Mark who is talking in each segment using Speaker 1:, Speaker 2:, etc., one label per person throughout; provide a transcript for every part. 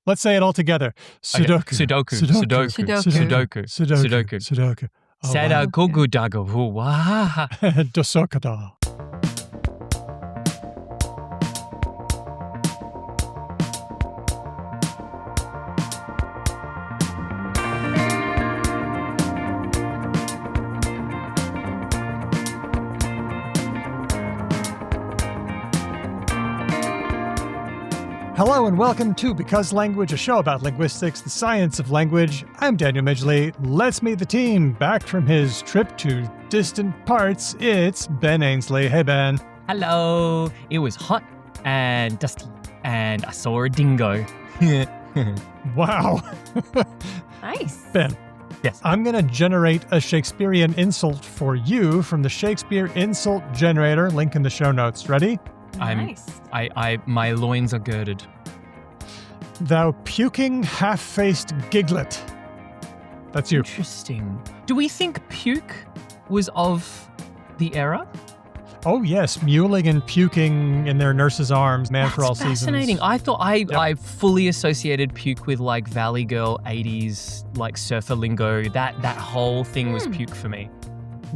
Speaker 1: Let's say it all together. Sudoku.
Speaker 2: Sudoku.
Speaker 1: Sudoku.
Speaker 2: Sudoku.
Speaker 1: Sudoku. Sudoku.
Speaker 2: Sada gogu dago. Wow.
Speaker 1: Dosokada. Hello and welcome to Because Language, a show about linguistics, the science of language. I'm Daniel Midgley. Let's meet the team. Back from his trip to distant parts, it's Ben Ainsley. Hey, Ben.
Speaker 2: Hello. It was hot and dusty, and I saw a dingo.
Speaker 1: Wow.
Speaker 3: Nice.
Speaker 1: Ben.
Speaker 2: Yes.
Speaker 1: I'm going to generate a Shakespearean insult for you from the Shakespeare insult generator. Link in the show notes. Ready?
Speaker 3: Nice.
Speaker 2: My loins are girded.
Speaker 1: Thou puking half-faced giglet. That's you.
Speaker 2: Interesting. Do we think puke was of the era?
Speaker 1: Oh, yes. Mewling and puking in their nurse's arms, man for all seasons.
Speaker 2: Fascinating. I thought I fully associated puke with like Valley Girl 80s, like surfer lingo. That whole thing was puke for me.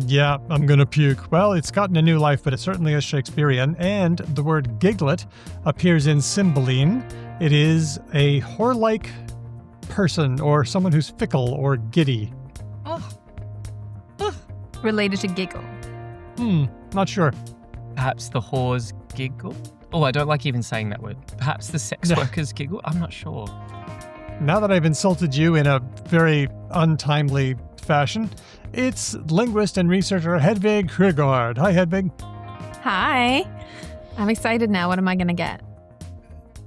Speaker 1: Yeah, I'm going to puke. Well, it's gotten a new life, but it certainly is Shakespearean. And the word giglet appears in Cymbeline. It is a whore-like person or someone who's fickle or giddy.
Speaker 3: Related to giggle.
Speaker 1: Not sure.
Speaker 2: Perhaps the whores giggle? Oh, I don't like even saying that word. Perhaps the sex workers giggle? I'm not sure.
Speaker 1: Now that I've insulted you in a very untimely fashion, it's linguist and researcher Hedvig Krigard. Hi, Hedvig.
Speaker 3: Hi. I'm excited now. What am I going to get?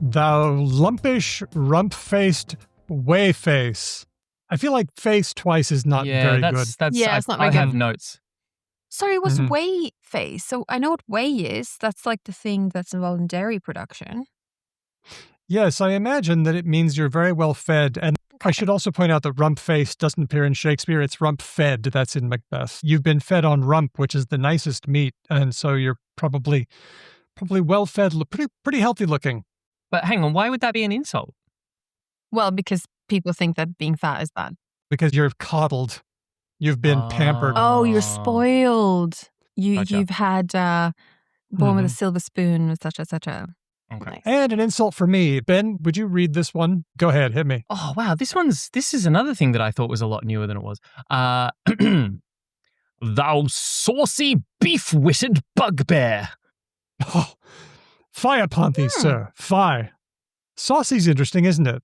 Speaker 1: Thou lumpish, rump-faced wayface. I feel like face twice is not very good.
Speaker 3: it's not very
Speaker 2: I have
Speaker 3: good.
Speaker 2: notes.
Speaker 3: Sorry, what's way face? So I know what whey is. That's like the thing that's involved in dairy production.
Speaker 1: Yes, I imagine that it means you're very well fed. And I should also point out that rump-faced doesn't appear in Shakespeare. It's rump-fed. That's in Macbeth. You've been fed on rump, which is the nicest meat. And so you're probably well fed, pretty healthy looking.
Speaker 2: But hang on, why would that be an insult?
Speaker 3: Well, because people think that being fat is bad.
Speaker 1: Because you're coddled. You've been pampered.
Speaker 3: Oh, you're spoiled.
Speaker 2: Gotcha.
Speaker 3: You've had born with a silver spoon, etc., etc.
Speaker 2: Okay.
Speaker 3: Nice.
Speaker 1: And an insult for me. Ben, would you read this one? Go ahead, hit me.
Speaker 2: Oh, wow. This is another thing that I thought was a lot newer than it was. Thou saucy beef-witted bugbear.
Speaker 1: Oh, fie upon thee, sir. Fie. Saucy's interesting, isn't it?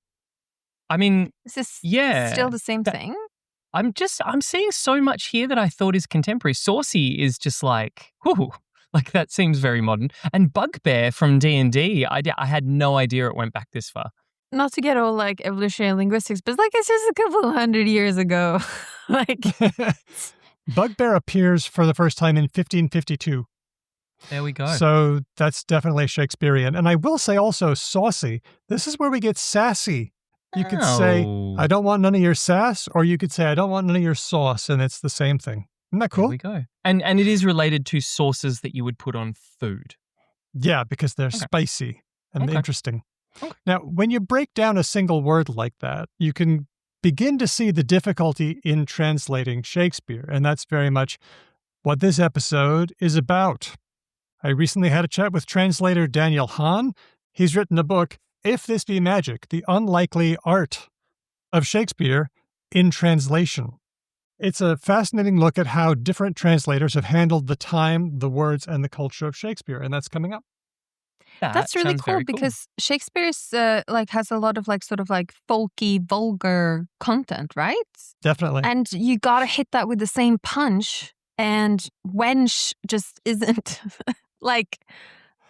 Speaker 2: I mean,
Speaker 3: Is this
Speaker 2: yeah.
Speaker 3: still the same thing?
Speaker 2: I'm seeing so much here that I thought is contemporary. Saucy is just like, whoo, like that seems very modern. And bugbear from D&D, I had no idea it went back this far.
Speaker 3: Not to get all like evolutionary linguistics, but like it's just a couple hundred years ago. Like,
Speaker 1: Bugbear appears for the first time in 1552.
Speaker 2: There we go.
Speaker 1: So that's definitely Shakespearean. And I will say also saucy. This is where we get sassy. You could say, I don't want none of your sass, or you could say, I don't want none of your sauce, and it's the same thing. Isn't that cool?
Speaker 2: There we go. And it is related to sauces that you would put on food.
Speaker 1: Yeah, because they're spicy and interesting.
Speaker 2: Okay.
Speaker 1: Now, when you break down a single word like that, you can begin to see the difficulty in translating Shakespeare, and that's very much what this episode is about. I recently had a chat with translator Daniel Hahn. He's written a book, If This Be Magic, The Unlikely Art of Shakespeare in Translation. It's a fascinating look at how different translators have handled the time, the words, and the culture of Shakespeare, and that's coming up.
Speaker 3: that's really cool because Shakespeare's has a lot of sort of folky, vulgar content, right?
Speaker 1: Definitely.
Speaker 3: And you gotta hit that with the same punch, and wench just isn't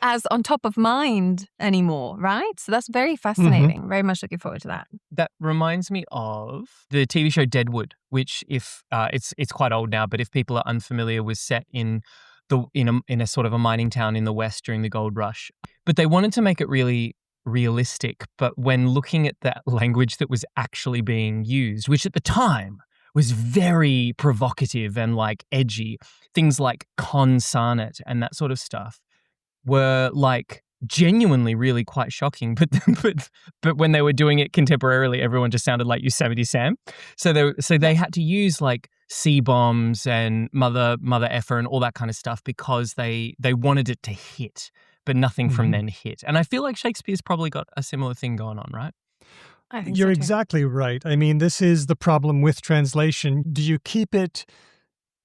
Speaker 3: as on top of mind anymore, right? So that's very fascinating. Very much looking forward to that.
Speaker 2: That reminds me of the TV show Deadwood, which if it's quite old now, but if people are unfamiliar, was set in a sort of a mining town in the West during the Gold Rush. But they wanted to make it really realistic. But when looking at that language that was actually being used, which at the time was very provocative and edgy, things like consonant and that sort of stuff were genuinely really quite shocking. But when they were doing it contemporarily, everyone just sounded like Yosemite Sam. So they had to use like C-bombs and mother effer and all that kind of stuff because they wanted it to hit, but nothing from then hit. And I feel like Shakespeare's probably got a similar thing going on, right?
Speaker 3: I think
Speaker 1: You're
Speaker 3: so too.
Speaker 1: exactly right. I mean, this is the problem with translation. Do you keep it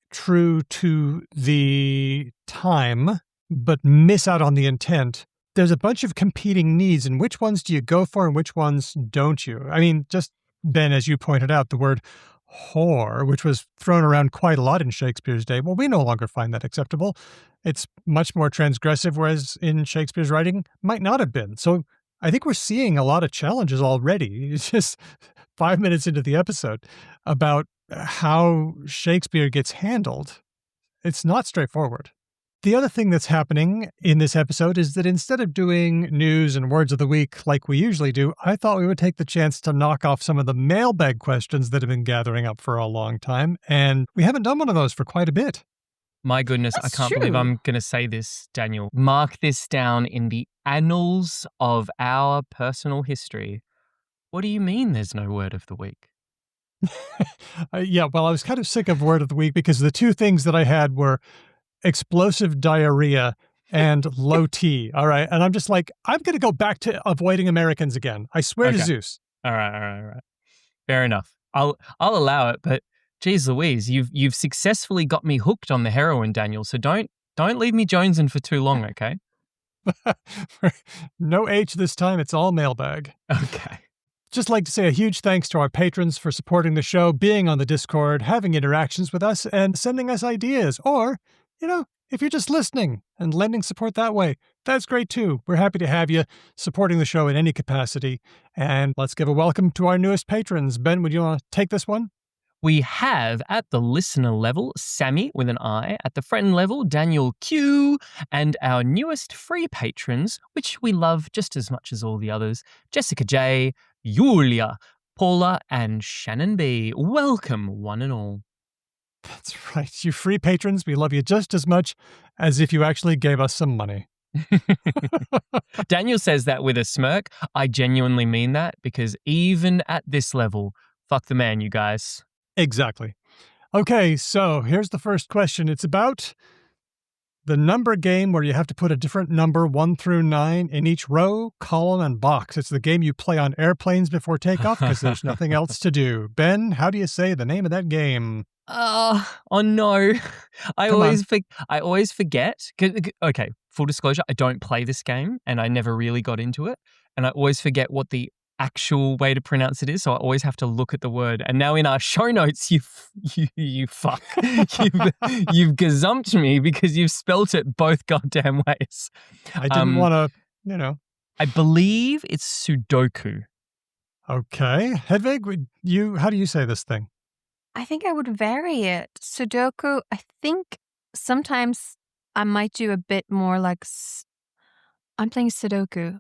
Speaker 1: true to the time, but miss out on the intent? There's a bunch of competing needs, and which ones do you go for and which ones don't you? I mean, just Ben, as you pointed out, the word whore, which was thrown around quite a lot in Shakespeare's day, well, we no longer find that acceptable. It's much more transgressive, whereas in Shakespeare's writing, might not have been. So I think we're seeing a lot of challenges already. It's just 5 minutes into the episode about how Shakespeare gets handled. It's not straightforward. The other thing that's happening in this episode is that instead of doing news and words of the week like we usually do, I thought we would take the chance to knock off some of the mailbag questions that have been gathering up for a long time, and we haven't done one of those for quite a bit.
Speaker 2: My goodness,
Speaker 3: That's
Speaker 2: I can't believe
Speaker 3: true.
Speaker 2: I'm going to say this, Daniel. Mark this down in the annals of our personal history. What do you mean there's no word of the week?
Speaker 1: Yeah, well, I was kind of sick of word of the week because the two things that I had were explosive diarrhea and low T. All right. And I'm just like, I'm going to go back to avoiding Americans again. I swear to Zeus.
Speaker 2: All right. Fair enough. I'll allow it, but geez Louise, you've successfully got me hooked on the heroin, Daniel. So don't leave me jonesing for too long, okay?
Speaker 1: No H this time. It's all mailbag.
Speaker 2: Okay.
Speaker 1: Just like to say a huge thanks to our patrons for supporting the show, being on the Discord, having interactions with us, and sending us ideas. Or, if you're just listening and lending support that way, that's great too. We're happy to have you supporting the show in any capacity. And let's give a welcome to our newest patrons. Ben, would you want to take this one?
Speaker 2: We have at the listener level, Sammy with an I, at the friend level, Daniel Q, and our newest free patrons, which we love just as much as all the others, Jessica J, Yulia, Paula, and Shannon B. Welcome, one and all.
Speaker 1: That's right. You free patrons, we love you just as much as if you actually gave us some money.
Speaker 2: Daniel says that with a smirk. I genuinely mean that because even at this level, fuck the man, you guys.
Speaker 1: Exactly. Okay, so here's the first question. It's about the number game where you have to put a different number 1 through 9 in each row, column, and box. It's the game you play on airplanes before takeoff because there's nothing else to do. Ben, how do you say the name of that game?
Speaker 2: Oh no. I always forget. Okay, full disclosure, I don't play this game and I never really got into it. And I always forget what the actual way to pronounce it is, so I always have to look at the word. And now in our show notes, you fuck, you've gazumped me because you've spelt it both goddamn ways.
Speaker 1: I didn't want to,
Speaker 2: I believe it's Sudoku.
Speaker 1: Okay, Hedvig, how do you say this thing?
Speaker 3: I think I would vary it. Sudoku, I think sometimes I might do a bit more like I'm playing Sudoku.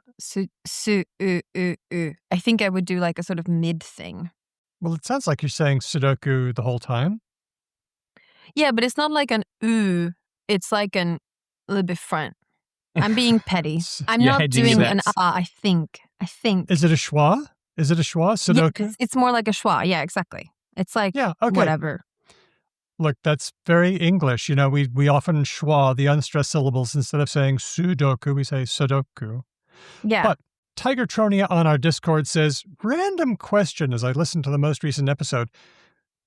Speaker 3: I think I would do like a sort of mid thing.
Speaker 1: Well, it sounds like you're saying Sudoku the whole time.
Speaker 3: Yeah, but it's not like an oo. It's like a little bit front. I'm being petty. I'm not doing an ah, I think. Is
Speaker 1: it a schwa? Sudoku?
Speaker 3: Yeah, it's more like a schwa. Yeah, exactly. It's like whatever.
Speaker 1: Look, that's very English. We often schwa the unstressed syllables. Instead of saying Sudoku, we say Sudoku.
Speaker 3: Yeah.
Speaker 1: But Tiger Tronia on our Discord says, random question as I listened to the most recent episode.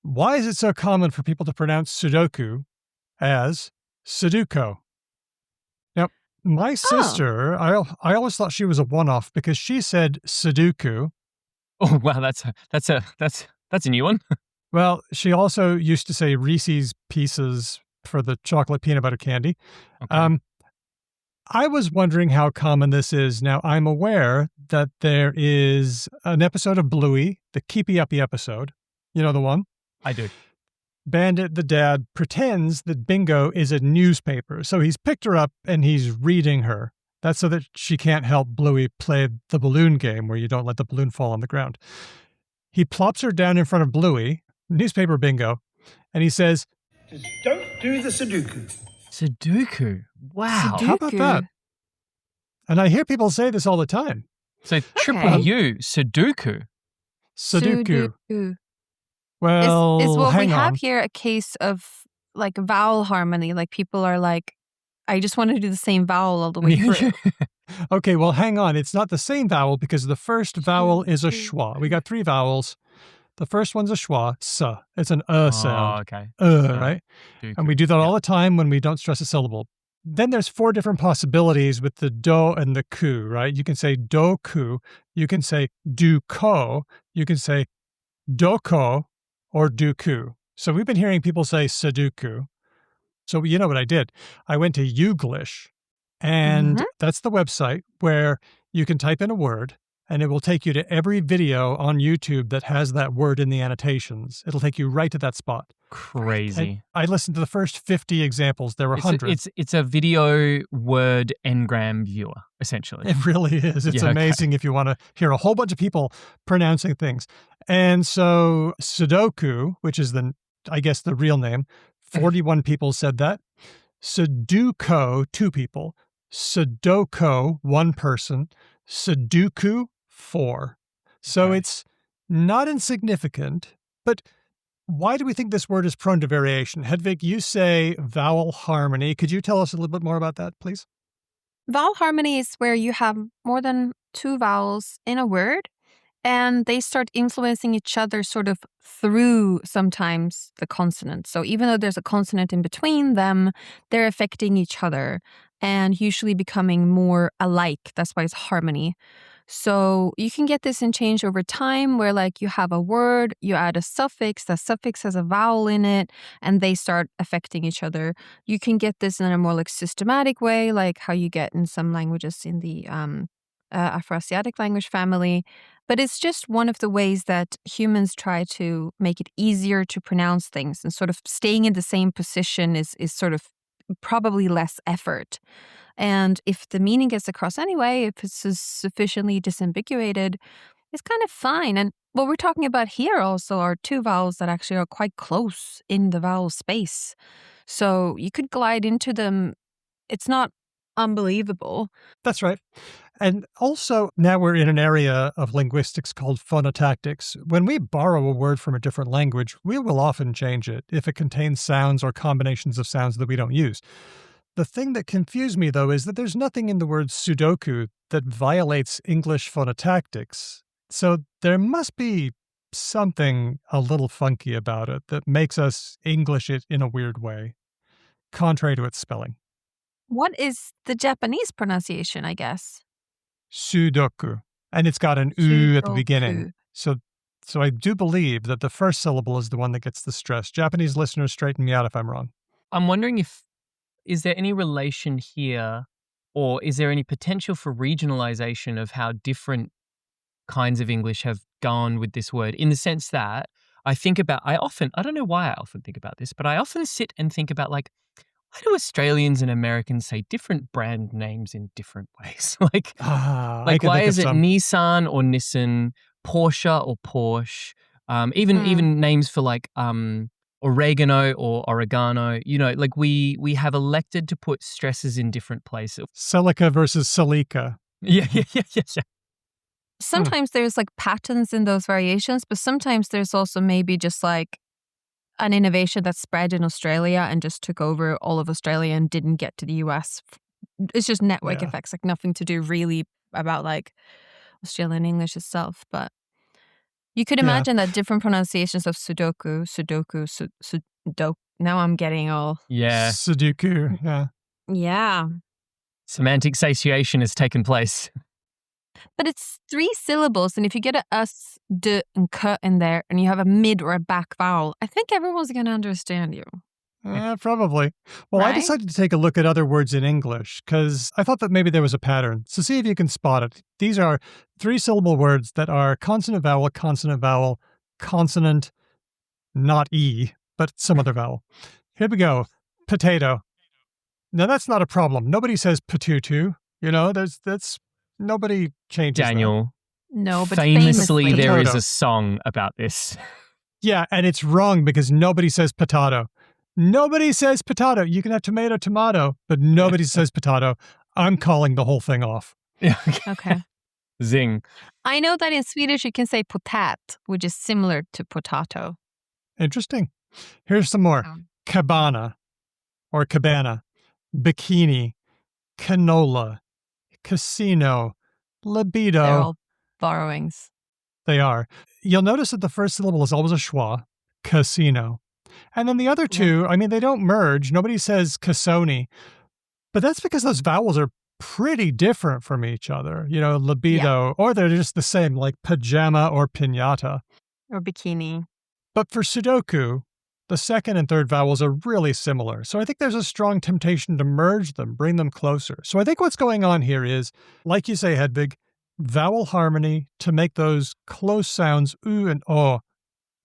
Speaker 1: Why is it so common for people to pronounce Sudoku as Sudoku? Now, my sister, I always thought she was a one-off because she said Sudoku.
Speaker 2: Oh, wow, that's a new one.
Speaker 1: Well, she also used to say Reese's Pieces for the chocolate peanut butter candy. Okay. I was wondering how common this is. Now, I'm aware that there is an episode of Bluey, the Keepy Uppy episode. You know the one?
Speaker 2: I do.
Speaker 1: Bandit, the dad, pretends that Bingo is a newspaper. So he's picked her up and he's reading her. That's so that she can't help Bluey play the balloon game where you don't let the balloon fall on the ground. He plops her down in front of Bluey, newspaper Bingo, and he says,
Speaker 4: just don't do the Sudoku.
Speaker 2: Sudoku? Wow.
Speaker 1: How about that? And I hear people say this all the time.
Speaker 2: So triple U, Sudoku.
Speaker 1: Sudoku.
Speaker 3: Sudoku.
Speaker 1: Well,
Speaker 3: is what
Speaker 1: hang
Speaker 3: we
Speaker 1: on.
Speaker 3: have here a case of like vowel harmony? Like people are like, I just want to do the same vowel all the way through.
Speaker 1: Okay, well, hang on. It's not the same vowel because the first vowel is a schwa. We got 3 vowels. The first one's a schwa, s. It's an sound.
Speaker 2: Oh, okay.
Speaker 1: Right?
Speaker 2: Duku.
Speaker 1: And we do that all the time when we don't stress a syllable. Then there's 4 different possibilities with the do and the ku, right? You can say doku, you can say duko, you can say doko, or duku. So we've been hearing people say Sudoku. So you know what I did? I went to Youglish, and that's the website where you can type in a word, and it will take you to every video on YouTube that has that word in the annotations. It'll take you right to that spot.
Speaker 2: Crazy.
Speaker 1: And I listened to the first 50 examples. There were hundreds.
Speaker 2: It's a video word engram viewer, essentially.
Speaker 1: It really is. It's amazing if you want to hear a whole bunch of people pronouncing things. And so Sudoku, which is I guess the real name, 41 people said that. Sudoku, 2 people. Sudoku, 1 person. Sudoku, 4. So it's not insignificant, but why do we think this word is prone to variation? Hedvig, you say vowel harmony. Could you tell us a little bit more about that, please?
Speaker 3: Vowel harmony is where you have more than 2 vowels in a word, and they start influencing each other sort of through sometimes the consonant. So even though there's a consonant in between them, they're affecting each other and usually becoming more alike. That's why it's harmony. So you can get this in change over time where like you have a word, you add a suffix, that suffix has a vowel in it, and they start affecting each other. You can get this in a more like systematic way, like how you get in some languages in the Afroasiatic language family. But it's just one of the ways that humans try to make it easier to pronounce things, and sort of staying in the same position is sort of probably less effort. And if the meaning gets across anyway, if it's sufficiently disambiguated, it's kind of fine. And what we're talking about here also are 2 vowels that actually are quite close in the vowel space. So you could glide into them. It's not unbelievable.
Speaker 1: That's right. And also, now we're in an area of linguistics called phonotactics. When we borrow a word from a different language, we will often change it if it contains sounds or combinations of sounds that we don't use. The thing that confused me, though, is that there's nothing in the word Sudoku that violates English phonotactics. So there must be something a little funky about it that makes us English it in a weird way, contrary to its spelling.
Speaker 3: What is the Japanese pronunciation, I guess?
Speaker 1: Sudoku. And it's got an U at the
Speaker 3: Sudoku.
Speaker 1: beginning. So I do believe that the first syllable is the one that gets the stress. Japanese listeners, straighten me out if I'm wrong.
Speaker 2: I'm wondering is there any relation here, or is there any potential for regionalization of how different kinds of English have gone with this word, in the sense that I don't know why I often think about this, but I often sit and think about like, why do Australians and Americans say different brand names in different ways? Like why is it Nissan or Nissan, Porsche or Porsche? Even names for like oregano or oregano. You know, like we have elected to put stresses in different places.
Speaker 1: Celica versus Celica.
Speaker 2: Yeah.
Speaker 3: Sometimes there's like patterns in those variations, but sometimes there's also maybe just like an innovation that spread in Australia and just took over all of Australia and didn't get to the US. It's just network effects, like nothing to do really about like Australian English itself. But you could imagine that different pronunciations of Sudoku, now I'm getting all...
Speaker 2: Yeah.
Speaker 1: Sudoku, yeah.
Speaker 3: Yeah.
Speaker 2: Semantic satiation has taken place.
Speaker 3: But it's 3 syllables, and if you get a s, d, and k in there, and you have a mid or a back vowel, I think everyone's going to understand you.
Speaker 1: Probably. Well,
Speaker 3: Right?
Speaker 1: I decided to take a look at other words in English because I thought that maybe there was a pattern. So see if you can spot it. These are 3-syllable words that are consonant, consonant, not E, but some other vowel. Here we go. Potato. Now, that's not a problem. Nobody says patutu. You know, nobody changes
Speaker 2: Daniel.
Speaker 3: No, but
Speaker 2: famously there is
Speaker 1: Potato.
Speaker 2: a song about this.
Speaker 1: Yeah, and it's wrong because nobody says potato. Nobody says potato. You can have tomato, but nobody says potato. I'm calling the whole thing off.
Speaker 2: Yeah.
Speaker 3: Okay.
Speaker 2: Zing.
Speaker 3: I know that in Swedish you can say potat, which is similar to potato.
Speaker 1: Interesting. Here's some more.
Speaker 3: Oh.
Speaker 1: Cabana or cabana, bikini, canola, casino, libido.
Speaker 3: They're all borrowings.
Speaker 1: They are. You'll notice that the first syllable is always a schwa, casino. And then the other two, I mean, they don't merge. Nobody says casoni. But that's because those vowels are pretty different from each other. You know, libido, or they're just the same, like pajama or piñata.
Speaker 3: Or bikini.
Speaker 1: But for Sudoku, the second and third vowels are really similar. So I think there's a strong temptation to merge them, bring them closer. So I think what's going on here is, like you say, Hedvig, vowel harmony to make those close sounds oo and o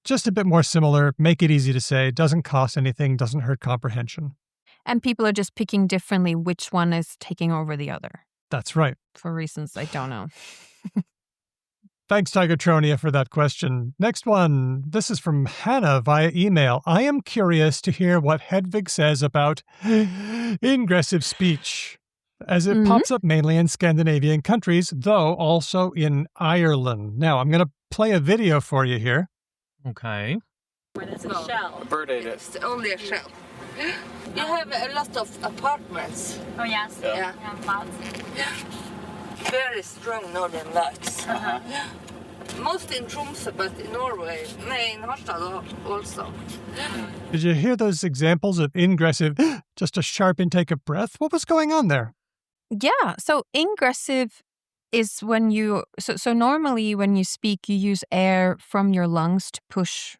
Speaker 1: just a bit more similar, make it easy to say, doesn't cost anything, doesn't hurt comprehension.
Speaker 3: And people are just picking differently which one is taking over the other.
Speaker 1: That's right.
Speaker 3: For reasons I don't know.
Speaker 1: Thanks, Tigertronia, for that question. Next one. This is from Hannah via email. I am curious to hear what Hedvig says about ingressive speech, as it pops up mainly in Scandinavian countries, though also in Ireland. Now, I'm going to play a video for you here.
Speaker 2: Okay.
Speaker 4: When it's a shell.
Speaker 5: A bird ate it.
Speaker 4: It's only a shell. You have a lot of apartments.
Speaker 6: Oh, yes.
Speaker 4: Yeah.
Speaker 6: Clouds.
Speaker 4: Very strong northern lights.
Speaker 6: Uh-huh.
Speaker 4: Yeah. Most in Tromsø, but in Norway, in Harstad also.
Speaker 1: Did you hear those examples of ingressive, just a sharp intake of breath? What was going on there?
Speaker 3: Yeah. So ingressive is when you, so normally when you speak, you use air from your lungs to push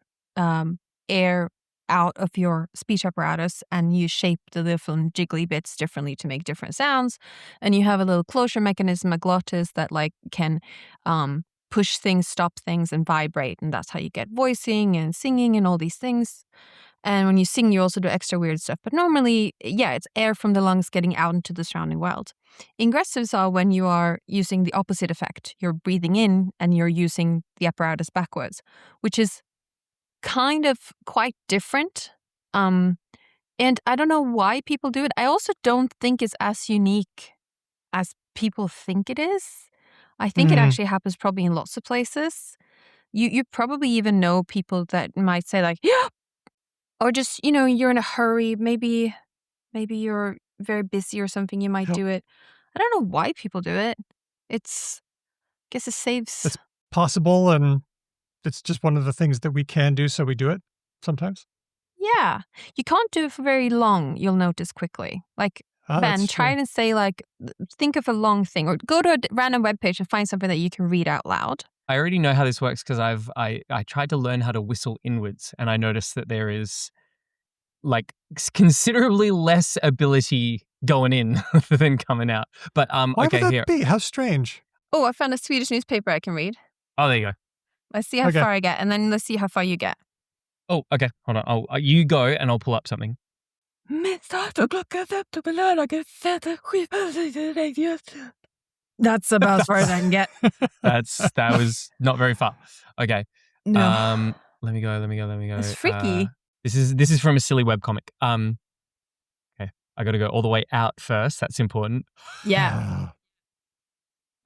Speaker 3: air out of your speech apparatus, and you shape the different jiggly bits differently to make different sounds. And you have a little closure mechanism, a glottis that like can push things, stop things, and vibrate. And that's how you get voicing and singing and all these things. And when you sing, you also do extra weird stuff. But normally, yeah, it's air from the lungs getting out into the surrounding world. Ingressives are when you are using the opposite effect. You're breathing in and you're using the apparatus backwards, which is kind of quite different. And I don't know why people do it. I also don't think it's as unique as people think it is. I think it actually happens probably in lots of places. You probably even know people that might say like, yeah, or just, you know, you're in a hurry. Maybe you're very busy or something. You might do it. I don't know why people do it. I guess it saves.
Speaker 1: It's possible, and it's just one of the things that we can do, so we do it sometimes.
Speaker 3: Yeah. You can't do it for very long, you'll notice quickly. Like, Ben, try and say, like, think of a long thing, or go to a random webpage and find something that you can read out loud.
Speaker 2: I already know how this works because I tried to learn how to whistle inwards, and I noticed that there is like considerably less ability going in than coming out. But
Speaker 1: Why
Speaker 2: okay,
Speaker 1: would that
Speaker 2: here.
Speaker 1: be? How strange.
Speaker 3: Oh, I found a Swedish newspaper I can read.
Speaker 2: Oh, there you go.
Speaker 3: Let's see how far I get, and then let's see how far you get.
Speaker 2: Oh, okay. Hold on. You go, and I'll pull up something.
Speaker 3: That's about as far as I can get.
Speaker 2: That was not very far. Okay.
Speaker 3: No.
Speaker 2: Let me go.
Speaker 3: It's freaky.
Speaker 2: This is from a silly webcomic. Okay. I got to go all the way out first. That's important.
Speaker 3: Yeah.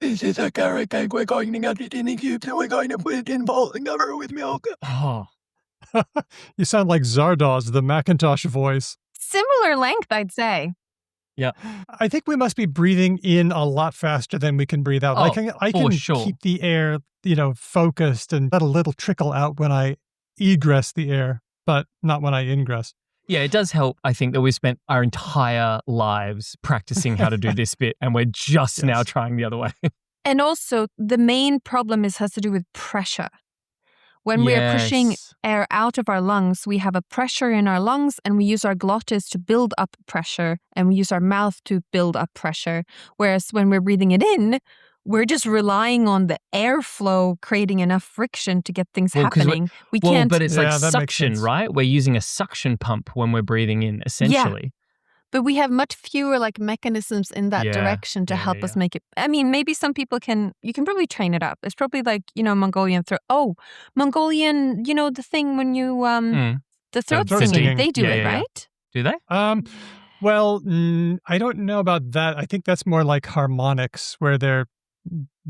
Speaker 5: This is a carrot cake. We're going to get it in the cubes and we're going to put it in bowl and cover it with milk.
Speaker 2: Oh.
Speaker 1: You sound like Zardoz, the Macintosh voice.
Speaker 3: Similar length, I'd say.
Speaker 2: Yeah.
Speaker 1: I think we must be breathing in a lot faster than we can breathe out.
Speaker 2: Oh,
Speaker 1: I can
Speaker 2: sure.
Speaker 1: keep the air, focused and let a little trickle out when I egress the air, but not when I ingress.
Speaker 2: Yeah, it does help, I think, that we've spent our entire lives practicing how to do this bit, and we're just now trying the other way.
Speaker 3: And also, the main problem has to do with pressure. When we are pushing air out of our lungs, we have a pressure in our lungs, and we use our glottis to build up pressure, and we use our mouth to build up pressure. Whereas when we're breathing it in, we're just relying on the airflow creating enough friction to get things happening. We can't.
Speaker 2: But it's like
Speaker 1: that makes
Speaker 2: suction,
Speaker 1: sense.
Speaker 2: right? We're using a suction pump when we're breathing in, essentially.
Speaker 3: Yeah. But we have much fewer like mechanisms in that direction to help us make it. I mean, maybe some people you can probably train it up. It's probably like, Mongolian throat. Oh, Mongolian, the thing when you, the throat singing, they do it, right?
Speaker 2: Do they?
Speaker 1: Well, I don't know about that. I think that's more like harmonics, where they're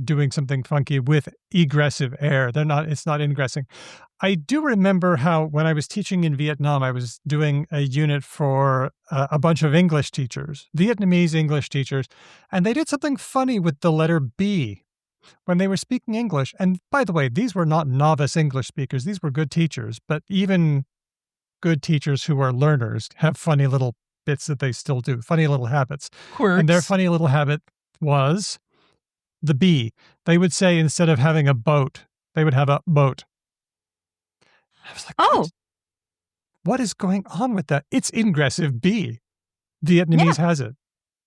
Speaker 1: doing something funky with egressive air. It's not ingressing. I do remember how when I was teaching in Vietnam, I was doing a unit for a bunch of English teachers, Vietnamese English teachers, and they did something funny with the letter B when they were speaking English. And by the way, these were not novice English speakers. These were good teachers, but even good teachers who are learners have funny little bits that they still do, funny little habits.
Speaker 2: Quirks.
Speaker 1: And their funny little habit was the B. They would say, instead of having a boat, they would have a boat. I was like,
Speaker 3: Oh.
Speaker 1: what is going on with that? It's ingressive B. Vietnamese has it.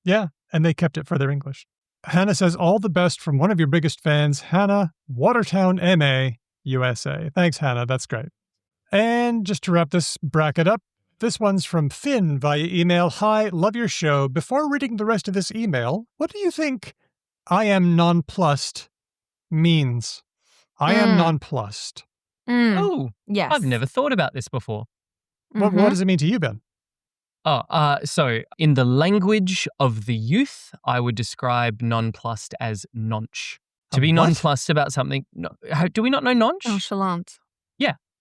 Speaker 1: Yeah, and they kept it for their English. Hannah says, all the best from one of your biggest fans, Hannah, Watertown, MA, USA. Thanks, Hannah. That's great. And just to wrap this bracket up, this one's from Finn via email. Hi, love your show. Before reading the rest of this email, what do you think I am nonplussed means? I am nonplussed.
Speaker 2: Oh,
Speaker 3: Yes.
Speaker 2: I've never thought about this before.
Speaker 1: What does it mean to you, Ben?
Speaker 2: So in the language of the youth, I would describe nonplussed as nonch. To be
Speaker 1: what?
Speaker 2: nonplussed about something. No, do we not know nonch?
Speaker 3: Nonchalant.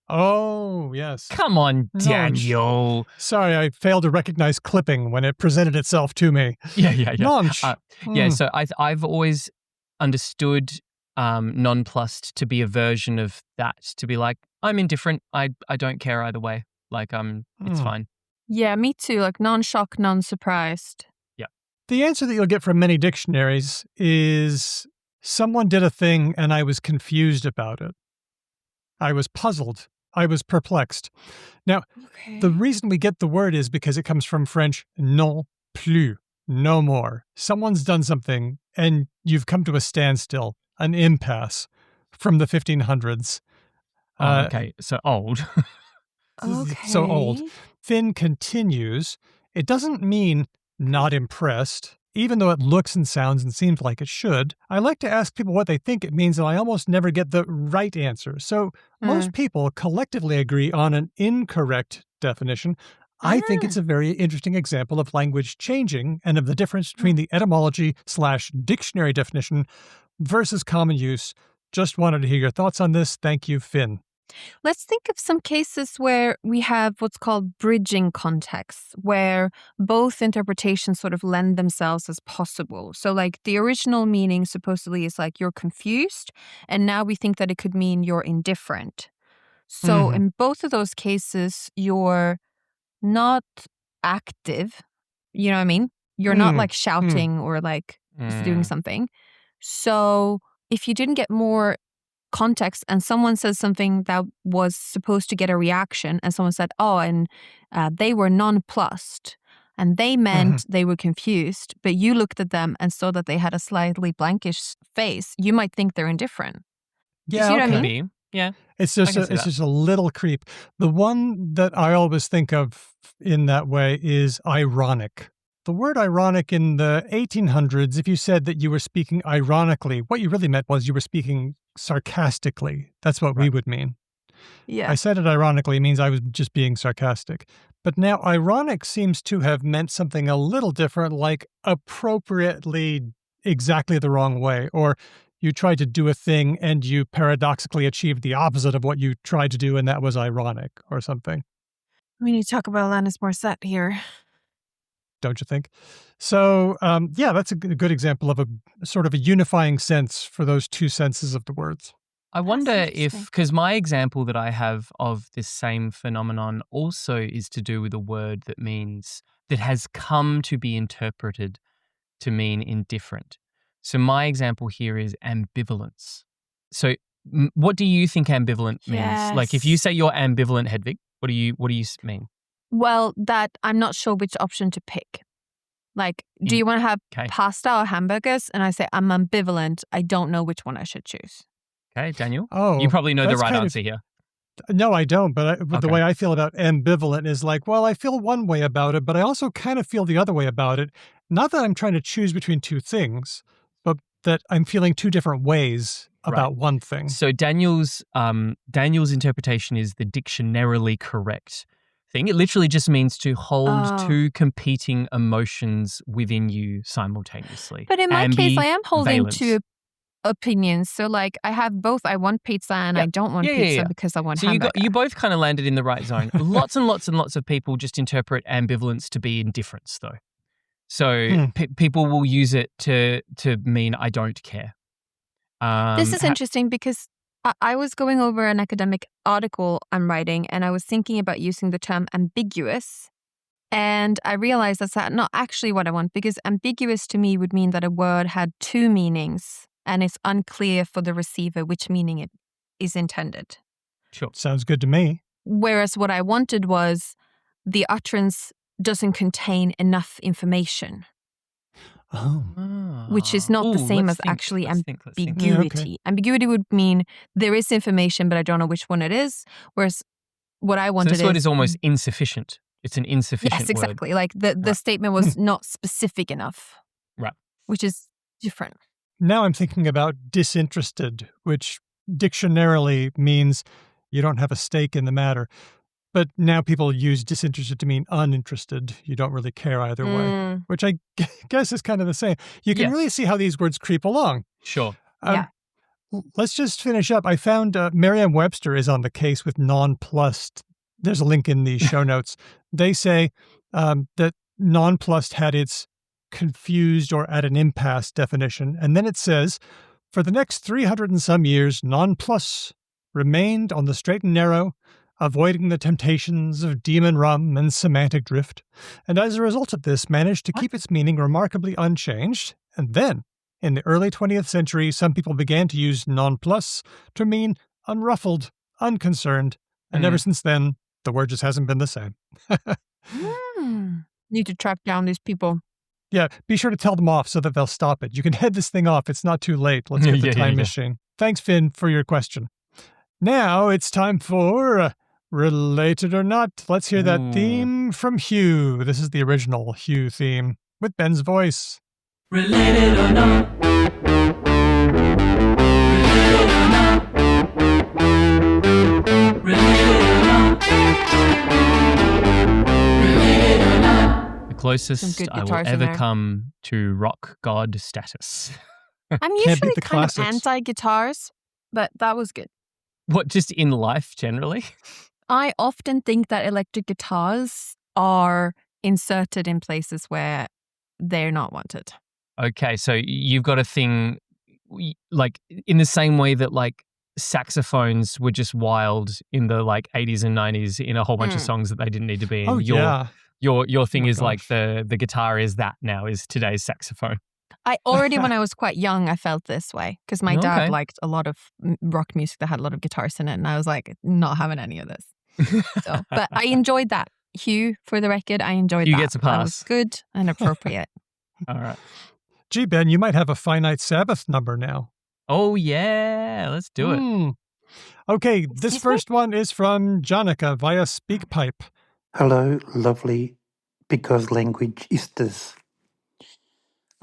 Speaker 1: Oh, yes.
Speaker 2: Come on,
Speaker 1: Nonch.
Speaker 2: Daniel.
Speaker 1: Sorry, I failed to recognize clipping when it presented itself to me.
Speaker 2: Yeah.
Speaker 1: Nonch.
Speaker 2: Yeah, so I've always understood nonplussed to be a version of that, to be like, I'm indifferent. I don't care either way. Like, it's fine.
Speaker 3: Yeah, me too. Like non-shocked, non-surprised.
Speaker 1: The answer that you'll get from many dictionaries is someone did a thing and I was confused about it. I was puzzled. I was perplexed. Now, the reason we get the word is because it comes from French non plus, no more. Someone's done something and you've come to a standstill, an impasse from the 1500s.
Speaker 2: Okay, so old.
Speaker 3: Okay.
Speaker 1: So old. Finn continues, it doesn't mean not impressed, even though it looks and sounds and seems like it should. I like to ask people what they think it means, and I almost never get the right answer. So most people collectively agree on an incorrect definition. I think it's a very interesting example of language changing and of the difference between the etymology/dictionary definition versus common use. Just wanted to hear your thoughts on this. Thank you, Finn.
Speaker 3: Let's think of some cases where we have what's called bridging contexts, where both interpretations sort of lend themselves as possible. So like the original meaning supposedly is like you're confused, and now we think that it could mean you're indifferent. So in both of those cases, you're not active. You know what I mean? You're not like shouting or like just doing something. So if you didn't get more context and someone says something that was supposed to get a reaction and someone said, oh, and they were nonplussed, and they meant they were confused, but you looked at them and saw that they had a slightly blankish face, you might think they're indifferent.
Speaker 1: Yeah,
Speaker 3: you see what I
Speaker 2: Could
Speaker 3: mean?
Speaker 2: be. Yeah.
Speaker 1: It's just a little creep. The one that I always think of in that way is ironic. The word ironic in the 1800s, if you said that you were speaking ironically, what you really meant was you were speaking sarcastically. That's what we would mean.
Speaker 3: Yeah.
Speaker 1: I said it ironically means I was just being sarcastic. But now ironic seems to have meant something a little different, like appropriately exactly the wrong way, or you tried to do a thing and you paradoxically achieved the opposite of what you tried to do, and that was ironic or something.
Speaker 3: We need to talk about Alanis Morissette here.
Speaker 1: Don't you think? So, yeah, that's a good example of a sort of a unifying sense for those two senses of the words.
Speaker 2: I wonder if, because my example that I have of this same phenomenon also is to do with a word that has come to be interpreted to mean indifferent. So my example here is ambivalence. So what do you think ambivalent means? Like if you say you're ambivalent, Hedvig, what do you mean?
Speaker 3: Well, that I'm not sure which option to pick. Like, do you want to have pasta or hamburgers? And I say, I'm ambivalent. I don't know which one I should choose.
Speaker 2: Okay, Daniel?
Speaker 1: Oh,
Speaker 2: you probably know the right answer here.
Speaker 1: No, I don't. But the way I feel about ambivalent is like, well, I feel one way about it, but I also kind of feel the other way about it. Not that I'm trying to choose between two things, but that I'm feeling two different ways about one thing.
Speaker 2: So Daniel's interpretation is the dictionarily correct thing. It literally just means to hold
Speaker 3: Oh.
Speaker 2: two competing emotions within you simultaneously.
Speaker 3: But in my case, I am holding
Speaker 2: Ambivalent.
Speaker 3: two opinions. So like I have both. I want pizza and I don't want pizza because I want
Speaker 2: So
Speaker 3: hamburger.
Speaker 2: you both kind of landed in the right zone. Lots and lots and lots of people just interpret ambivalence to be indifference, though. So people will use it to mean I don't care.
Speaker 3: This is interesting because I was going over an academic article I'm writing and I was thinking about using the term ambiguous. And I realized that's not actually what I want, because ambiguous to me would mean that a word had two meanings and it's unclear for the receiver which meaning it is intended.
Speaker 2: Sure.
Speaker 1: Sounds good to me.
Speaker 3: Whereas what I wanted was the utterance doesn't contain enough information, which is not the same as actually ambiguity.
Speaker 1: Yeah, okay.
Speaker 3: Ambiguity would mean there is information, but I don't know which one it is. Whereas what I wanted
Speaker 2: this word is almost insufficient. It's an insufficient
Speaker 3: Yes, exactly.
Speaker 2: word.
Speaker 3: Like the statement was not specific enough.
Speaker 2: Right.
Speaker 3: Which is different.
Speaker 1: Now I'm thinking about disinterested, which dictionarily means you don't have a stake in the matter. But now people use disinterested to mean uninterested. You don't really care either way, which I guess is kind of the same. You can really see how these words creep along.
Speaker 2: Sure.
Speaker 1: Let's just finish up. I found Merriam-Webster is on the case with nonplussed. There's a link in the show notes. They say that nonplussed had its confused or at an impasse definition. And then it says, for the next 300 and some years, nonplus remained on the straight and narrow, avoiding the temptations of demon rum and semantic drift, and as a result of this managed to keep its meaning remarkably unchanged. And then, in the early 20th century, some people began to use nonplus to mean unruffled, unconcerned, and ever since then, the word just hasn't been the same.
Speaker 3: Need to track down these people.
Speaker 1: Yeah, be sure to tell them off so that they'll stop it. You can head this thing off. It's not too late. Let's get the time machine. Thanks, Finn, for your question. Now it's time for Related or Not. Let's hear that theme from Hugh. This is the original Hugh theme with Ben's voice.
Speaker 5: Related or not? Related or not? Related or not? Related or not?
Speaker 2: The closest I will ever come to rock god status.
Speaker 3: I'm usually kind of anti-guitars, but that was good.
Speaker 2: What, just in life generally?
Speaker 3: I often think that electric guitars are inserted in places where they're not wanted.
Speaker 2: Okay, so you've got a thing, like, in the same way that, like, saxophones were just wild in the, like, 80s and 90s in a whole bunch of songs that they didn't need to be in.
Speaker 1: Oh, yeah.
Speaker 2: Your thing is like the guitar is that now, is today's saxophone.
Speaker 3: I already, when I was quite young, I felt this way because my dad liked a lot of rock music that had a lot of guitars in it. And I was like, not having any of this. But I enjoyed that. Hugh, for the record, I enjoyed that.
Speaker 2: Hugh gets a pass.
Speaker 3: That was good and appropriate.
Speaker 2: All right.
Speaker 1: Gee, Ben, you might have a finite Sabbath number now.
Speaker 2: Oh, yeah. Let's do it.
Speaker 1: Okay, this first one is from Jonica via SpeakPipe.
Speaker 6: Hello, lovely, because language is this.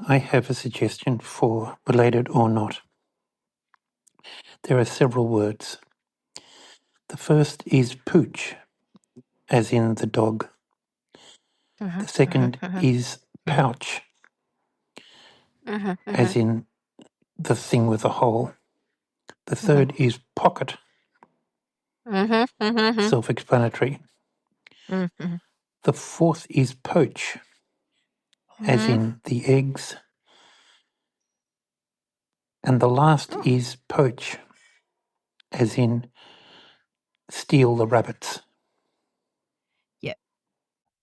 Speaker 6: I have a suggestion for related or not. There are several words. The first is pooch, as in the dog. The second is pouch, as in the thing with a hole. The third is pocket, self-explanatory. The fourth is poach, as in the eggs. And the last is poach, as in steal the rabbits.
Speaker 3: Yeah.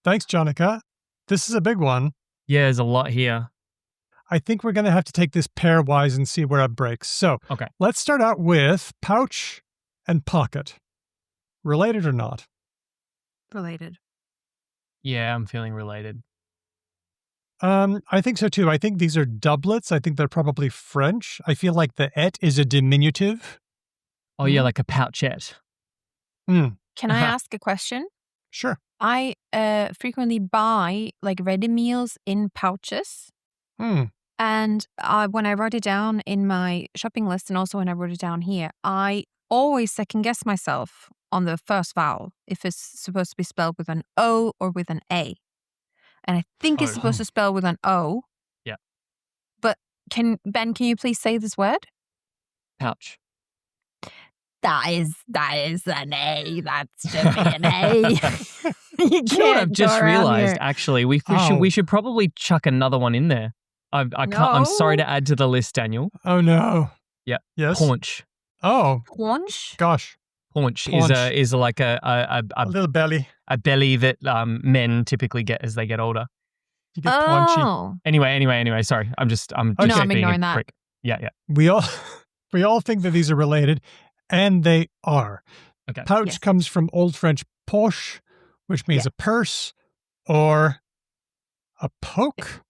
Speaker 1: Thanks, Jonica. This is a big one.
Speaker 2: Yeah, there's a lot here.
Speaker 1: I think we're going to have to take this pairwise and see where it breaks. So let's start out with pouch and pocket. Related or not?
Speaker 3: Related.
Speaker 2: Yeah, I'm feeling related.
Speaker 1: I think so too. I think these are doublets. I think they're probably French. I feel like the et is a diminutive.
Speaker 2: Oh, yeah, like a pouchette.
Speaker 3: Can I ask a question?
Speaker 1: Sure.
Speaker 3: I frequently buy like ready meals in pouches. And when I wrote it down in my shopping list and also when I wrote it down here, I always second guess myself on the first vowel, if it's supposed to be spelled with an O or with an A. And I think it's supposed to spell with an O.
Speaker 2: Yeah.
Speaker 3: But Ben, can you please say this word?
Speaker 2: Pouch.
Speaker 3: That is an A. That's should be an A.
Speaker 2: You know what I've just realized? Actually, we should probably chuck another one in there. I can't. I'm sorry to add to the list, Daniel.
Speaker 1: Oh no.
Speaker 2: Yeah.
Speaker 1: Yes.
Speaker 2: Paunch.
Speaker 1: Oh.
Speaker 3: Paunch?
Speaker 1: Gosh.
Speaker 2: Paunch
Speaker 1: Paunch.
Speaker 2: is like a
Speaker 1: little belly.
Speaker 2: A belly that men typically get as they get older.
Speaker 1: You get paunchy.
Speaker 2: Anyway. Sorry, I'm just
Speaker 3: I'm
Speaker 2: being
Speaker 3: ignoring
Speaker 2: a
Speaker 3: that.
Speaker 2: prick. Yeah.
Speaker 1: We all think that these are related, and they are.
Speaker 2: Okay.
Speaker 1: Pouch comes from Old French poche, which means a purse, or a poke.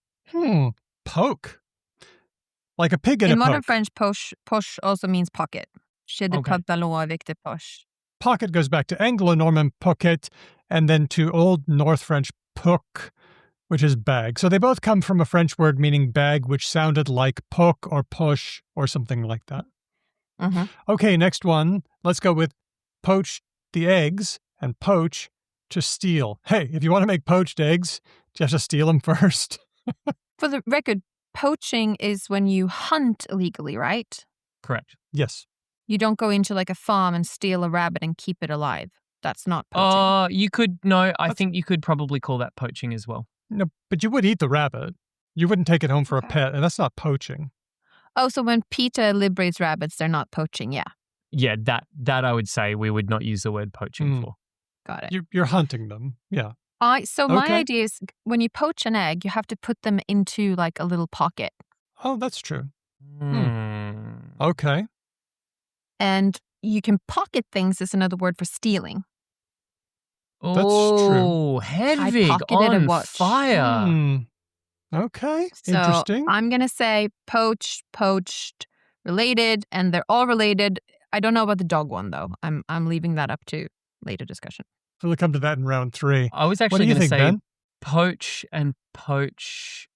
Speaker 1: Poke. Like a pig in a poke.
Speaker 3: In modern French, poche also means pocket. J'ai des pantalons avec des poches.
Speaker 1: Pocket goes back to Anglo-Norman pocket, and then to Old North French poke, which is bag. So they both come from a French word meaning bag, which sounded like poke or push or something like that.
Speaker 3: Mm-hmm.
Speaker 1: Okay, next one. Let's go with poach the eggs and poach to steal. Hey, if you want to make poached eggs, you have to steal them first.
Speaker 3: For the record, poaching is when you hunt illegally, right?
Speaker 2: Correct.
Speaker 1: Yes.
Speaker 3: You don't go into like a farm and steal a rabbit and keep it alive. That's not poaching.
Speaker 2: You could, no, I think you could probably call that poaching as well.
Speaker 1: No, but you would eat the rabbit. You wouldn't take it home for a pet, and that's not poaching.
Speaker 3: Oh, so when PETA liberates rabbits, they're not poaching, yeah.
Speaker 2: Yeah, that I would say we would not use the word poaching for.
Speaker 3: Got it.
Speaker 1: You're hunting them, yeah.
Speaker 3: My idea is when you poach an egg, you have to put them into like a little pocket.
Speaker 1: Oh, that's true. Okay.
Speaker 3: And you can pocket things is another word for stealing.
Speaker 1: That's true.
Speaker 2: Oh, Hedvig on fire.
Speaker 1: Okay,
Speaker 3: So
Speaker 1: interesting.
Speaker 3: I'm going to say poach, poached, related, and they're all related. I don't know about the dog one, though. I'm leaving that up to later discussion.
Speaker 1: We'll come to that in round 3.
Speaker 2: I was actually going to say Ben? Poach and poach.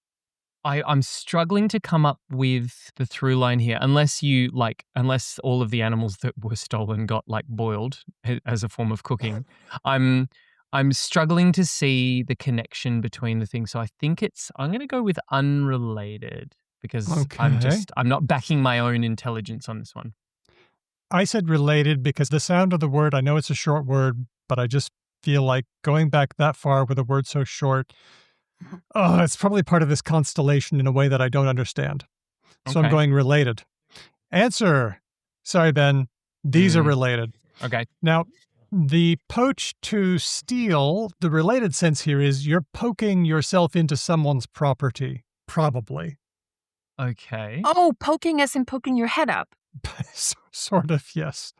Speaker 2: I'm struggling to come up with the through line here, unless all of the animals that were stolen got like boiled as a form of cooking. I'm struggling to see the connection between the things. So I think I'm going to go with unrelated because I'm not backing my own intelligence on this one.
Speaker 1: I said related because the sound of the word, I know it's a short word, but I just feel like going back that far with a word so short, it's probably part of this constellation in a way that I don't understand. So I'm going related. Answer. Sorry, Ben. These are related.
Speaker 2: Okay.
Speaker 1: Now, the poach to steal, the related sense here is you're poking yourself into someone's property, probably.
Speaker 2: Okay.
Speaker 3: Oh, poking as in poking your head up.
Speaker 1: Sort of, yes.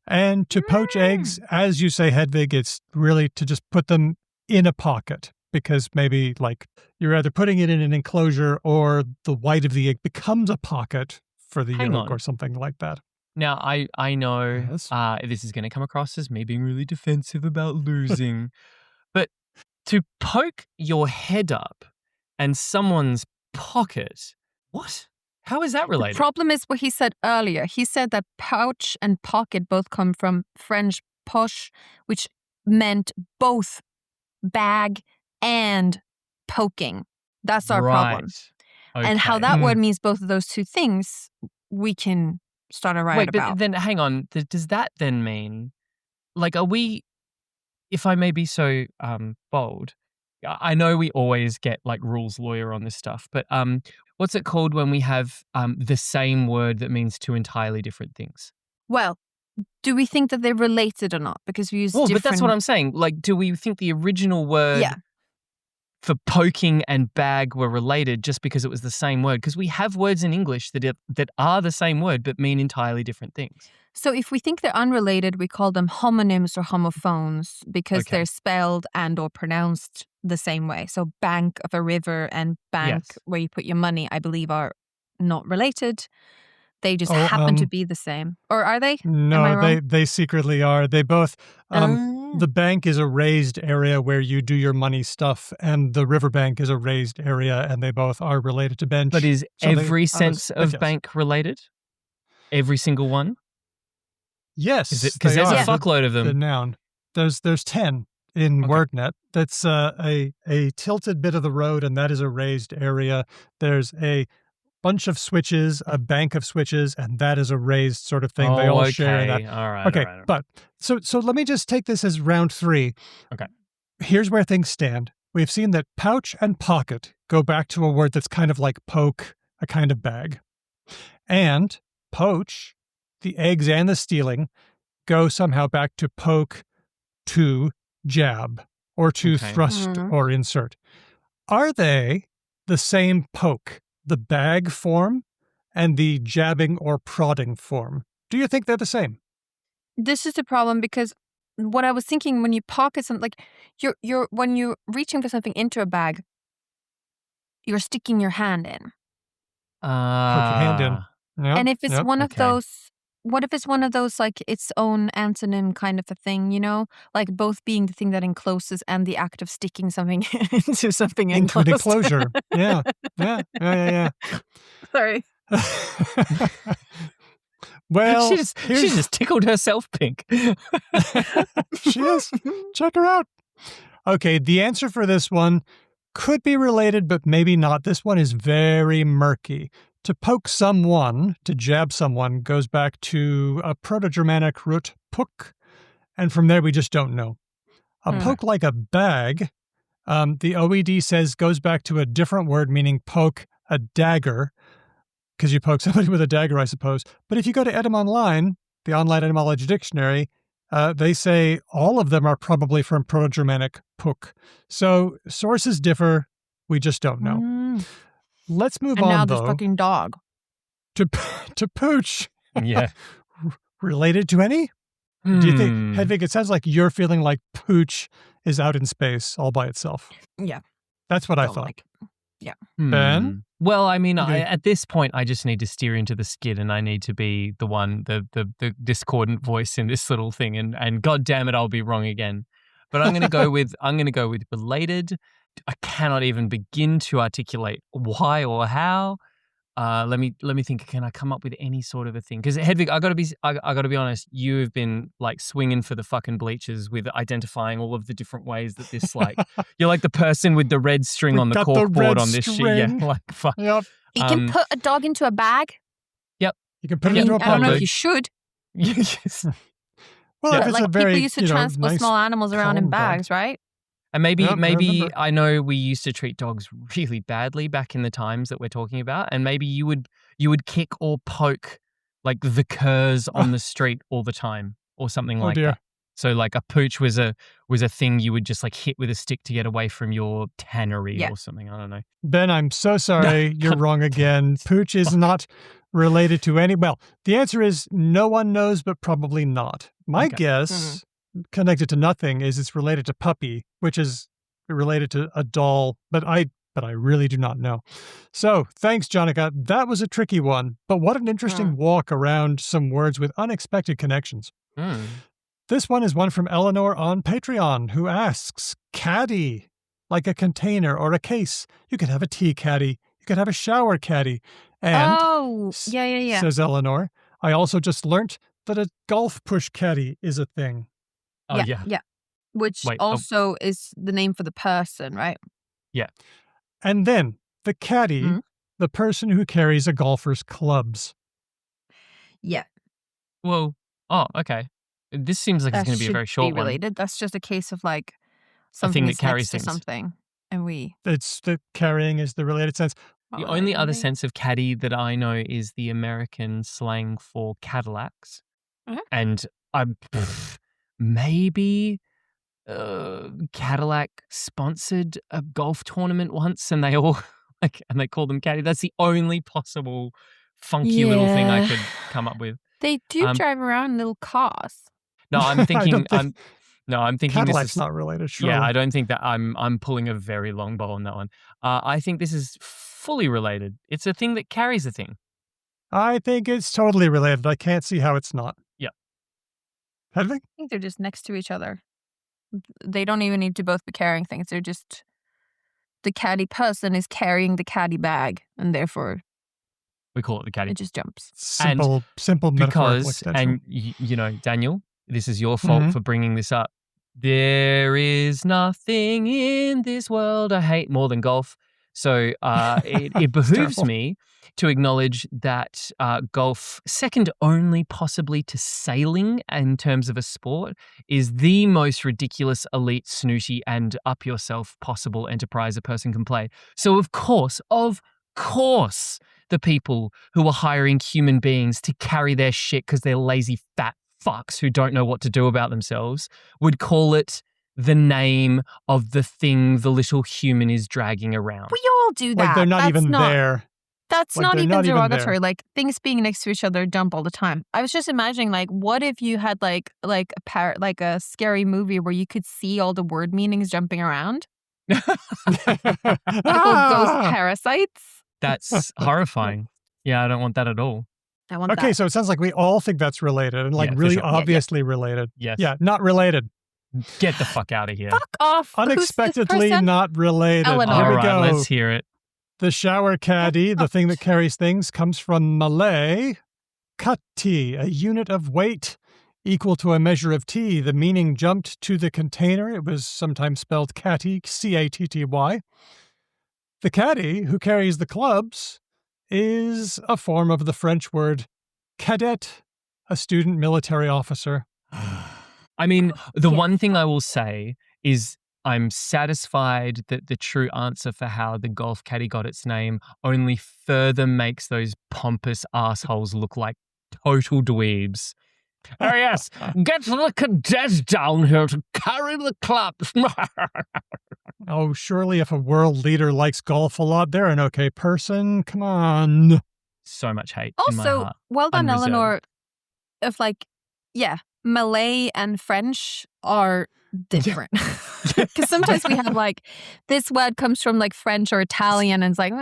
Speaker 1: And to poach eggs, as you say, Hedvig, it's really to just put them in a pocket because maybe like you're either putting it in an enclosure or the white of the egg becomes a pocket for the yolk or something like that.
Speaker 2: Now, I know this is going to come across as me being really defensive about losing, but to poke your head up and someone's pocket, what? How is that related?
Speaker 3: The problem is what he said earlier. He said that pouch and pocket both come from French poche, which meant both bag and poking. That's our problem.
Speaker 2: Okay.
Speaker 3: And how that word means both of those two things, we can start a riot about.
Speaker 2: But then hang on. Does that then mean, like, are we, if I may be so bold, I know we always get like rules lawyer on this stuff, but what's it called when we have the same word that means two entirely different things?
Speaker 3: Well, do we think that they're related or not? Because we use different...
Speaker 2: but that's what I'm saying. Like, do we think the original word for poking and bag were related just because it was the same word? Because we have words in English that are the same word but mean entirely different things.
Speaker 3: So if we think they're unrelated, we call them homonyms or homophones because they're spelled and or pronounced the same way. So bank of a river and bank where you put your money, I believe, are not related. They just happen to be the same. Or are they?
Speaker 1: No, they secretly are. They both, the bank is a raised area where you do your money stuff, and the riverbank is a raised area, and they both are related to bench.
Speaker 2: But is every sense of bank related? Every single one?
Speaker 1: Yes,
Speaker 2: Is it because
Speaker 1: they
Speaker 2: there's a
Speaker 1: are.
Speaker 2: fuckload of
Speaker 1: The
Speaker 2: them?
Speaker 1: noun. There's 10 in
Speaker 2: Okay.
Speaker 1: WordNet. That's a tilted bit of the road, and that is a raised area. There's a bunch of switches, a bank of switches, and that is a raised sort of thing. They all share in that.
Speaker 2: Okay. All right.
Speaker 1: Okay,
Speaker 2: all right.
Speaker 1: but so let me just take this as round 3.
Speaker 2: Okay.
Speaker 1: Here's where things stand. We've seen that pouch and pocket go back to a word that's kind of like poke, a kind of bag. And poach, the eggs and the stealing, go somehow back to poke, to jab, or to
Speaker 2: Okay.
Speaker 1: thrust or insert. Are they the same poke, the bag form, and the jabbing or prodding form? Do you think they're the same?
Speaker 3: This is the problem because what I was thinking when you pocket something, like you're when you're reaching for something into a bag, you're sticking your hand in.
Speaker 1: Put your hand in. Yep,
Speaker 3: And if it's one of
Speaker 2: okay.
Speaker 3: those, what if it's one of those like its own antonym kind of a thing, you know? Like both being the thing that encloses and the act of sticking something into something
Speaker 1: into an
Speaker 3: enclosed.
Speaker 1: enclosure. Yeah.
Speaker 3: Sorry.
Speaker 1: Well,
Speaker 2: she just tickled herself pink.
Speaker 1: She is. Check her out. Okay, the answer for this one could be related, but maybe not. This one is very murky. To poke someone, to jab someone, goes back to a Proto-Germanic root puk, and from there we just don't know. A poke like a bag, the OED says goes back to a different word meaning poke, a dagger, because you poke somebody with a dagger, I suppose. But if you go to Edym Online, the online etymology dictionary, they say all of them are probably from Proto-Germanic puk. So sources differ. We just don't know. Let's move
Speaker 3: And
Speaker 1: on,
Speaker 3: now
Speaker 1: though,
Speaker 3: this fucking dog.
Speaker 1: to pooch.
Speaker 2: Yeah.
Speaker 1: Related to any? Do you think, Hedvig, it sounds like you're feeling like pooch is out in space all by itself.
Speaker 3: Yeah.
Speaker 1: That's what I
Speaker 3: Don't
Speaker 1: thought.
Speaker 3: like it. Yeah.
Speaker 1: Ben?
Speaker 2: Well, I mean,
Speaker 1: Okay.
Speaker 2: at this point, I just need to steer into the skid, and I need to be the one, the discordant voice in this little thing, and God damn it, I'll be wrong again. But I'm going to go with related. I cannot even begin to articulate why or how. Let me think. Can I come up with any sort of a thing? Because Hedvig, I gotta be honest. You have been like swinging for the fucking bleachers with identifying all of the different ways that this like you're like the person with the red string on the
Speaker 1: got the
Speaker 2: corkboard
Speaker 1: red
Speaker 2: on this shit.
Speaker 1: string.
Speaker 2: Yeah, like fuck.
Speaker 1: Yep.
Speaker 3: You can put a dog into a bag.
Speaker 2: Yep.
Speaker 1: You can put
Speaker 3: I
Speaker 1: it
Speaker 3: mean,
Speaker 1: into a
Speaker 3: I don't know
Speaker 1: pub.
Speaker 3: if you should.
Speaker 2: Yes.
Speaker 1: Well,
Speaker 2: Yeah.
Speaker 1: if it's
Speaker 3: Like
Speaker 1: a very,
Speaker 3: people used to transport
Speaker 1: nice,
Speaker 3: small animals around in
Speaker 1: calm dog.
Speaker 3: bags, right?
Speaker 2: And maybe
Speaker 1: Yep, I remember.
Speaker 2: I know we used to treat dogs really badly back in the times that we're talking about, and maybe you would kick or poke like the curs on the street all the time or something like
Speaker 1: dear.
Speaker 2: that. So like a pooch was a thing you would just like hit with a stick to get away from your tannery or something. I don't know.
Speaker 1: Ben, I'm so sorry. You're wrong again. Pooch is not related to any. Well, the answer is no one knows, but probably not. My guess, connected to nothing, is it's related to puppy, which is related to a doll, but I really do not know. So thanks, Jonica. That was a tricky one, but what an interesting walk around some words with unexpected connections. This one is one from Eleanor on Patreon, who asks, caddy, like a container or a case. You could have a tea caddy. You could have a shower caddy. And, says Eleanor, I also just learnt that a golf push caddy is a thing.
Speaker 2: Oh, yeah.
Speaker 3: Which
Speaker 2: Wait,
Speaker 3: also is the name for the person, right?
Speaker 2: Yeah.
Speaker 1: And then the caddy, the person who carries a golfer's clubs.
Speaker 3: Yeah.
Speaker 2: Well, okay. This seems like it's going to be a very short one.
Speaker 3: Related. That's just a case of like
Speaker 2: A
Speaker 3: something
Speaker 2: thing
Speaker 3: is
Speaker 2: that carries
Speaker 3: next to
Speaker 2: things.
Speaker 3: something, and we.
Speaker 1: It's the carrying is the related sense.
Speaker 2: The only other sense of caddy that I know is the American slang for Cadillacs. And I'm maybe Cadillac sponsored a golf tournament once and they all and they call them caddy. That's the only possible funky little thing I could come up with.
Speaker 3: They do drive around in little cars.
Speaker 2: No, I'm thinking I'm thinking
Speaker 1: Cadillac's
Speaker 2: this is
Speaker 1: not related, surely.
Speaker 2: Yeah, I don't think that I'm pulling a very long bow on that one. I think this is fully related. It's a thing that carries a thing.
Speaker 1: I think it's totally related. I can't see how it's not.
Speaker 2: Yeah.
Speaker 1: Hedvig?
Speaker 3: I think they're just next to each other. They don't even need to both be carrying things. They're just the caddy person is carrying the caddy bag, and therefore
Speaker 2: We call it the caddy.
Speaker 3: It just jumps.
Speaker 1: Simple metaphorical extension.
Speaker 2: And Daniel, this is your fault for bringing this up. There is nothing in this world I hate more than golf. So it behooves me to acknowledge that golf, second only possibly to sailing in terms of a sport, is the most ridiculous, elite, snooty, and up yourself possible enterprise a person can play. So of course, the people who are hiring human beings to carry their shit because they're lazy fat fucks who don't know what to do about themselves would call it the name of the thing the little human is dragging around.
Speaker 3: We all do that.
Speaker 1: Like they're not
Speaker 3: That's
Speaker 1: even there.
Speaker 3: That's
Speaker 1: Like,
Speaker 3: not
Speaker 1: they're
Speaker 3: even
Speaker 1: not even
Speaker 3: derogatory.
Speaker 1: there.
Speaker 3: Like things being next to each other jump all the time. I was just imagining, like, what if you had like a scary movie where you could see all the word meanings jumping around? Like all ghost parasites.
Speaker 2: That's horrifying. Yeah, I don't want that at all.
Speaker 3: I want
Speaker 1: Okay,
Speaker 3: that.
Speaker 1: so it sounds like we all think that's related and like
Speaker 2: Yeah, for
Speaker 1: really
Speaker 2: sure.
Speaker 1: obviously related.
Speaker 2: Yes.
Speaker 1: Yeah, not related.
Speaker 2: Get the fuck out of here.
Speaker 3: Fuck off. Who's this
Speaker 1: Unexpectedly
Speaker 3: person?
Speaker 1: not related.
Speaker 3: Eleanor.
Speaker 1: Here
Speaker 2: All
Speaker 1: we
Speaker 2: right,
Speaker 1: go.
Speaker 2: let's hear it.
Speaker 1: The shower caddy, the thing that carries things, comes from Malay. Kati, a unit of weight equal to a measure of tea. The meaning jumped to the container. It was sometimes spelled catty, C-A-T-T-Y. The caddy, who carries the clubs, is a form of the French word cadet, a student military officer.
Speaker 2: I mean, the
Speaker 3: Yes.
Speaker 2: one thing I will say is I'm satisfied that the true answer for how the golf caddy got its name only further makes those pompous assholes look like total dweebs. Oh yes, get the cadet down here to carry the clubs.
Speaker 1: Oh, surely if a world leader likes golf a lot, they're an okay person. Come on.
Speaker 2: So much hate in my
Speaker 3: Also,
Speaker 2: heart.
Speaker 3: well done,
Speaker 2: Unreserved.
Speaker 3: Eleanor. If Malay and French are different. Because sometimes we have like, this word comes from like French or Italian and it's like...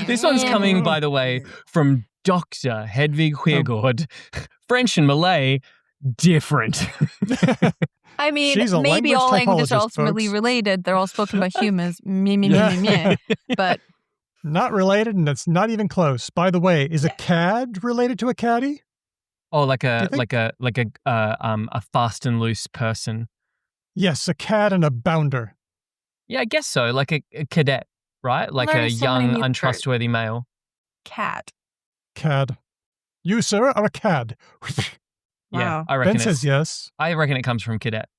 Speaker 2: This one's coming, by the way, from Dr. Hedwig Huygård. French and Malay, different.
Speaker 3: I mean,
Speaker 1: She's a
Speaker 3: maybe
Speaker 1: language
Speaker 3: all languages are
Speaker 1: typologist,
Speaker 3: ultimately
Speaker 1: folks.
Speaker 3: related. They're all spoken by humans.
Speaker 1: Yeah.
Speaker 3: But
Speaker 1: Not related, and it's not even close. By the way, is a cad related to a caddy?
Speaker 2: Oh, like
Speaker 1: Do you
Speaker 2: a
Speaker 1: think-
Speaker 2: a fast and loose person.
Speaker 1: Yes, a cad and a bounder.
Speaker 2: Yeah, I guess so. Like a cadet, right? Like a
Speaker 3: Learning so many
Speaker 2: young,
Speaker 3: new words.
Speaker 2: untrustworthy male.
Speaker 3: cat.
Speaker 1: Cad. You, sir, are a cad.
Speaker 2: Yeah,
Speaker 3: Wow.
Speaker 2: I reckon
Speaker 1: Ben says yes.
Speaker 2: I reckon it comes from cadet.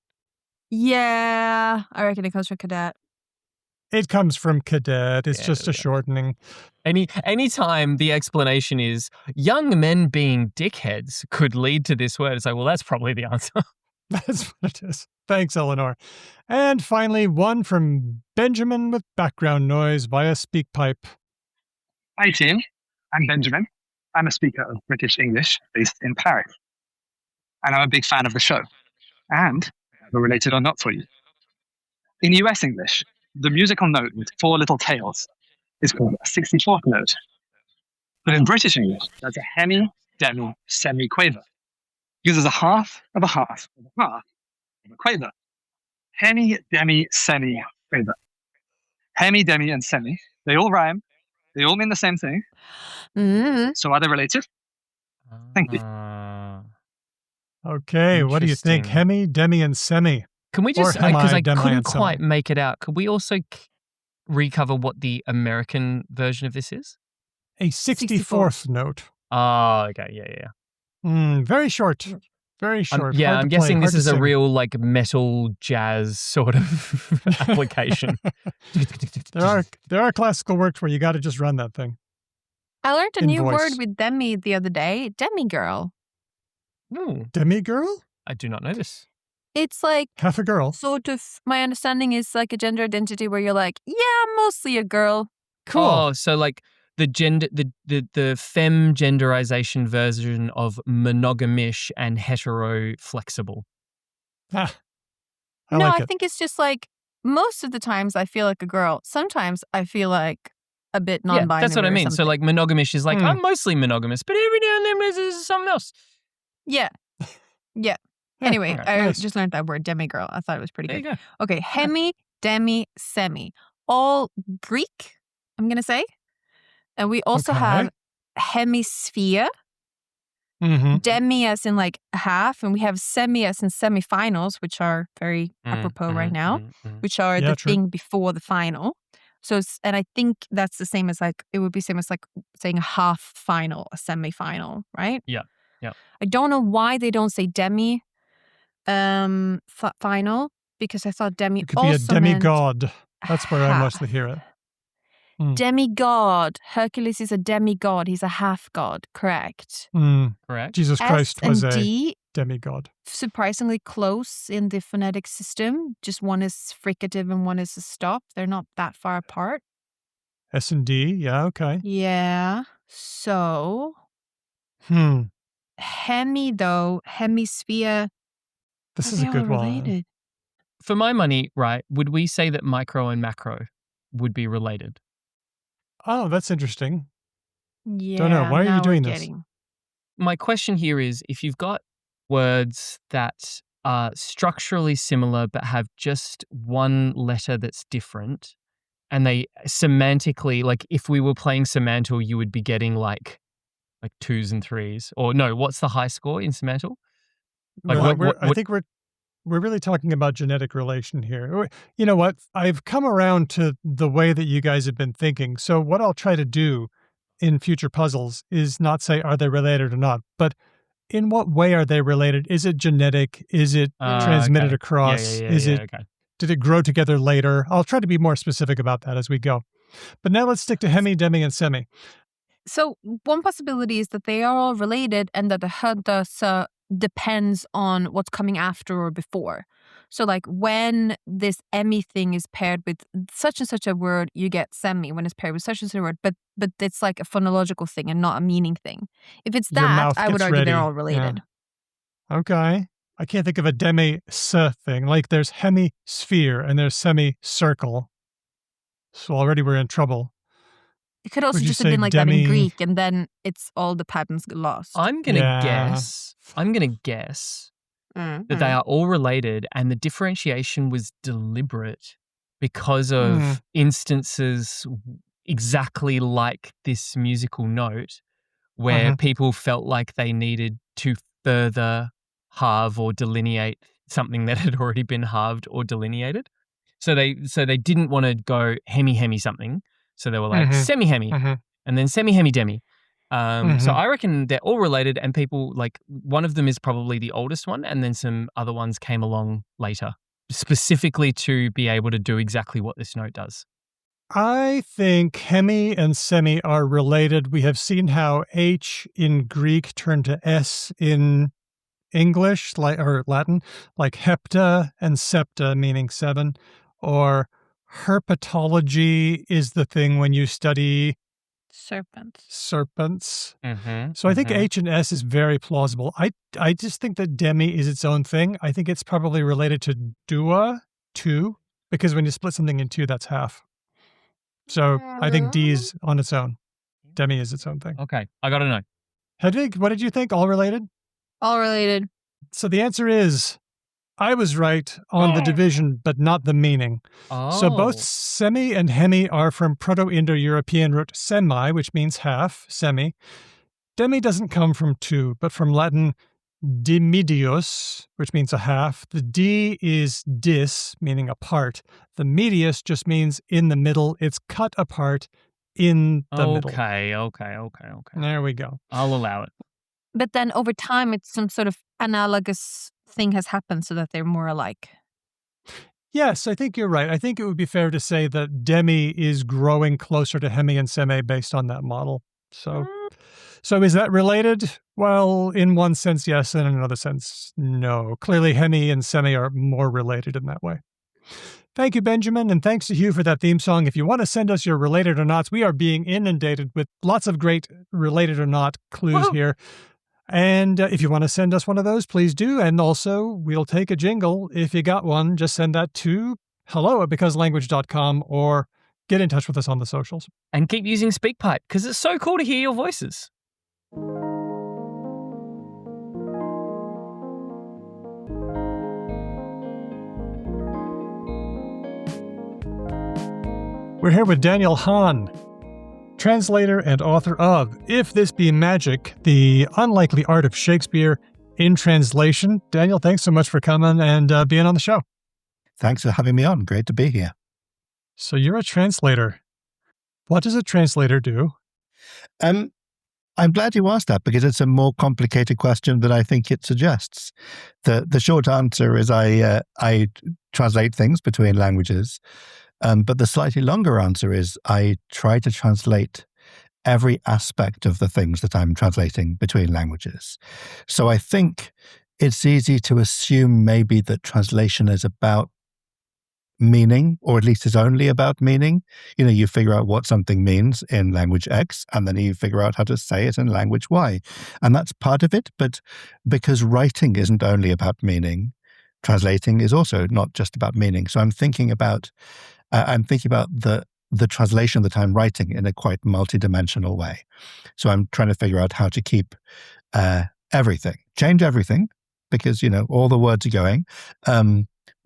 Speaker 3: Yeah, I reckon it comes from cadet.
Speaker 1: It comes from cadet. It's
Speaker 2: Yeah,
Speaker 1: just
Speaker 2: there
Speaker 1: a
Speaker 2: we go.
Speaker 1: shortening.
Speaker 2: Anytime the explanation is young men being dickheads could lead to this word, it's like, well, that's probably the answer.
Speaker 1: That's what it is. Thanks, Eleanor. And finally, one from Benjamin with background noise via SpeakPipe.
Speaker 7: Hi team, I'm Benjamin. I'm a speaker of British English based in Paris. And I'm a big fan of the show. And I have a related or not for you. In US English, the musical note with 4 little tails is called a 64th note. But in British English, that's a hemi, demi, semi-quaver. Uses a half of a half of a half of a quaver. Hemi, demi, semi, quaver. Hemi, demi, and semi, they all rhyme. They all mean the same thing. So are they related? Thank you.
Speaker 1: Okay, what do you think?
Speaker 2: Interesting.
Speaker 1: Hemi, demi, and semi.
Speaker 2: Can we just,
Speaker 1: hemi,
Speaker 2: because I
Speaker 1: demi,
Speaker 2: couldn't
Speaker 1: and semi.
Speaker 2: quite make it out, could we also recover what the American version of this is?
Speaker 1: A 64th note.
Speaker 2: Oh, okay. Yeah.
Speaker 1: Very short. Very short.
Speaker 2: Yeah,
Speaker 1: Hard
Speaker 2: I'm
Speaker 1: to play,
Speaker 2: guessing
Speaker 1: hard
Speaker 2: this
Speaker 1: to
Speaker 2: is a
Speaker 1: sing.
Speaker 2: real like metal jazz sort of application.
Speaker 1: There are classical works where you got to just run that thing.
Speaker 3: I learned a
Speaker 1: In
Speaker 3: new
Speaker 1: voice.
Speaker 3: word with demi the other day. Demigirl.
Speaker 2: Ooh,
Speaker 1: Demigirl?
Speaker 2: I do not know this.
Speaker 3: It's like
Speaker 1: Half a girl.
Speaker 3: sort of, my understanding is like a gender identity where you're like, yeah, I'm mostly a girl.
Speaker 1: Cool.
Speaker 2: Oh, so like the gender, the femme genderization version of monogamish and hetero flexible.
Speaker 1: I
Speaker 3: No,
Speaker 1: like
Speaker 3: I
Speaker 1: it.
Speaker 3: think it's just like most of the times I feel like a girl. Sometimes I feel like a bit non-binary.
Speaker 2: Yeah, that's what I
Speaker 3: or
Speaker 2: mean. So
Speaker 3: something.
Speaker 2: like monogamish is like,
Speaker 1: Hmm.
Speaker 2: I'm mostly monogamous, but every now and then there's something else.
Speaker 3: Yeah.
Speaker 1: Yeah,
Speaker 3: Anyway,
Speaker 2: okay,
Speaker 3: I
Speaker 1: nice.
Speaker 3: just learned that word, demigirl. I thought it was pretty
Speaker 2: There
Speaker 3: good.
Speaker 2: you go.
Speaker 3: Okay, hemi, demi, semi. All Greek, I'm going to say. And we also
Speaker 1: Okay.
Speaker 3: have hemisphere,
Speaker 1: Mm-hmm.
Speaker 3: demi as in like half, and we have semi as in semifinals, which are very apropos right now, which are
Speaker 1: Yeah,
Speaker 3: the
Speaker 1: true.
Speaker 3: thing before the final. So, and I think that's the same as like, it would be same as like saying a half final, a semifinal, right?
Speaker 2: Yeah.
Speaker 3: I don't know why they don't say demi final, because I thought demi
Speaker 1: It could be a
Speaker 3: also meant
Speaker 1: demigod. That's where I
Speaker 3: half.
Speaker 1: mostly hear it.
Speaker 3: Demigod. Hercules is a demigod. He's a half god. Correct.
Speaker 2: Correct.
Speaker 1: Jesus Christ
Speaker 3: S
Speaker 1: was
Speaker 3: and
Speaker 1: a
Speaker 3: D,
Speaker 1: demigod.
Speaker 3: surprisingly close in the phonetic system. Just one is fricative and one is a stop. They're not that far apart.
Speaker 1: S and D, yeah, okay.
Speaker 3: Yeah. So hemi though, hemisphere.
Speaker 1: This
Speaker 3: are
Speaker 1: is
Speaker 3: they
Speaker 1: a good
Speaker 3: all
Speaker 1: one.
Speaker 3: related?
Speaker 2: For my money, right, would we say that micro and macro would be related?
Speaker 1: Oh, that's interesting.
Speaker 3: Yeah.
Speaker 1: Don't know. Why are you
Speaker 3: now we're
Speaker 1: doing this?
Speaker 3: getting-
Speaker 2: My question here is, if you've got words that are structurally similar but have just one letter that's different, and they semantically, like if we were playing Semantle, you would be getting like 2s and 3s. Or no, what's the high score in Semantle? Like
Speaker 1: Well, I think we're really talking about genetic relation here. You know what? I've come around to the way that you guys have been thinking. So what I'll try to do in future puzzles is not say, are they related or not, but in what way are they related? Is it genetic? Is it transmitted
Speaker 2: okay.
Speaker 1: across?
Speaker 2: Yeah, okay.
Speaker 1: Did it grow together later? I'll try to be more specific about that as we go. But now let's stick to hemi, demi, and semi.
Speaker 3: So one possibility is that they are all related and that the hada depends on what's coming after or before. So like when this emi thing is paired with such and such a word, you get semi. When it's paired with such and such a word, but it's like a phonological thing and not a meaning thing. If it's
Speaker 1: Your
Speaker 3: that,
Speaker 1: mouth
Speaker 3: I would
Speaker 1: gets
Speaker 3: argue they're
Speaker 1: ready.
Speaker 3: all related.
Speaker 1: Yeah. Okay. I can't think of a demi-s thing. Like there's hemisphere and there's semicircle. So already we're in trouble.
Speaker 3: It could also
Speaker 1: Would you
Speaker 3: just have
Speaker 1: say
Speaker 3: been like that in
Speaker 1: demi-
Speaker 3: Greek, and then it's all the patterns get lost.
Speaker 2: I'm gonna
Speaker 1: Yeah.
Speaker 2: guess that they are all related, and the differentiation was deliberate because of instances exactly like this musical note where people felt like they needed to further halve or delineate something that had already been halved or delineated. So they didn't want to go hemi something. So they were like semi-hemi and then semi-hemi demi. So I reckon they're all related, and people like one of them is probably the oldest one, and then some other ones came along later, specifically to be able to do exactly what this note does.
Speaker 1: I think hemi and semi are related. We have seen how H in Greek turned to S in English, or Latin, like hepta and septa, meaning 7, or herpetology is the thing when you study serpents. So I think H and S is very plausible. I just think that demi is its own thing. I think it's probably related to dua, 2, because when you split something in 2, that's half. So I think D is on its own. Demi is its own thing.
Speaker 2: Okay, I gotta know.
Speaker 1: Hedvig, what did you think? All related?
Speaker 3: All related.
Speaker 1: So the answer is, I was right on the division, but not the meaning. So both semi and hemi are from Proto-Indo-European root semi, which means half, semi. Demi doesn't come from 2, but from Latin dimidius, which means a half. The D is dis, meaning apart. The medius just means in the middle. It's cut apart in the middle.
Speaker 2: Okay.
Speaker 1: There we go.
Speaker 2: I'll allow it.
Speaker 3: But then over time, it's some sort of analogous thing has happened so that they're more alike.
Speaker 1: Yes, I think you're right. I think it would be fair to say that demi is growing closer to hemi and semi based on that model. So is that related? Well, in one sense, yes. And in another sense, no. Clearly, hemi and semi are more related in that way. Thank you, Benjamin, and thanks to Hugh for that theme song. If you want to send us your related or nots, we are being inundated with lots of great related or not clues here. And if you want to send us one of those, please do. And also, we'll take a jingle. If you got one, just send that to hello@becauselanguage.com or get in touch with us on the socials.
Speaker 2: And keep using SpeakPipe, because it's so cool to hear your voices.
Speaker 1: We're here with Daniel Hahn. translator and author of If This Be Magic, The Unlikely Art of Shakespeare in Translation. Daniel, thanks so much for coming and being on the show.
Speaker 8: Thanks for having me on. Great to be here.
Speaker 1: So you're a translator. What does a translator do?
Speaker 8: I'm glad you asked that because it's a more complicated question than I think it suggests. The short answer is I translate things between languages, but the slightly longer answer is I try to translate every aspect of the things that I'm translating between languages. So I think it's easy to assume maybe that translation is about meaning, or at least is only about meaning. You figure out what something means in language X, and then you figure out how to say it in language Y. And that's part of it, but because writing isn't only about meaning, translating is also not just about meaning. So I'm thinking about the translation that I'm writing in a quite multidimensional way. So I'm trying to figure out how to keep change everything, because, all the words are going.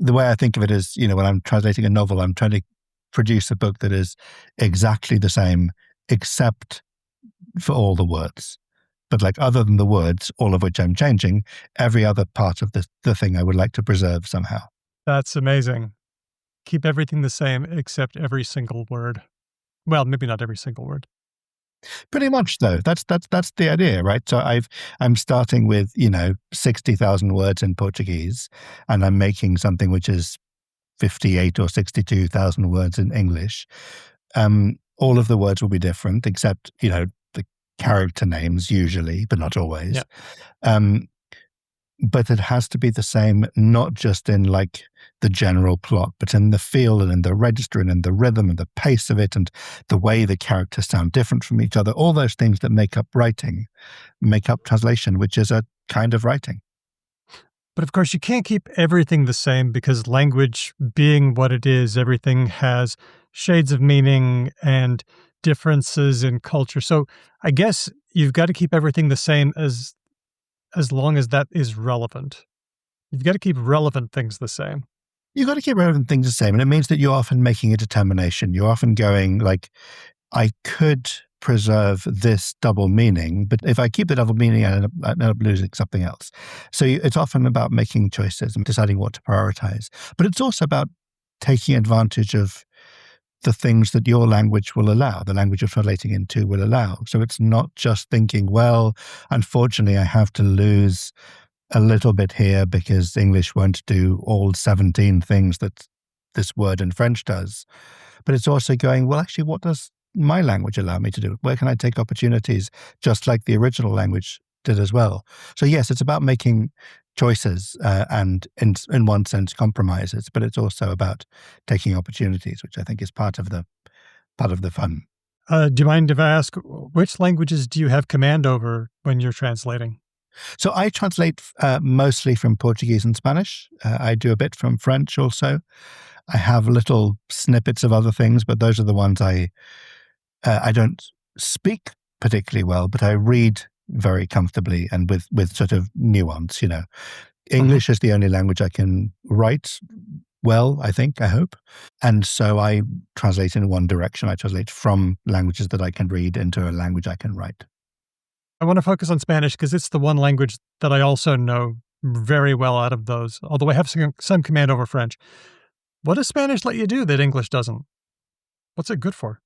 Speaker 8: The way I think of it is, when I'm translating a novel, I'm trying to produce a book that is exactly the same, except for all the words. But other than the words, all of which I'm changing, every other part of the thing I would like to preserve somehow.
Speaker 1: That's amazing. Keep everything the same except every single word. Well, maybe not every single word.
Speaker 8: Pretty much, though. That's the idea, right? So I'm starting with 60,000 words in Portuguese, and I'm making something which is 58 or 62,000 words in English. All of the words will be different, except the character names usually, but not always.
Speaker 1: Yeah.
Speaker 8: But it has to be the same, not just in the general plot, but in the feel and in the register and in the rhythm and the pace of it and the way the characters sound different from each other. All those things that make up writing, make up translation, which is a kind of writing.
Speaker 1: But of course, you can't keep everything the same because language being what it is, everything has shades of meaning and differences in culture. So I guess you've got to keep everything the same as long as that is relevant. You've got to keep relevant things the same.
Speaker 8: You've got to keep relevant things the same. And it means that you're often making a determination. You're often going I could preserve this double meaning, but if I keep the double meaning, I end up losing something else. So it's often about making choices and deciding what to prioritize. But it's also about taking advantage of the things that your language will allow, the language you're translating into will allow. So it's not just thinking, well, unfortunately, I have to lose a little bit here because English won't do all 17 things that this word in French does. But it's also going, well, actually, what does my language allow me to do? Where can I take opportunities just like the original language did as well? So yes, it's about making choices and in one sense compromises, but it's also about taking opportunities, which I think is part of the fun.
Speaker 1: Do you mind if I ask, which languages do you have command over when you're translating?
Speaker 8: So I translate mostly from Portuguese and Spanish. I do a bit from French also. I have little snippets of other things, but those are the ones I don't speak particularly well, but I read very comfortably and with sort of nuance, English is the only language I can write well, I hope. And so I translate in one direction. I translate from languages that I can read into a language I can write.
Speaker 1: I want to focus on Spanish because it's the one language that I also know very well out of those, although I have some command over French. What does Spanish let you do that English doesn't? What's it good for?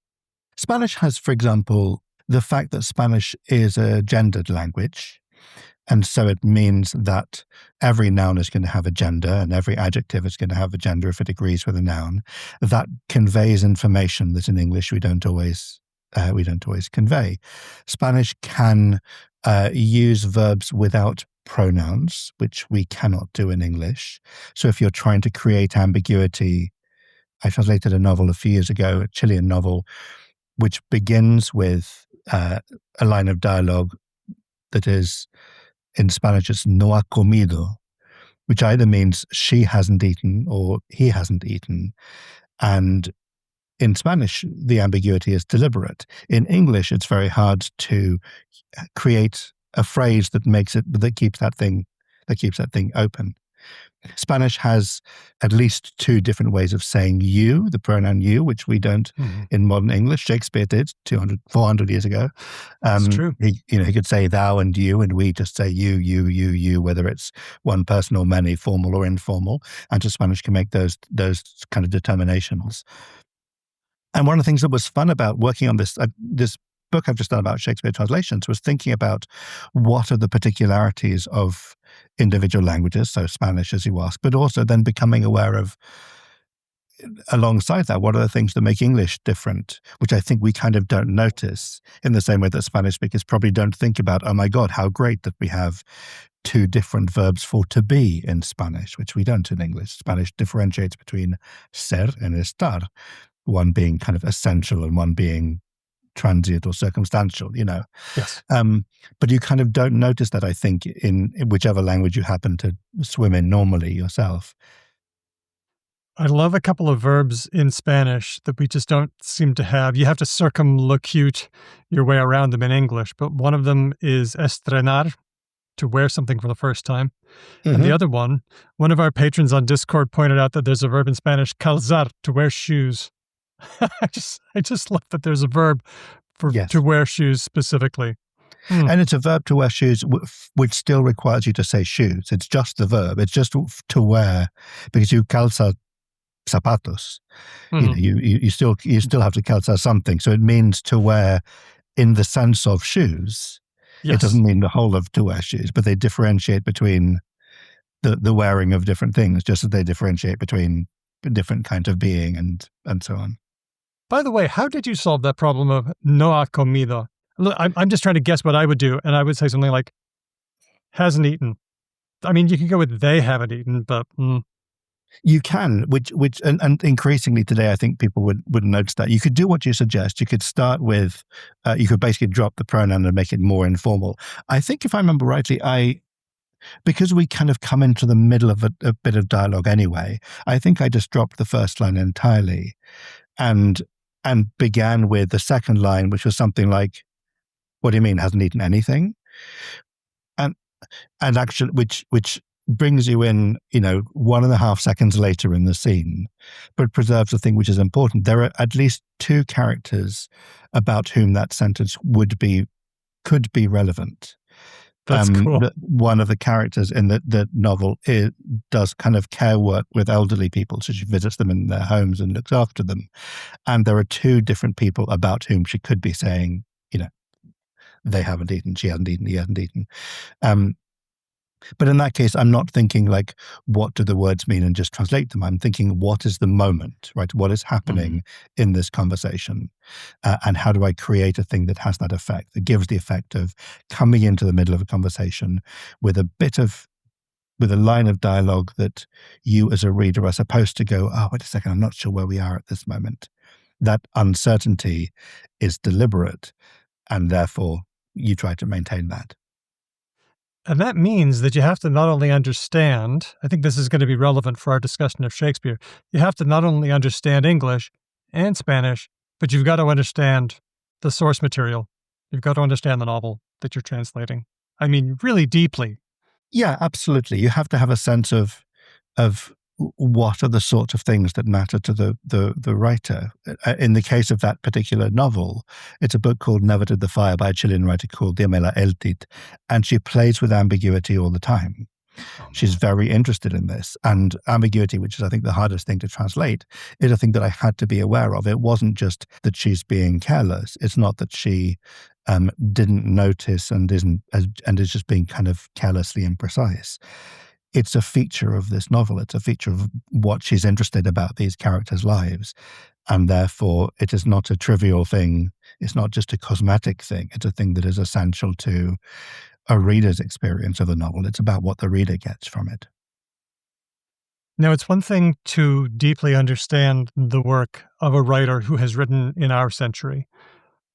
Speaker 8: Spanish has, for example, the fact that Spanish is a gendered language. And so it means that every noun is going to have a gender and every adjective is going to have a gender if it agrees with a noun. That conveys information that in English we don't always convey. Spanish can use verbs without pronouns, which we cannot do in English. So if you're trying to create ambiguity, I translated a novel a few years ago, a Chilean novel, which begins with a line of dialogue that is, in Spanish, it's no ha comido, which either means she hasn't eaten or he hasn't eaten. And in Spanish, the ambiguity is deliberate. In English, it's very hard to create a phrase that keeps that thing open. Spanish has at least 2 different ways of saying you, the pronoun you, which we don't in modern English. Shakespeare did 400 years ago.
Speaker 1: That's true.
Speaker 8: He could say thou and you, and we just say you, whether it's one person or many, formal or informal. And so Spanish can make those kind of determinations. And one of the things that was fun about working on this book I've just done about Shakespeare translations was thinking about what are the particularities of individual languages, so Spanish as you asked, but also then becoming aware of, alongside that, what are the things that make English different, which I think we kind of don't notice in the same way that Spanish speakers probably don't think about, oh my God, how great that we have 2 different verbs for to be in Spanish, which we don't in English. Spanish differentiates between ser and estar, one being kind of essential and one being transient or circumstantial,
Speaker 1: Yes.
Speaker 8: But you kind of don't notice that, I think, in whichever language you happen to swim in normally yourself.
Speaker 1: I love a couple of verbs in Spanish that we just don't seem to have. You have to circumlocute your way around them in English, but one of them is estrenar, to wear something for the first time. And the other one of our patrons on Discord pointed out that there's a verb in Spanish, calzar, to wear shoes. I just love that there's a verb for to wear shoes specifically.
Speaker 8: And it's a verb to wear shoes, which still requires you to say shoes. It's just the verb. It's just to wear, because you calza zapatos. You still have to calza something. So it means to wear in the sense of shoes. Yes. It doesn't mean the whole of to wear shoes, but they differentiate between the wearing of different things, just as they differentiate between different kinds of being and so on.
Speaker 1: By the way, how did you solve that problem of no ha comido? Look, I'm just trying to guess what I would do, and I would say something like, hasn't eaten. I mean, you can go with they haven't eaten, but...
Speaker 8: You can, which and increasingly today, I think people would notice that. You could do what you suggest. You could start with, you could basically drop the pronoun and make it more informal. I think if I remember rightly, because we kind of come into the middle of a bit of dialogue anyway, I think I just dropped the first line entirely and began with the second line, which was something like, what do you mean, hasn't eaten anything? And actually, which brings you in, 1.5 seconds later in the scene, but preserves the thing which is important. There are at least 2 characters about whom that sentence could be relevant.
Speaker 1: That's cool.
Speaker 8: One of the characters in the novel does kind of care work with elderly people, so she visits them in their homes and looks after them. And there are 2 different people about whom she could be saying, they haven't eaten, she hasn't eaten, he hasn't eaten. But in that case, I'm not thinking like, what do the words mean and just translate them. I'm thinking, what is the moment, right? What is happening in this conversation? And how do I create a thing that has that effect, that gives the effect of coming into the middle of a conversation with a line of dialogue that you as a reader are supposed to go, oh, wait a second, I'm not sure where we are at this moment. That uncertainty is deliberate, and therefore you try to maintain that.
Speaker 1: And that means that you have to not only understand, I think this is going to be relevant for our discussion of Shakespeare, you have to not only understand English and Spanish, but you've got to understand the source material. You've got to understand the novel that you're translating. I mean, really deeply.
Speaker 8: Yeah, absolutely. You have to have a sense of what are the sorts of things that matter to the writer. In the case of that particular novel, it's a book called Never Did the Fire by a Chilean writer called Diamela Eltit, and she plays with ambiguity all the time. She's very interested in this, and ambiguity, which is I think the hardest thing to translate, is a thing that I had to be aware of. It wasn't just that she's being careless. It's not that she didn't notice and is just being kind of carelessly imprecise. It's a feature of this novel. It's a feature of what she's interested about these characters' lives. And therefore, it is not a trivial thing. It's not just a cosmetic thing. It's a thing that is essential to a reader's experience of the novel. It's about what the reader gets from it.
Speaker 1: Now, it's one thing to deeply understand the work of a writer who has written in our century,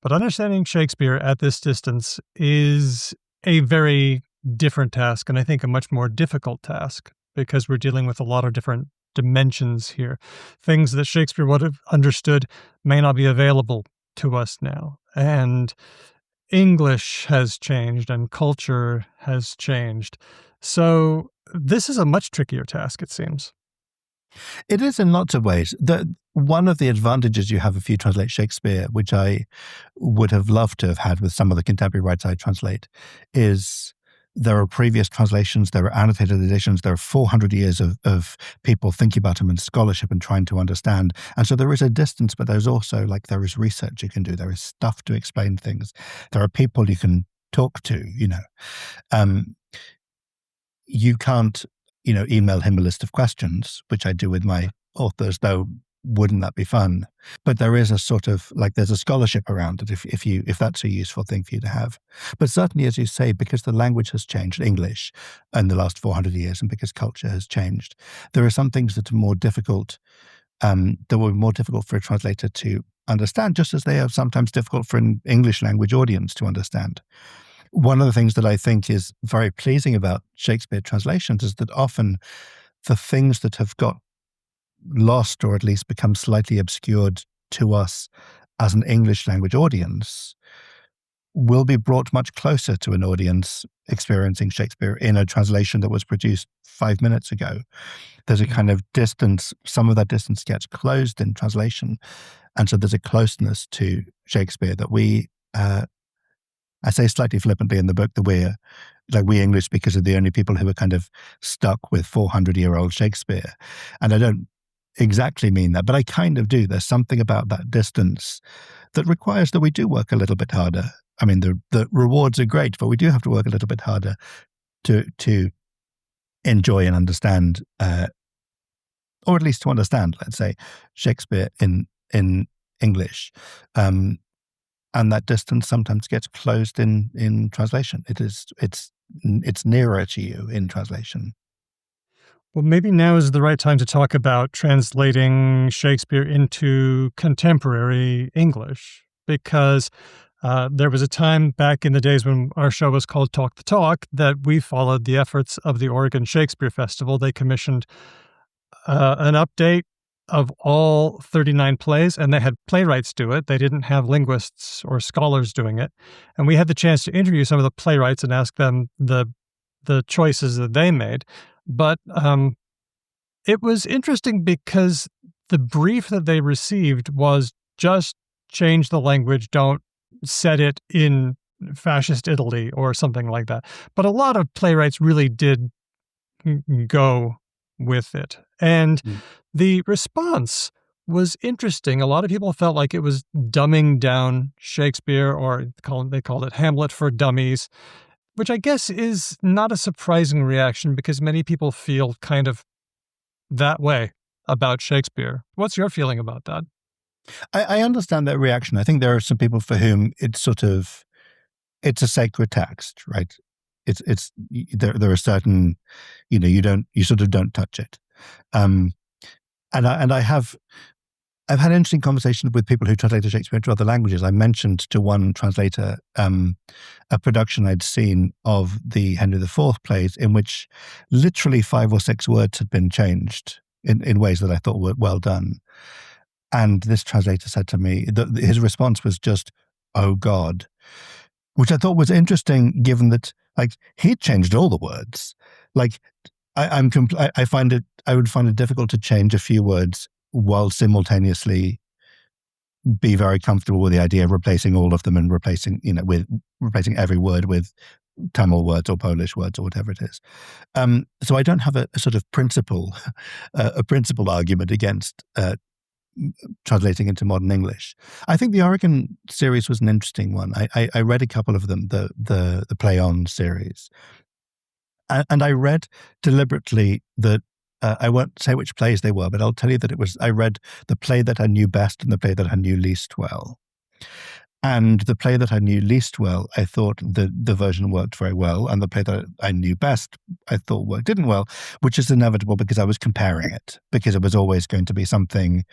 Speaker 1: but understanding Shakespeare at this distance is a very different task, and I think a much more difficult task, because we're dealing with a lot of different dimensions here. Things that Shakespeare would have understood may not be available to us now. And English has changed and culture has changed. So this is a much trickier task, it seems.
Speaker 8: It is in lots of ways. One of the advantages you have if you translate Shakespeare, which I would have loved to have had with some of the contemporary writers I translate, is there are previous translations, there are annotated editions, there are 400 years of people thinking about them and scholarship and trying to understand. And so there is a distance, but there's also, like, there is research you can do. There is stuff to explain things. There are people you can talk to, You can't, email him a list of questions, which I do with my authors, though wouldn't that be fun? But there is a sort of, like, there's a scholarship around it if that's a useful thing for you to have. But certainly, as you say, because the language has changed, English, in the last 400 years, and because culture has changed, there are some things that are more difficult, that will be more difficult for a translator to understand, just as they are sometimes difficult for an English language audience to understand. One of the things that I think is very pleasing about Shakespeare translations is that often the things that have got lost or at least become slightly obscured to us as an English language audience will be brought much closer to an audience experiencing Shakespeare in a translation that was produced 5 minutes ago. There's a kind of distance, some of that distance gets closed in translation. And so there's a closeness to Shakespeare that I say slightly flippantly in the book that we English speakers are the only people who are kind of stuck with 400-year-old Shakespeare. And I don't exactly mean that, but I kind of do. There's something about that distance that requires that we do work a little bit harder. I mean, the rewards are great, but we do have to work a little bit harder to enjoy and understand, or at least to understand, let's say, Shakespeare in English. And that distance sometimes gets closed in translation. It's nearer to you in translation.
Speaker 1: Well, maybe now is the right time to talk about translating Shakespeare into contemporary English, because there was a time back in the days when our show was called Talk the Talk that we followed the efforts of the Oregon Shakespeare Festival. They commissioned an update of all 39 plays, and they had playwrights do it. They didn't have linguists or scholars doing it. And we had the chance to interview some of the playwrights and ask them the choices that they made. But it was interesting because the brief that they received was just change the language, don't set it in fascist Italy or something like that. But a lot of playwrights really did go with it. And the response was interesting. A lot of people felt like it was dumbing down Shakespeare, or they called it Hamlet for dummies, which I guess is not a surprising reaction because many people feel kind of that way about Shakespeare. What's your feeling about that?
Speaker 8: I understand that reaction. I think there are some people for whom it's a sacred text, right? There are certain, you sort of don't touch it. I've had interesting conversations with people who translated Shakespeare into other languages. I mentioned to one translator a production I'd seen of the Henry IV plays in which literally 5 or 6 words had been changed in ways that I thought were well done. And this translator said to me that his response was just, "Oh God," which I thought was interesting, given that he'd changed all the words. I would find it difficult to change a few words while simultaneously be very comfortable with the idea of replacing all of them and replacing every word with Tamil words or Polish words or whatever it is. So I don't have a sort of principle argument against translating into modern English. I think the Oregon series was an interesting one. I read a couple of them, the Play On series. And I read deliberately that, I won't say which plays they were, but I'll tell you that I read the play that I knew best and the play that I knew least well. And the play that I knew least well, I thought the version worked very well. And the play that I knew best, I thought didn't well, which is inevitable because I was comparing it, because it was always going to be something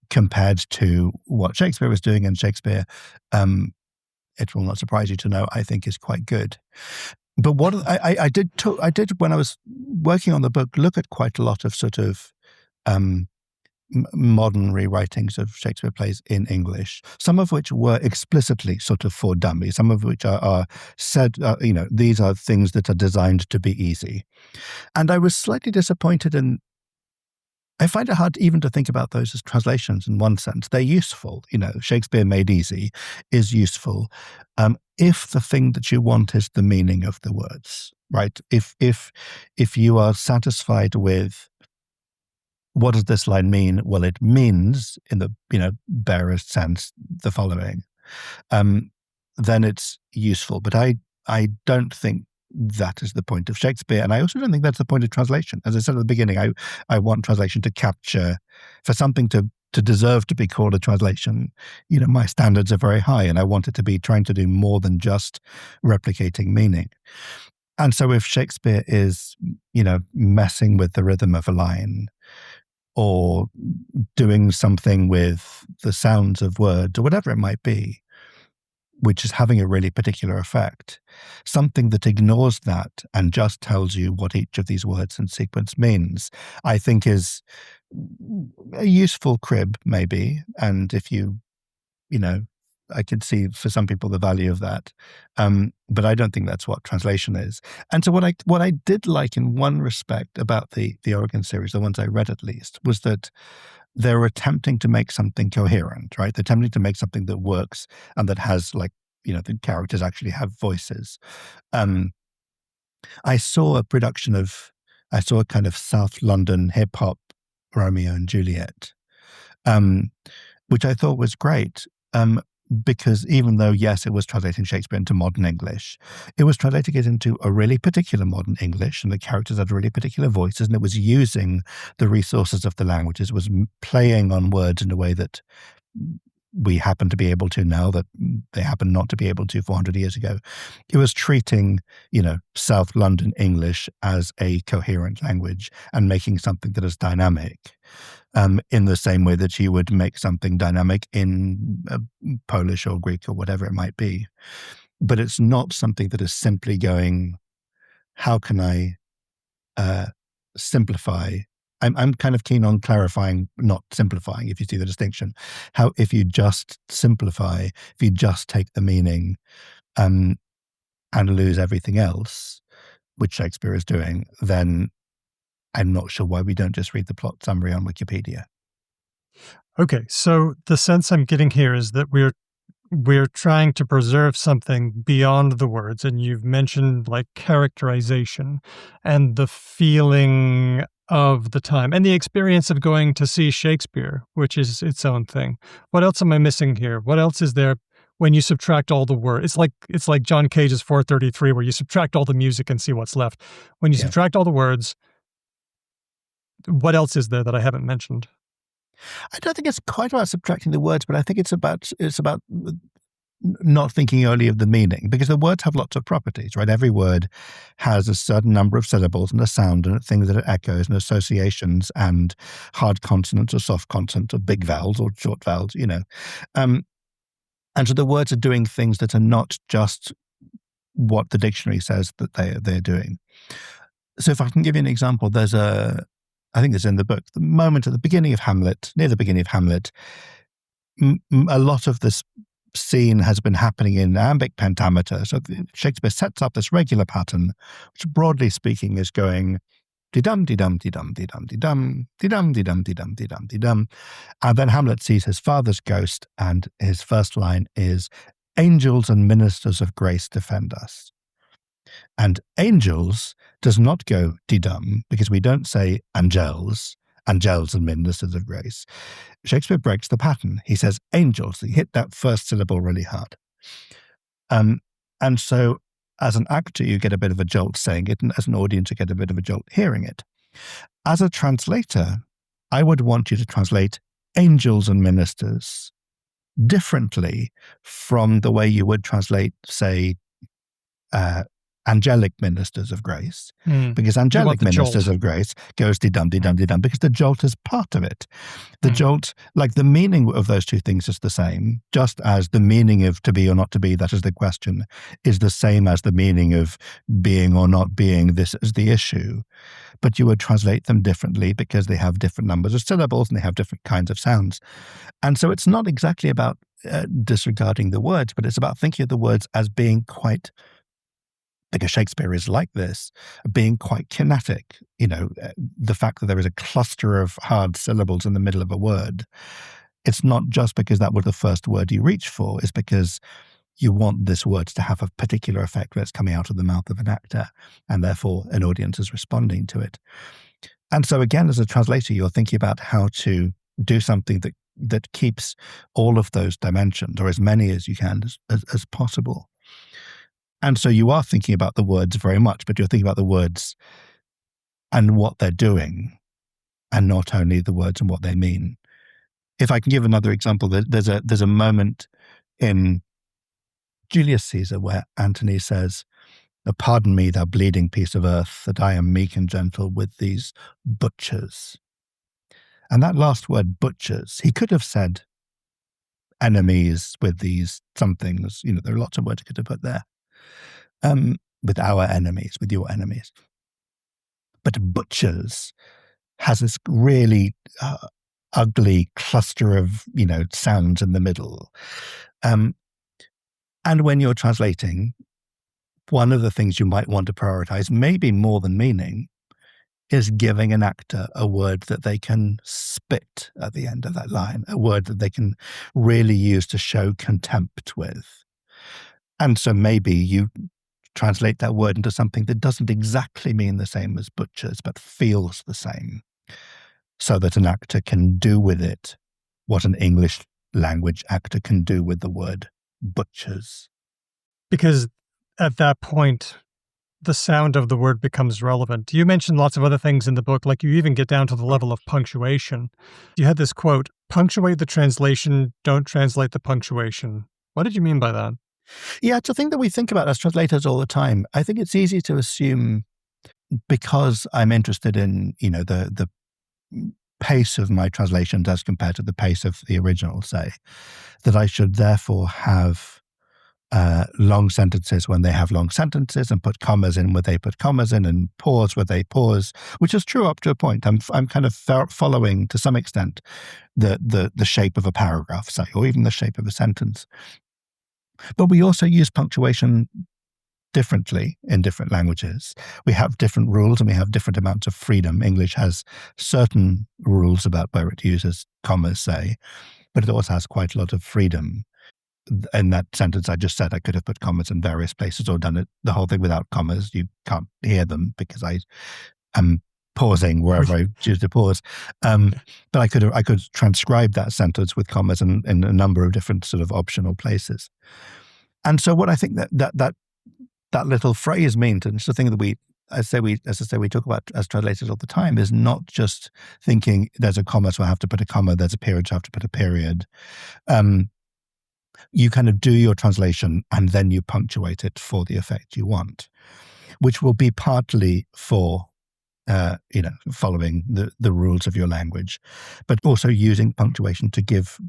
Speaker 8: compared to what Shakespeare was doing. And Shakespeare, it will not surprise you to know, I think is quite good. But what I did when I was working on the book, look at quite a lot of sort of modern rewritings of Shakespeare plays in English, some of which were explicitly sort of for dummies, some of which are said, these are things that are designed to be easy. And I was slightly disappointed I find it hard even to think about those as translations in one sense. They're useful. Shakespeare made easy is useful. If the thing that you want is the meaning of the words, right? If you are satisfied with what does this line mean? Well, it means, in the barest sense, the following. Then it's useful. But I don't think that is the point of Shakespeare, and I also don't think that's the point of translation. As I said at the beginning, I want translation to capture, for something to deserve to be called a translation. My standards are very high, and I want it to be trying to do more than just replicating meaning. And so, if Shakespeare is, messing with the rhythm of a line, or doing something with the sounds of words, or whatever it might be, which is having a really particular effect, something that ignores that and just tells you what each of these words in sequence means, I think is a useful crib, maybe. And if I could see for some people the value of that. But I don't think that's what translation is. And so what I did like in one respect about the Oregon series, the ones I read at least, was that they're attempting to make something coherent, right? They're attempting to make something that works and that has the characters actually have voices. I saw a kind of South London hip hop Romeo and Juliet, which I thought was great. Because even though, yes, it was translating Shakespeare into modern English, it was translating it into a really particular modern English, and the characters had really particular voices, and it was using the resources of the languages. It was playing on words in a way that we happen to be able to now, that they happen not to be able to 400 years ago. It was treating, South London English as a coherent language and making something that is dynamic. In the same way that you would make something dynamic in Polish or Greek or whatever it might be. But it's not something that is simply going, how can I simplify? I'm kind of keen on clarifying, not simplifying, if you see the distinction. How, if you just simplify, if you just take the meaning and lose everything else, which Shakespeare is doing, then I'm not sure why we don't just read the plot summary on Wikipedia.
Speaker 1: Okay, so the sense I'm getting here is that we're trying to preserve something beyond the words, and you've mentioned characterization and the feeling of the time and the experience of going to see Shakespeare, which is its own thing. What else am I missing here? What else is there when you subtract all the words? It's like John Cage's 433, where you subtract all the music and see what's left. When you subtract all the words, what else is there that I haven't mentioned?
Speaker 8: I don't think it's quite about subtracting the words, but I think it's about not thinking only of the meaning, because the words have lots of properties, right? Every word has a certain number of syllables and a sound and things that it echoes and associations and hard consonants or soft consonants or big vowels or short vowels, And so the words are doing things that are not just what the dictionary says that they're doing. So if I can give you an example, I think it's in the book, the moment at the beginning of Hamlet, near the beginning of Hamlet, a lot of this scene has been happening in iambic pentameter. So Shakespeare sets up this regular pattern, which broadly speaking is going de-dum, de-dum, de-dum, de-dum, de-dum, de-dum, de-dum, de-dum, de-dum, de-dum. And then Hamlet sees his father's ghost, and his first line is, "Angels and ministers of grace defend us." And angels does not go de-dum, because we don't say angels and ministers of grace. Shakespeare breaks the pattern. He says angels. He hit that first syllable really hard. And so as an actor, you get a bit of a jolt saying it, and as an audience, you get a bit of a jolt hearing it. As a translator, I would want you to translate angels and ministers differently from the way you would translate, say, angelic ministers of grace,
Speaker 1: Mm.
Speaker 8: because
Speaker 1: You want
Speaker 8: angelic
Speaker 1: the
Speaker 8: ministers
Speaker 1: jolt.
Speaker 8: of grace goes de-dum, de-dum, de-dum, because the jolt is part of it. The jolt, like the meaning of those two things is the same, just as the meaning of to be or not to be, that is the question, is the same as the meaning of being or not being, this is the issue. But you would translate them differently because they have different numbers of syllables and they have different kinds of sounds. And so it's not exactly about disregarding the words, but it's about thinking of the words as being quite, because Shakespeare is like this, being quite kinetic. The fact that there is a cluster of hard syllables in the middle of a word, it's not just because that was the first word you reach for, it's because you want this word to have a particular effect when it's coming out of the mouth of an actor, and therefore an audience is responding to it. And so again, as a translator, you're thinking about how to do something that keeps all of those dimensions, or as many as you can, as possible. And so you are thinking about the words very much, but you're thinking about the words and what they're doing, and not only the words and what they mean. If I can give another example, there's a moment in Julius Caesar where Antony says, "Pardon me, thou bleeding piece of earth, that I am meek and gentle with these butchers." And that last word, butchers, he could have said enemies with these somethings. There are lots of words he could have put there. With our enemies, with your enemies. But butchers has this really ugly cluster of, sounds in the middle. And when you're translating, one of the things you might want to prioritize, maybe more than meaning, is giving an actor a word that they can spit at the end of that line, a word that they can really use to show contempt with. And so maybe you translate that word into something that doesn't exactly mean the same as butchers, but feels the same, so that an actor can do with it what an English language actor can do with the word butchers. Because
Speaker 1: at that point, the sound of the word becomes relevant. You mentioned lots of other things in the book, like you even get down to the level of punctuation. You had this quote, "Punctuate the translation, don't translate the punctuation." What did you mean by that?
Speaker 8: Yeah, it's a thing that we think about as translators all the time. I think it's easy to assume, because I'm interested in, the pace of my translations as compared to the pace of the original, say, that I should therefore have long sentences when they have long sentences, and put commas in where they put commas in, and pause where they pause, which is true up to a point. I'm kind of following to some extent the shape of a paragraph, say, or even the shape of a sentence. But we also use punctuation differently in different languages. We have different rules and we have different amounts of freedom. English has certain rules about where it uses commas, say, but it also has quite a lot of freedom. In that sentence I just said, I could have put commas in various places or done it the whole thing without commas. You can't hear them because I am pausing wherever I choose to pause. But I could transcribe that sentence with commas in a number of different sort of optional places. And so what I think that little phrase means, and it's the thing that we talk about as translators all the time, is not just thinking there's a comma, so I have to put a comma, there's a period, so I have to put a period. You kind of do your translation and then you punctuate it for the effect you want, which will be partly for following the rules of your language, but also using punctuation to give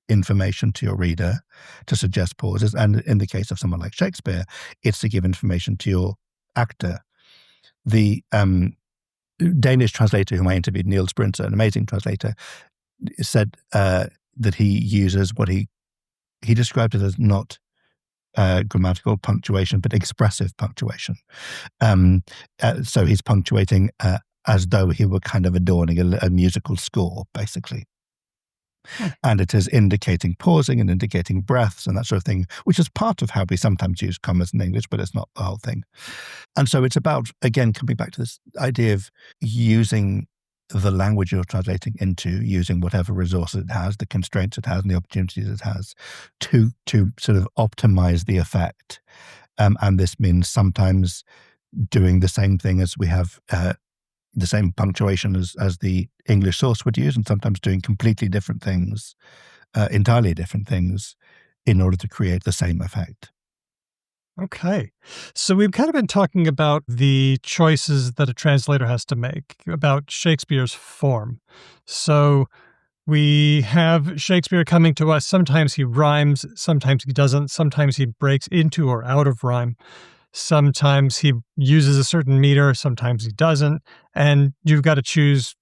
Speaker 8: information to your reader, to suggest pauses. And in the case of someone like Shakespeare, it's to give information to your actor. The Danish translator whom I interviewed, Niels Brunse, an amazing translator, said that he uses what he described it as not grammatical punctuation, but expressive punctuation. So he's punctuating as though he were kind of adorning a musical score, basically. And it is indicating pausing and indicating breaths and that sort of thing, which is part of how we sometimes use commas in English, but it's not the whole thing. And so it's about, again, coming back to this idea of using the language you're translating into, using whatever resources it has, the constraints it has and the opportunities it has, to sort of optimize the effect. And this means sometimes doing the same thing as we have the same punctuation as the English source would use, and sometimes doing completely different things, entirely different things, in order to create the same effect.
Speaker 1: Okay. So we've kind of been talking about the choices that a translator has to make, about Shakespeare's form. So we have Shakespeare coming to us. Sometimes he rhymes, sometimes he doesn't. Sometimes he breaks into or out of rhyme. Sometimes he uses a certain meter, sometimes he doesn't. And you've got to choose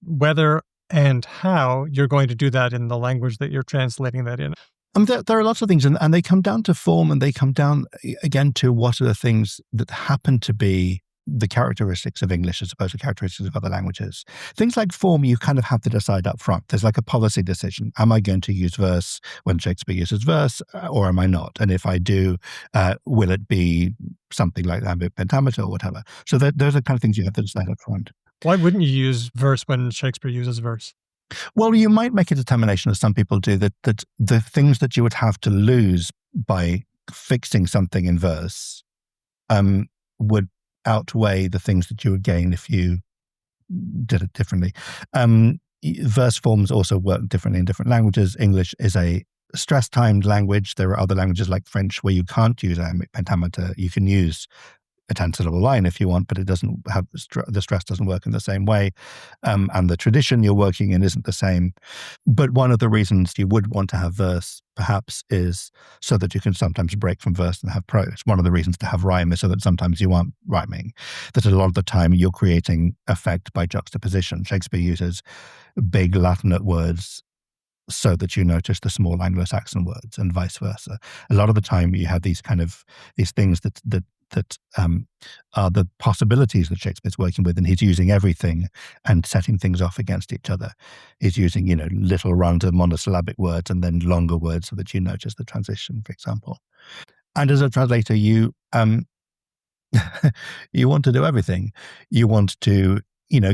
Speaker 1: whether and how you're going to do that in the language that you're translating that in.
Speaker 8: There are lots of things, and they come down to form, and they come down, again, to what are the things that happen to be the characteristics of English as opposed to characteristics of other languages. Things like form, you kind of have to decide up front. There's like a policy decision. Am I going to use verse when Shakespeare uses verse, or am I not? And if I do, will it be something like iambic pentameter or whatever? So those are the kind of things you have to decide up front.
Speaker 1: Why wouldn't you use verse when Shakespeare uses verse?
Speaker 8: Well, you might make a determination, as some people do, that the things that you would have to lose by fixing something in verse would outweigh the things that you would gain if you did it differently. Verse forms also work differently in different languages. English is a stress-timed language. There are other languages like French where you can't use iambic pentameter. You can use a 10-syllable line if you want, but it doesn't have the stress doesn't work in the same way, and the tradition you're working in isn't the same. But one of the reasons you would want to have verse, perhaps, is so that you can sometimes break from verse and have prose. One of the reasons to have rhyme is so that sometimes you aren't rhyming, that a lot of the time you're creating effect by juxtaposition. Shakespeare uses big Latinate words so that you notice the small Anglo-Saxon words, and vice versa. A lot of the time you have these things that are the possibilities that Shakespeare's working with, and he's using everything and setting things off against each other. He's using, little runs of monosyllabic words and then longer words so that you notice the transition, for example. And as a translator, you you want to do everything. You want to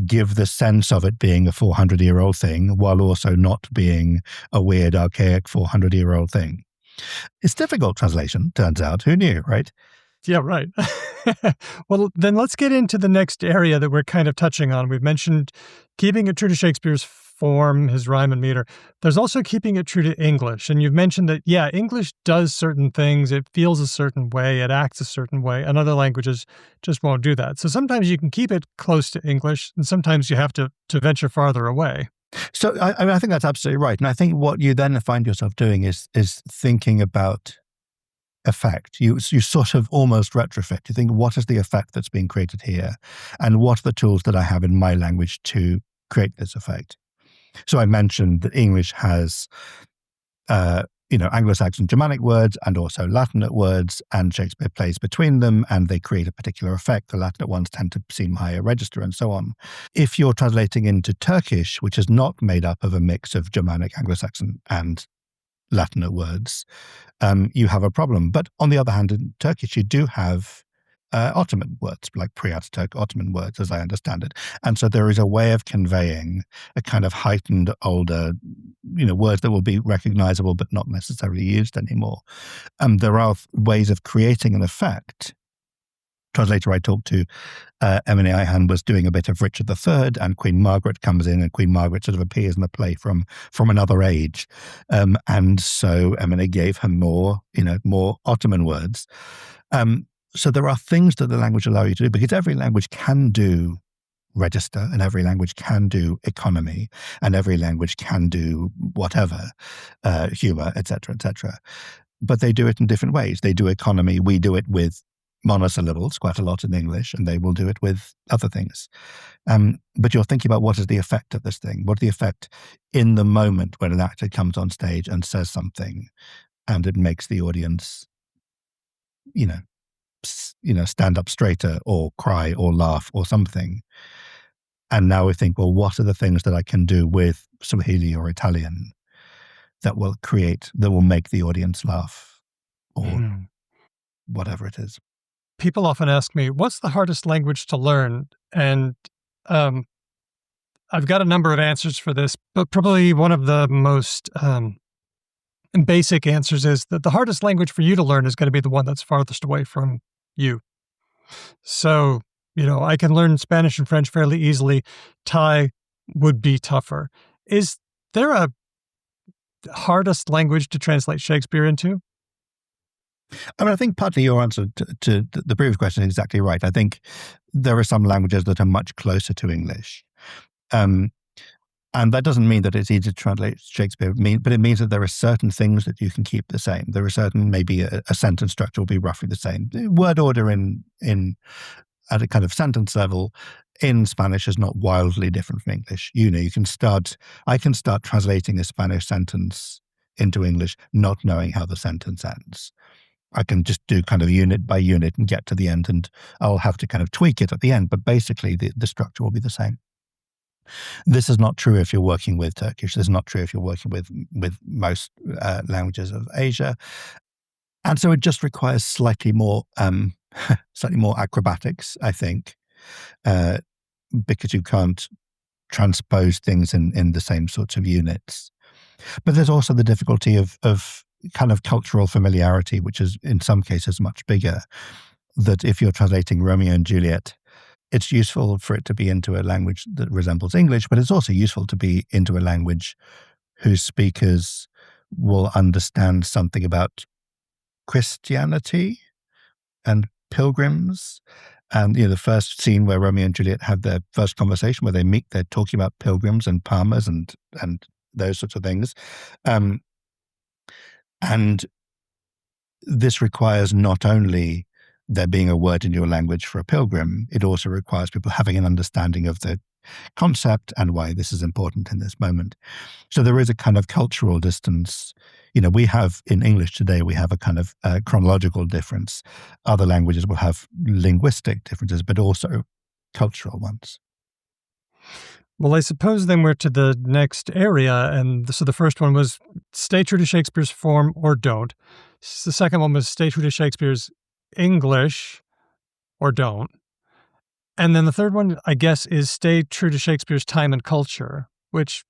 Speaker 8: give the sense of it being a 400-year-old thing while also not being a weird, archaic 400-year-old thing. It's difficult translation, turns out. Who knew, right?
Speaker 1: Yeah, right. Well, then let's get into the next area that we're kind of touching on. We've mentioned keeping it true to Shakespeare's form, his rhyme and meter. There's also keeping it true to English. And you've mentioned that, English does certain things. It feels a certain way. It acts a certain way. And other languages just won't do that. So sometimes you can keep it close to English, and sometimes you have to venture farther away.
Speaker 8: So I think that's absolutely right. And I think what you then find yourself doing is thinking about effect. You sort of almost retrofit. You think, what is the effect that's being created here? And what are the tools that I have in my language to create this effect? So I mentioned that English has, Anglo-Saxon Germanic words and also Latinate words, and Shakespeare plays between them, and they create a particular effect. The Latinate ones tend to seem higher register and so on. If you're translating into Turkish, which is not made up of a mix of Germanic, Anglo-Saxon, and Latinate words, you have a problem. But on the other hand, in Turkish, you do have Ottoman words, like pre-Ataturk Ottoman words, as I understand it. And so there is a way of conveying a kind of heightened, older, words that will be recognizable but not necessarily used anymore. There are ways of creating an effect. Translator I talked to, Emily Ihan, was doing a bit of Richard III, and Queen Margaret comes in, and Queen Margaret sort of appears in the play from another age. And so Emily gave her more Ottoman words. So there are things that the language allow you to do, because every language can do register, and every language can do economy, and every language can do whatever, humor, etc., etc. But they do it in different ways. They do economy. We do it with monosyllables quite a lot in English, and they will do it with other things. But you're thinking about, what is the effect of this thing? What is the effect in the moment when an actor comes on stage and says something, and it makes the audience, stand up straighter or cry or laugh or something. And now we think, well, what are the things that I can do with Swahili or Italian that will make the audience laugh, or whatever it is?
Speaker 1: People often ask me, what's the hardest language to learn? And I've got a number of answers for this, but probably one of the most basic answers is that the hardest language for you to learn is going to be the one that's farthest away from you. So, I can learn Spanish and French fairly easily. Thai would be tougher. Is there a hardest language to translate Shakespeare into?
Speaker 8: I mean, I think partly your answer to the previous question is exactly right. I think there are some languages that are much closer to English. And that doesn't mean that it's easy to translate Shakespeare, but it means that there are certain things that you can keep the same. There are certain, maybe a sentence structure will be roughly the same. Word order in at a kind of sentence level in Spanish is not wildly different from English. I can start translating a Spanish sentence into English not knowing how the sentence ends. I can just do kind of unit by unit and get to the end, and I'll have to kind of tweak it at the end, but basically the structure will be the same. This is not true if you're working with Turkish. This is not true if you're working with most languages of Asia. And so it just requires slightly more acrobatics, I think, because you can't transpose things in the same sorts of units. But there's also the difficulty of kind of cultural familiarity, which is in some cases much bigger. That if you're translating Romeo and Juliet, it's useful for it to be into a language that resembles English, but it's also useful to be into a language whose speakers will understand something about Christianity and pilgrims. And the first scene where Romeo and Juliet have their first conversation, where they meet, they're talking about pilgrims and palmers and those sorts of things. And this requires not only there being a word in your language for a pilgrim, it also requires people having an understanding of the concept and why this is important in this moment. So there is a kind of cultural distance. We have in English today, we have a kind of chronological difference. Other languages will have linguistic differences, but also cultural ones.
Speaker 1: Well, I suppose then we're to the next area. And so the first one was stay true to Shakespeare's form or don't. The second one was stay true to Shakespeare's English or don't. And then the third one, I guess, is stay true to Shakespeare's time and culture, which,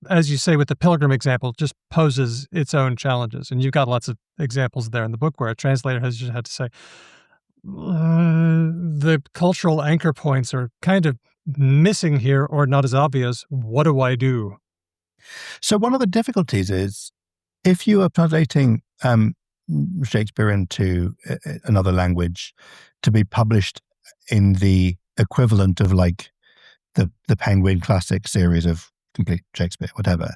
Speaker 1: as you say with the pilgrim example, just poses its own challenges. And you've got lots of examples there in the book where a translator has just had to say, the cultural anchor points are kind of missing here or not as obvious. What do I do?
Speaker 8: So one of the difficulties is if you are translating Shakespeare into another language to be published in the equivalent of like the Penguin Classic series of complete Shakespeare, whatever,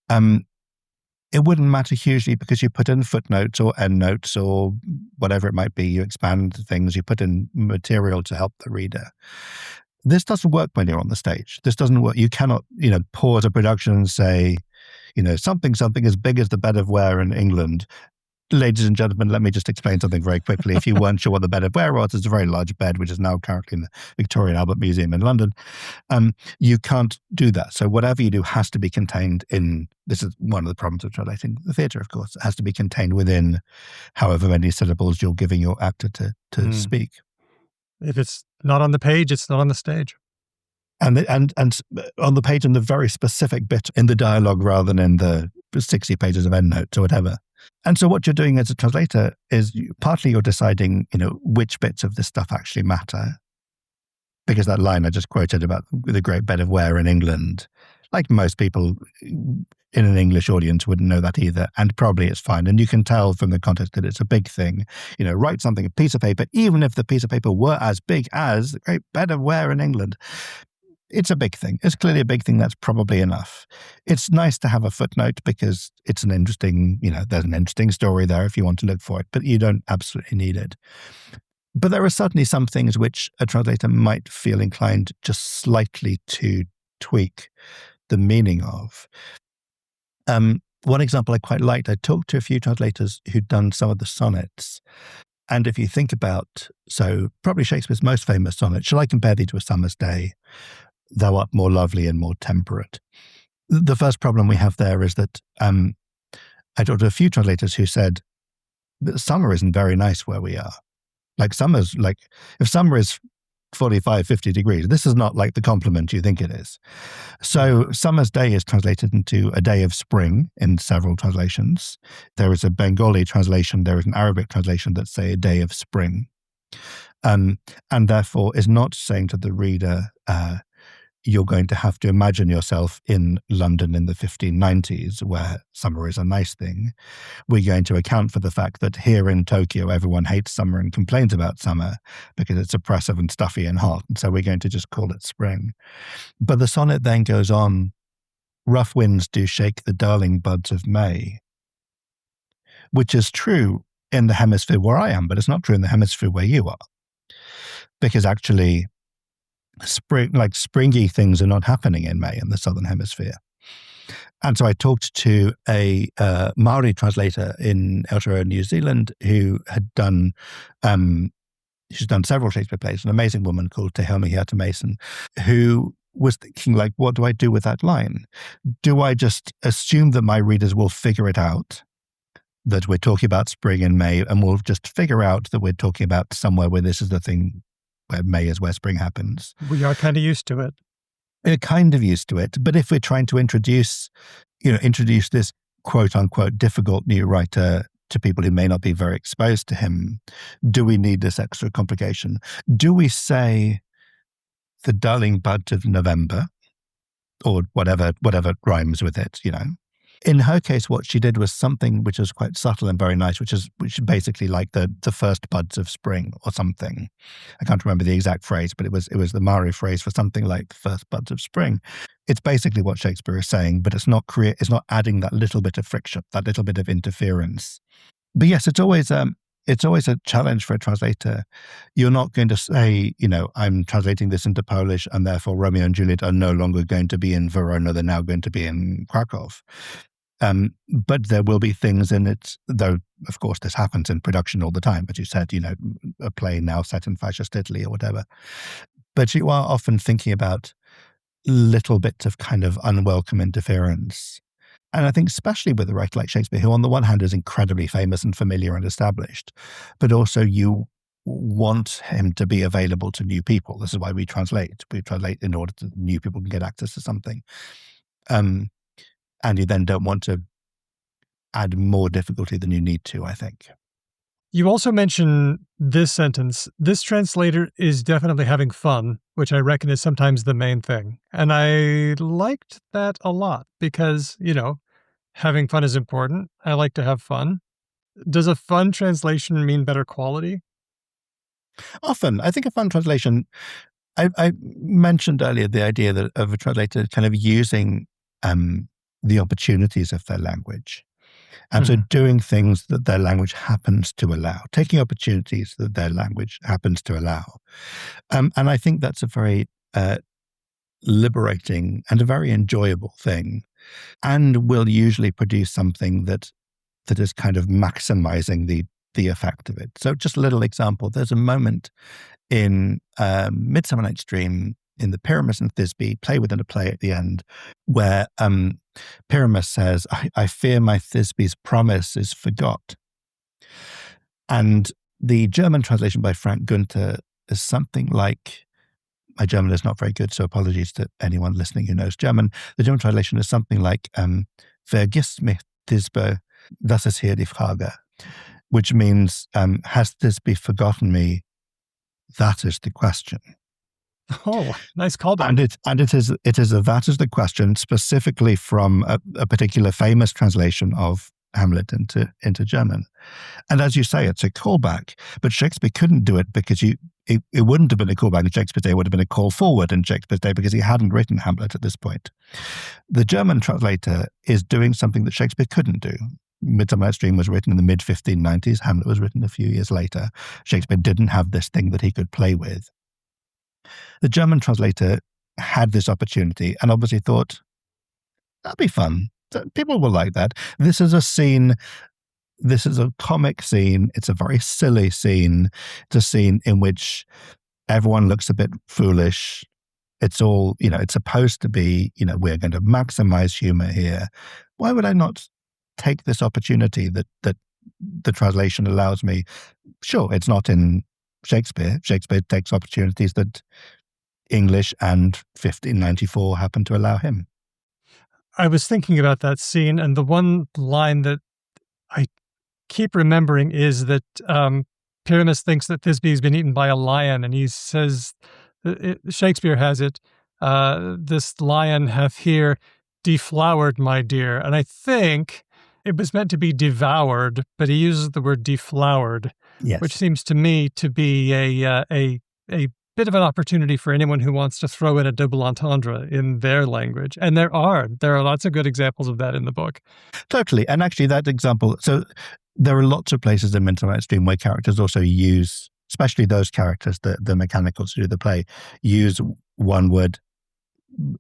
Speaker 8: it wouldn't matter hugely because you put in footnotes or endnotes or whatever it might be. You expand things, you put in material to help the reader. This doesn't work when you're on the stage. This doesn't work. You cannot, pause a production and say, something as big as the bed of ware in England. Ladies and gentlemen, let me just explain something very quickly. If you weren't sure what the bed of ware was, it's a very large bed, which is now currently in the Victoria and Albert Museum in London. You can't do that. So whatever you do has to be contained in, this is one of the problems of translating the theatre, of course, it has to be contained within however many syllables you're giving your actor to speak. If
Speaker 1: it's not on the page, it's not on the stage.
Speaker 8: And on the page in the very specific bit in the dialogue rather than in the 60 pages of endnotes or whatever. And so what you're doing as a translator is partly you're deciding, which bits of this stuff actually matter. Because that line I just quoted about the great bed of ware in England, like most people in an English audience wouldn't know that either. And probably it's fine. And you can tell from the context that it's a big thing. Write something, a piece of paper, even if the piece of paper were as big as the great bed of ware in England. It's a big thing. It's clearly a big thing. That's probably enough. It's nice to have a footnote because it's an interesting, there's an interesting story there if you want to look for it, but you don't absolutely need it. But there are certainly some things which a translator might feel inclined just slightly to tweak the meaning of. One example I quite liked, I talked to a few translators who'd done some of the sonnets. And if you think about, so probably Shakespeare's most famous sonnet, shall I compare thee to a summer's day? Thou art more lovely and more temperate. The first problem we have there is that I talked to a few translators who said that summer isn't very nice where we are. If summer is 45, 50 degrees, this is not like the compliment you think it is. So summer's day is translated into a day of spring in several translations. There is a Bengali translation, there is an Arabic translation that say a day of spring. And therefore is not saying to the reader, you're going to have to imagine yourself in London in the 1590s, where summer is a nice thing. We're going to account for the fact that here in Tokyo, everyone hates summer and complains about summer because it's oppressive and stuffy and hot. And so we're going to just call it spring. But the sonnet then goes on, rough winds do shake the darling buds of May, which is true in the hemisphere where I am, but it's not true in the hemisphere where you are. Because actually, springy things are not happening in May in the Southern Hemisphere. And so I talked to a Maori translator in Aotearoa, New Zealand, who had done, she's done several Shakespeare plays, an amazing woman called Te Hemi Mason, who was thinking, like, what do I do with that line? Do I just assume that my readers will figure it out, that we're talking about spring in May, and we'll just figure out that we're talking about somewhere where this is the thing, where May is where spring happens?
Speaker 1: We are kind of used to it.
Speaker 8: We're kind of used to it. But if we're trying to introduce this quote unquote difficult new writer to people who may not be very exposed to him, do we need this extra complication? Do we say the darling bud of November, or whatever rhymes with it, In her case, what she did was something which was quite subtle and very nice, which is basically like the first buds of spring or something. I can't remember the exact phrase, but it was the Maori phrase for something like the first buds of spring. It's basically what Shakespeare is saying, but it's not adding that little bit of friction, that little bit of interference. But yes, it's always a challenge for a translator. You're not going to say, I'm translating this into Polish and therefore Romeo and Juliet are no longer going to be in Verona, they're now going to be in Krakow. But there will be things in it, though, of course, this happens in production all the time. As you said, a play now set in fascist Italy or whatever. But you are often thinking about little bits of kind of unwelcome interference. And I think especially with a writer like Shakespeare, who on the one hand is incredibly famous and familiar and established, but also you want him to be available to new people. This is why we translate. We translate in order that new people can get access to something. And you then don't want to add more difficulty than you need to, I think.
Speaker 1: You also mention this sentence, this translator is definitely having fun, which I reckon is sometimes the main thing. And I liked that a lot because, having fun is important. I like to have fun. Does a fun translation mean better quality?
Speaker 8: Often. I think a fun translation, I mentioned earlier the idea of a translator kind of using the opportunities of their language. And so doing things that their language happens to allow, taking opportunities that their language happens to allow. And I think that's a very liberating and a very enjoyable thing, and will usually produce something that is kind of maximizing the effect of it. So just a little example, there's a moment in Midsummer Night's Dream in the Pyramus and Thisbe, play within a play at the end, where Pyramus says, I fear my Thisbe's promise is forgot. And the German translation by Frank Gunther is something like, my German is not very good, so apologies to anyone listening who knows German. The German translation is something like, Vergiss mich, Thisbe, das ist hier die Frage, which means, has Thisbe forgotten me? That is the question.
Speaker 1: Oh, nice callback.
Speaker 8: And it is a that is the question, specifically from a particular famous translation of Hamlet into German. And as you say, it's a callback, but Shakespeare couldn't do it because it wouldn't have been a callback in Shakespeare's day, it would have been a call forward in Shakespeare's day because he hadn't written Hamlet at this point. The German translator is doing something that Shakespeare couldn't do. Midsummer Night's Dream was written in the mid-1590s. Hamlet was written a few years later. Shakespeare didn't have this thing that he could play with. The German translator had this opportunity and obviously thought, that'd be fun. People will like that. This is a scene, this is a comic scene. It's a very silly scene. It's a scene in which everyone looks a bit foolish. It's all, it's supposed to be, we're going to maximize humor here. Why would I not take this opportunity that the translation allows me? Sure, it's not in Shakespeare. Shakespeare takes opportunities that English and 1594 happen to allow him.
Speaker 1: I was thinking about that scene, and the one line that I keep remembering is that Pyramus thinks that Thisbe has been eaten by a lion, and he says, Shakespeare has it, this lion hath here deflowered my dear. And I think it was meant to be devoured, but he uses the word deflowered,
Speaker 8: Yes.
Speaker 1: which seems to me to be a bit of an opportunity for anyone who wants to throw in a double entendre in their language. And there are lots of good examples of that in the book.
Speaker 8: Totally. And actually that example, so there are lots of places in Midnight Stream where characters also use, especially those characters, the mechanicals who do the play, use one word,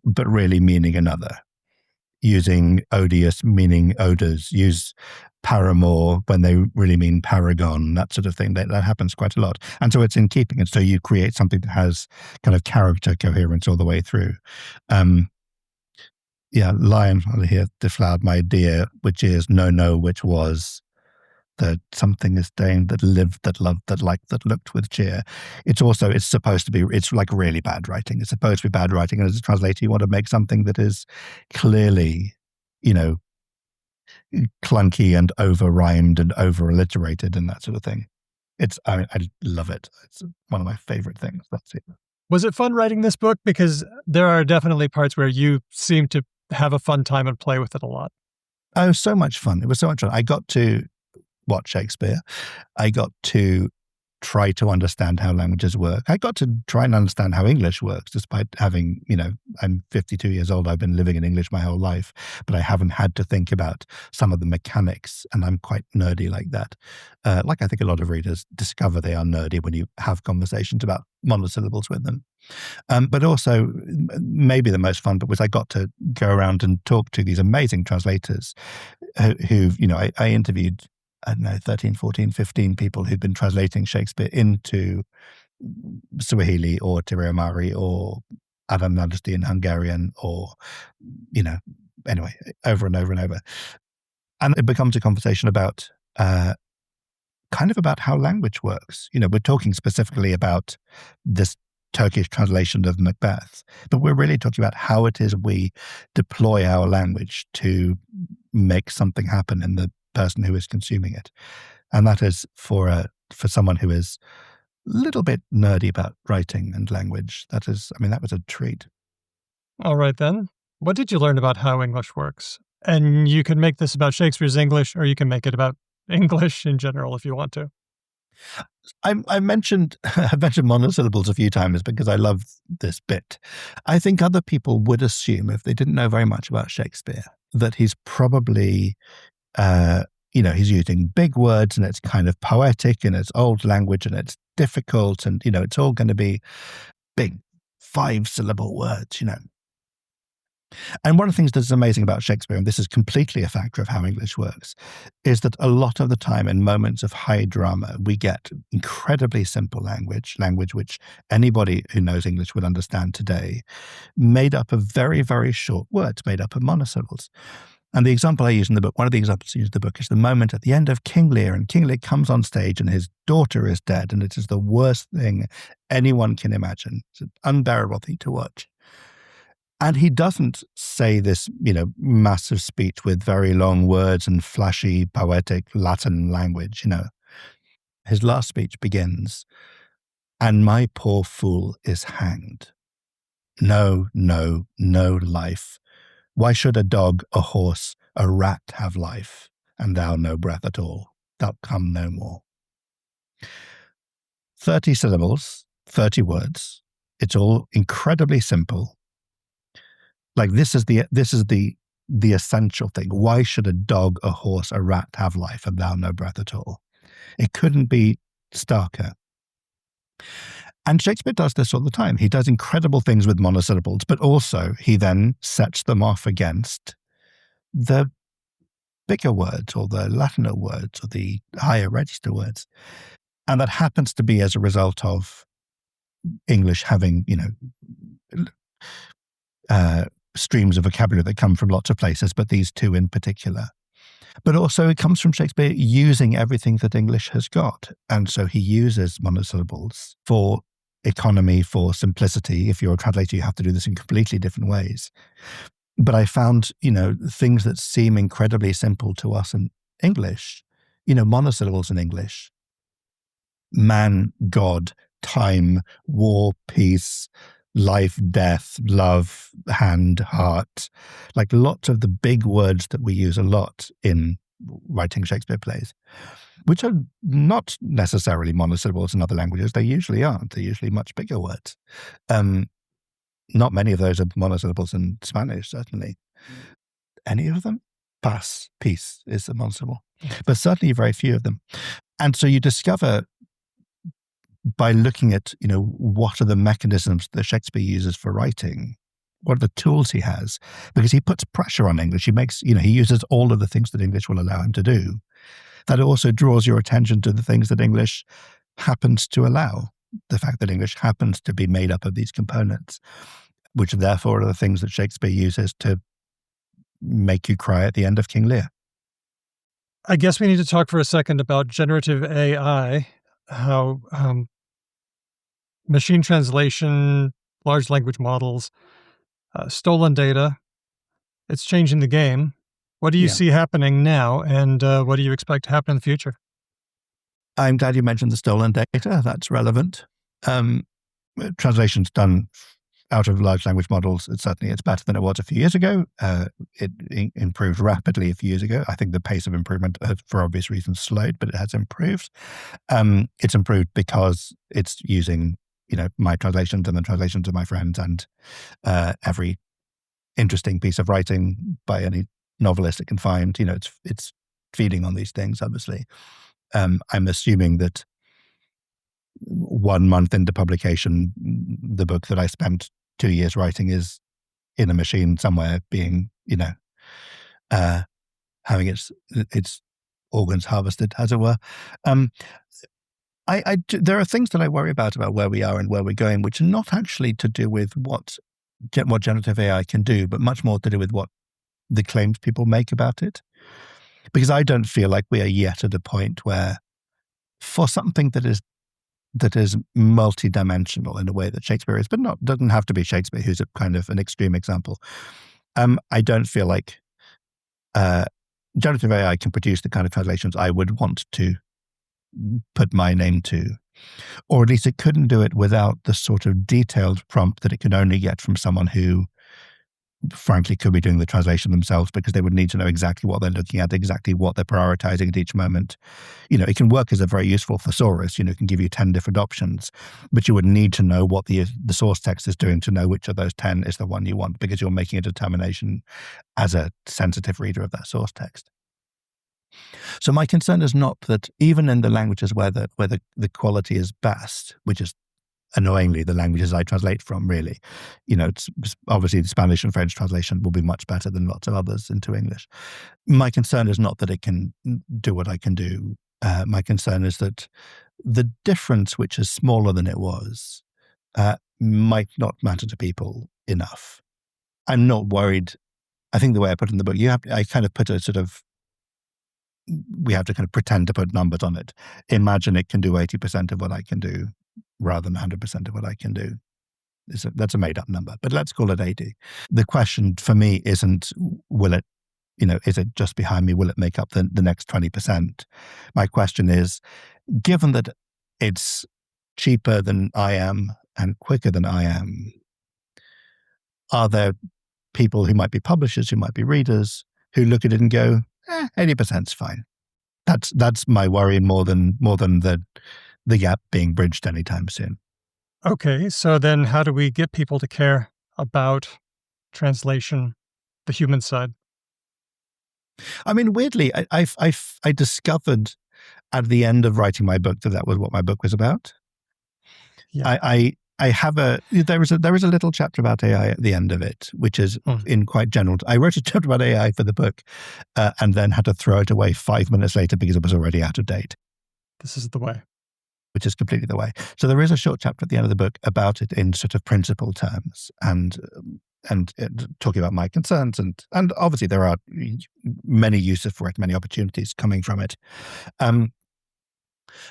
Speaker 8: but really meaning another. Using odious meaning odors, use paramour when they really mean paragon, that sort of thing. That happens quite a lot. And so it's in keeping. And so you create something that has kind of character coherence all the way through. Lion here deflowered my dear, which is no, which was that something is dame that lived, that loved, that liked, that looked with cheer. It's supposed to be, it's like really bad writing. It's supposed to be bad writing. And as a translator, you want to make something that is clearly, clunky and over-rhymed and over-alliterated and that sort of thing. I love it. It's one of my favorite things. That's it.
Speaker 1: Was it fun writing this book? Because there are definitely parts where you seem to have a fun time and play with it a lot.
Speaker 8: Oh, so much fun. It was so much fun. I got to watch Shakespeare. I got to try to understand how languages work. I got to try and understand how English works, despite having, I'm 52 years old. I've been living in English my whole life, but I haven't had to think about some of the mechanics, and I'm quite nerdy like that. Like I think a lot of readers discover they are nerdy when you have conversations about monosyllables with them. But also, maybe the most fun bit was I got to go around and talk to these amazing translators who I interviewed, 13, 14, 15 people who'd been translating Shakespeare into Swahili or Tiriamari or Adam Nadesti in Hungarian or, anyway, over and over and over. And it becomes a conversation about kind of about how language works. We're talking specifically about this Turkish translation of Macbeth, but we're really talking about how it is we deploy our language to make something happen in the person who is consuming it. And that is for someone who is a little bit nerdy about writing and language. That was a treat.
Speaker 1: All right, then. What did you learn about how English works? And you can make this about Shakespeare's English, or you can make it about English in general if you want to.
Speaker 8: I've mentioned monosyllables a few times because I love this bit. I think other people would assume, if they didn't know very much about Shakespeare, that he's probably he's using big words and it's kind of poetic and it's old language and it's difficult and, it's all going to be big 5-syllable words, And one of the things that's amazing about Shakespeare, and this is completely a factor of how English works, is that a lot of the time in moments of high drama, we get incredibly simple language which anybody who knows English would understand today, made up of very, very short words, made up of monosyllables. And the example I use in the book, one of the examples I use in the book is the moment at the end of King Lear, and King Lear comes on stage and his daughter is dead, and it is the worst thing anyone can imagine. It's an unbearable thing to watch. And he doesn't say this, massive speech with very long words and flashy, poetic Latin language, His last speech begins, "And my poor fool is hanged. No, no, no life. Why should a dog, a horse, a rat have life, and thou no breath at all? Thou'lt come no more." 30 syllables, 30 words. It's all incredibly simple. Like this is the essential thing. Why should a dog, a horse, a rat have life, and thou no breath at all? It couldn't be starker. And Shakespeare does this all the time. He does incredible things with monosyllables, but also he then sets them off against the bigger words or the Latiner words or the higher register words. And that happens to be as a result of English having, streams of vocabulary that come from lots of places, but these two in particular. But also it comes from Shakespeare using everything that English has got. And so he uses monosyllables for economy, for simplicity. If you're a translator, you have to do this in completely different ways. But I found, things that seem incredibly simple to us in English, monosyllables in English, man, God, time, war, peace, life, death, love, hand, heart, like lots of the big words that we use a lot in writing Shakespeare plays, which are not necessarily monosyllables in other languages. They usually aren't. They're usually much bigger words. Not many of those are monosyllables in Spanish, certainly. Any of them? Peace is a monosyllable, but certainly very few of them. And so you discover by looking at, what are the mechanisms that Shakespeare uses for writing, what are the tools he has, because he puts pressure on English. He makes, he uses all of the things that English will allow him to do. That also draws your attention to the things that English happens to allow, the fact that English happens to be made up of these components, which therefore are the things that Shakespeare uses to make you cry at the end of King Lear.
Speaker 1: I guess we need to talk for a second about generative AI, how machine translation, large language models, stolen data, it's changing the game. What do you see happening now, and what do you expect to happen in the future?
Speaker 8: I'm glad you mentioned the stolen data. That's relevant. Translations done out of large language models, it's better than it was a few years ago. It improved rapidly a few years ago. I think the pace of improvement, for obvious reasons, slowed, but it has improved. It's improved because it's using, my translations and the translations of my friends, and every interesting piece of writing by any novelist it can find. It's feeding on these things, obviously. I'm assuming that 1 month into publication, the book that I spent 2 years writing is in a machine somewhere being, having its organs harvested, as it were. There are things that I worry about where we are and where we're going, which are not actually to do with what generative AI can do, but much more to do with what the claims people make about it. Because I don't feel like we are yet at a point where, for something that is multi-dimensional in a way that Shakespeare is, but doesn't have to be Shakespeare, who's a kind of an extreme example. I don't feel like generative AI can produce the kind of translations I would want to put my name to, or at least it couldn't do it without the sort of detailed prompt that it could only get from someone who, frankly, could be doing the translation themselves, because they would need to know exactly what they're looking at, exactly what they're prioritizing at each moment. It can work as a very useful thesaurus, it can give you 10 different options, but you would need to know what the source text is doing to know which of those 10 is the one you want, because you're making a determination as a sensitive reader of that source text. So my concern is not that even in the languages where the quality is best, which is annoyingly the languages I translate from, really, it's obviously the Spanish and French translation will be much better than lots of others into English. My concern is not that it can do what I can do. My concern is that the difference, which is smaller than it was, might not matter to people enough. I'm not worried. I think the way I put it in the book, I kind of put a sort of, we have to kind of pretend to put numbers on it. Imagine it can do 80% of what I can do rather than 100% of what I can do. That's a made up number, but let's call it 80. The question for me isn't, will it, is it just behind me? Will it make up the next 20%? My question is, given that it's cheaper than I am and quicker than I am, are there people who might be publishers, who might be readers, who look at it and go, 80%'s fine? That's my worry more than the gap being bridged anytime soon.
Speaker 1: Okay, so then how do we get people to care about translation, the human side?
Speaker 8: I mean, weirdly, I discovered at the end of writing my book that was what my book was about.
Speaker 1: Yeah.
Speaker 8: There is a little chapter about AI at the end of it, which is in quite general. I wrote a chapter about AI for the book, and then had to throw it away 5 minutes later because it was already out of date.
Speaker 1: This is the way.
Speaker 8: Which is completely the way. So there is a short chapter at the end of the book about it in sort of principle terms, and talking about my concerns, and obviously there are many uses for it, many opportunities coming from it.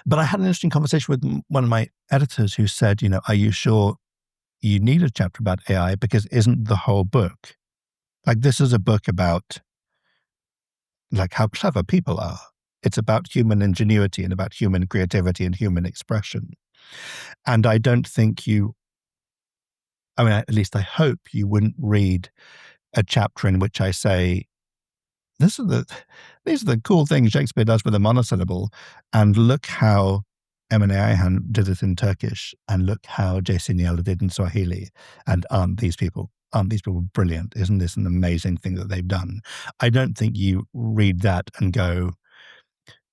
Speaker 8: But I had an interesting conversation with one of my editors who said, are you sure you need a chapter about AI? Because isn't the whole book, like, this is a book about like how clever people are. It's about human ingenuity and about human creativity and human expression. And I don't think you I mean, at least I hope you wouldn't read a chapter in which I say, these are the cool things Shakespeare does with a monosyllable, and look how Daniel Hahn did it in Turkish, and look how J.C. Niela did in Swahili, and aren't these people brilliant? Isn't this an amazing thing that they've done? I don't think you read that and go,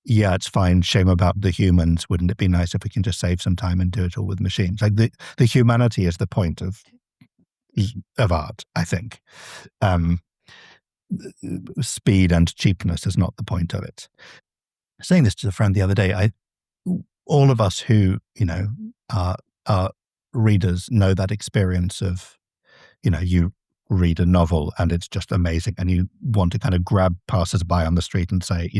Speaker 8: yeah, it's fine, shame about the humans. Wouldn't it be nice if we can just save some time and do it all with machines? Like the humanity is the point of art, I think. Speed and cheapness is not the point of it. Saying this to a friend the other day, all of us who, are readers know that experience of, you read a novel and it's just amazing and you want to kind of grab passers-by on the street and say,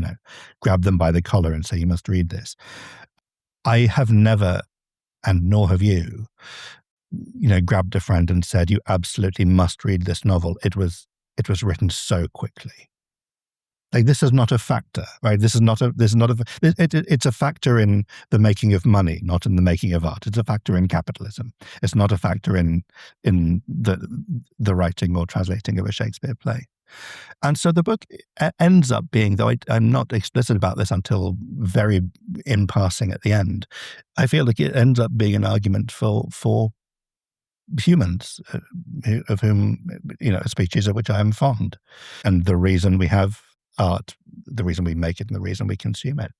Speaker 8: grab them by the collar and say, you must read this. I have never, and nor have you, grabbed a friend and said, you absolutely must read this novel. It was written so quickly. Like, this is not a factor, right? It's a factor in the making of money, not in the making of art. It's a factor in capitalism. It's not a factor in the writing or translating of a Shakespeare play. And so the book ends up being, though I'm not explicit about this until very in passing at the end, I feel like it ends up being an argument for humans, of whom, a species of which I am fond. And the reason we have art, the reason we make it, and the reason we consume it.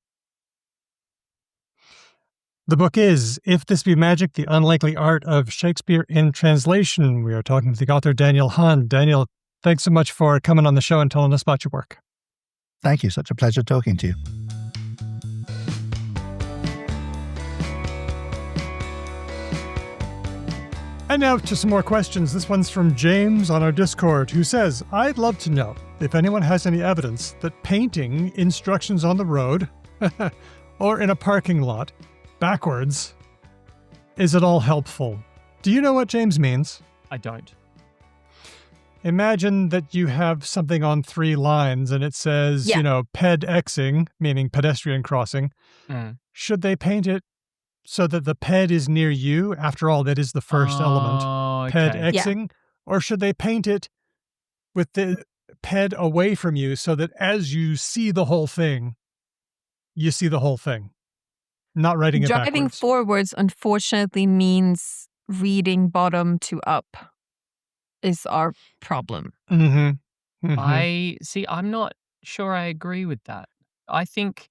Speaker 1: The book is If This Be Magic, The Unlikely Art of Shakespeare in Translation. We are talking with the author, Daniel Hahn. Daniel, thanks so much for coming on the show and telling us about your work.
Speaker 8: Thank you. Such a pleasure talking to you.
Speaker 1: And now to some more questions. This one's from James on our Discord, who says, I'd love to know if anyone has any evidence that painting instructions on the road or in a parking lot backwards is at all helpful. Do you know what James means?
Speaker 2: I don't.
Speaker 1: Imagine that you have something on 3 lines and it says, ped-exing, meaning pedestrian crossing. Should they paint it so that the ped is near you? After all, that is the first element. Ped-exing. Or should they paint it with the ped away from you so that as you see the whole thing, you see the whole thing? Not writing it backwards.
Speaker 3: Driving forwards, unfortunately, means reading bottom to up is our problem.
Speaker 2: I'm not sure I agree with that. I think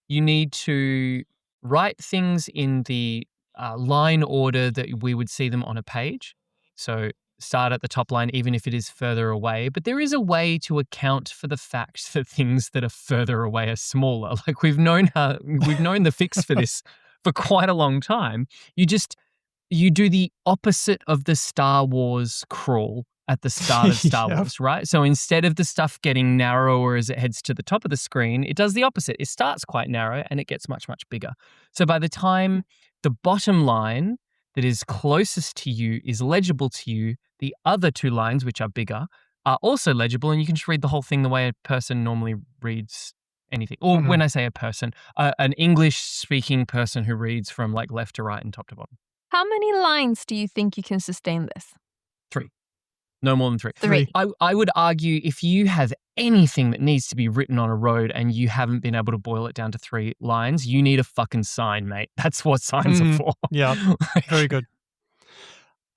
Speaker 2: you need to write things in the line order that we would see them on a page. So start at the top line, even if it is further away. But there is a way to account for the fact that things that are further away are smaller. Like, we've known the fix for this for quite a long time. You do the opposite of the Star Wars crawl at the start of Star Wars, right? So instead of the stuff getting narrower as it heads to the top of the screen, it does the opposite. It starts quite narrow and it gets much, much bigger. So by the time the bottom line that is closest to you is legible to you, the other 2 lines, which are bigger, are also legible, and you can just read the whole thing the way a person normally reads anything. Or when I say a person, an English-speaking person who reads from like left to right and top to bottom.
Speaker 3: How many lines do you think you can sustain this?
Speaker 2: 3. No more than 3.
Speaker 3: 3.
Speaker 2: I would argue if you have anything that needs to be written on a road and you haven't been able to boil it down to 3 lines, you need a fucking sign, mate. That's what signs are for.
Speaker 1: Yeah, very good.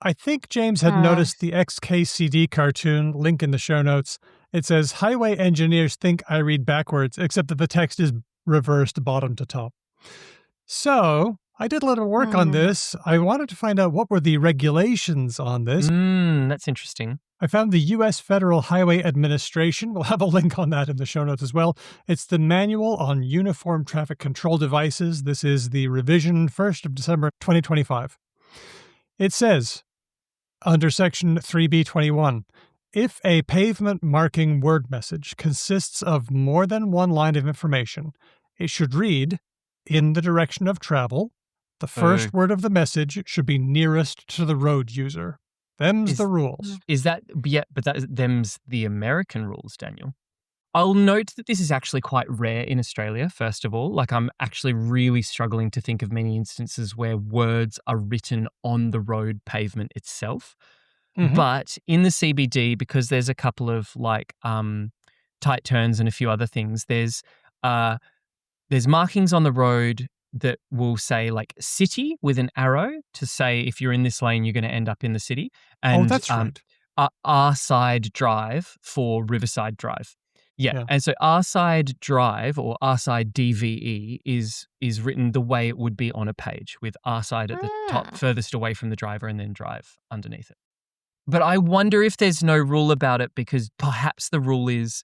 Speaker 1: I think James had noticed the XKCD cartoon, link in the show notes. It says, highway engineers think I read backwards, except that the text is reversed bottom to top. So I did a little work on this. I wanted to find out what were the regulations on this.
Speaker 2: That's interesting.
Speaker 1: I found the U.S. Federal Highway Administration. We'll have a link on that in the show notes as well. It's the Manual on Uniform Traffic Control Devices. This is the revision 1st of December 2025. It says, under Section 3B21, if a pavement marking word message consists of more than 1 line of information, it should read, in the direction of travel. The first word of the message should be nearest to the road user. Them's the rules.
Speaker 2: Is that, but them's the American rules, Daniel. I'll note that this is actually quite rare in Australia, first of all. Like, I'm actually really struggling to think of many instances where words are written on the road pavement itself.
Speaker 1: Mhm.
Speaker 2: But in the CBD, because there's a couple of like tight turns and a few other things, there's markings on the road that will say like city with an arrow to say if you're in this lane, you're going to end up in the city. And
Speaker 1: that's right.
Speaker 2: R side drive for Riverside Drive. Yeah. And so R side drive or R side DVE is written the way it would be on a page, with R side at the top, furthest away from the driver, and then drive underneath it. But I wonder if there's no rule about it, because perhaps the rule is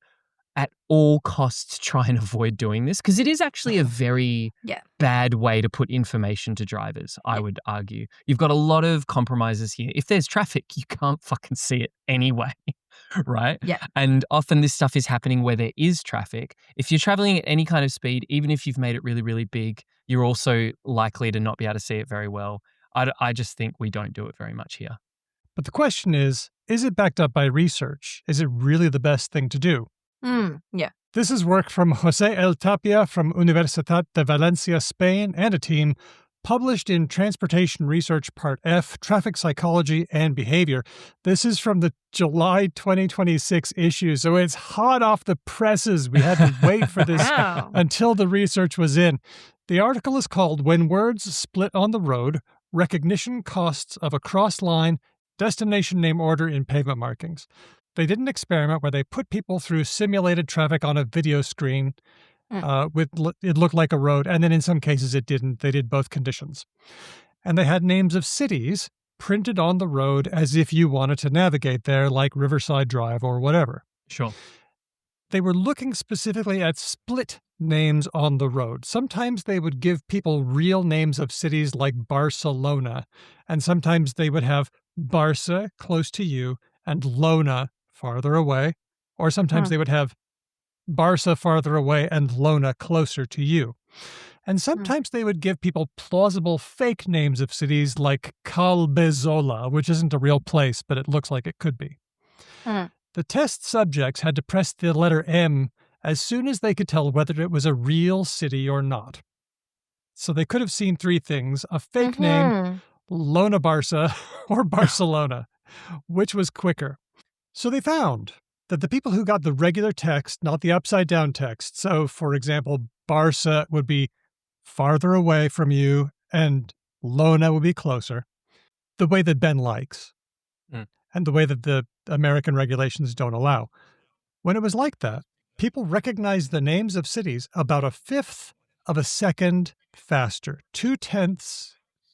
Speaker 2: at all costs try and avoid doing this, because it is actually a very bad way to put information to drivers, I would argue. You've got a lot of compromises here. If there's traffic, you can't fucking see it anyway, right?
Speaker 3: Yeah.
Speaker 2: And often this stuff is happening where there is traffic. If you're traveling at any kind of speed, even if you've made it really, really big, you're also likely to not be able to see it very well. I just think we don't do it very much here.
Speaker 1: But the question is it backed up by research? Is it really the best thing to do?
Speaker 3: Yeah.
Speaker 1: This is work from José L. Tapia from Universitat de Valencia, Spain, and a team, published in Transportation Research Part F, Traffic Psychology and Behavior. This is from the July 2026 issue, so it's hot off the presses. We had to wait for this until the research was in. The article is called When Words Split on the Road, Recognition Costs of a Cross-Line Destination Name Order in Pavement Markings. They did an experiment where they put people through simulated traffic on a video screen. It looked like a road, and then in some cases it didn't. They did both conditions. And they had names of cities printed on the road as if you wanted to navigate there, like Riverside Drive or whatever.
Speaker 2: Sure.
Speaker 1: They were looking specifically at split names on the road. Sometimes they would give people real names of cities like Barcelona, and sometimes they would have Barca, close to you, and Lona, farther away, or sometimes they would have Barca farther away and Lona closer to you. And sometimes they would give people plausible fake names of cities like Calbezola, which isn't a real place, but it looks like it could be. The test subjects had to press the letter M as soon as they could tell whether it was a real city or not. So they could have seen three things: a fake name, Lona Barca, or Barcelona. Which was quicker? So they found that the people who got the regular text, not the upside-down text, so, for example, Barca would be farther away from you and Lona would be closer, the way that Ben likes, and the way that the American regulations don't allow. When it was like that, people recognized the names of cities about a fifth of a second faster, 0.2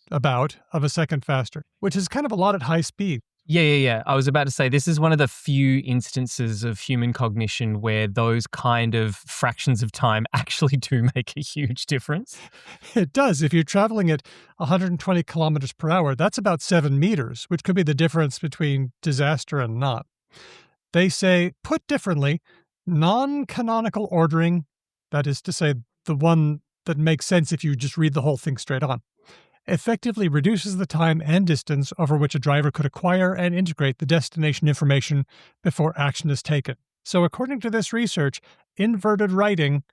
Speaker 1: about of a second faster, which is kind of a lot at high speed.
Speaker 2: Yeah. I was about to say, this is one of the few instances of human cognition where those kind of fractions of time actually do make a huge difference.
Speaker 1: It does. If you're traveling at 120 kilometers per hour, that's about 7 meters, which could be the difference between disaster and not. They say, put differently, non-canonical ordering, that is to say, the one that makes sense if you just read the whole thing straight on, effectively reduces the time and distance over which a driver could acquire and integrate the destination information before action is taken. So according to this research, inverted writing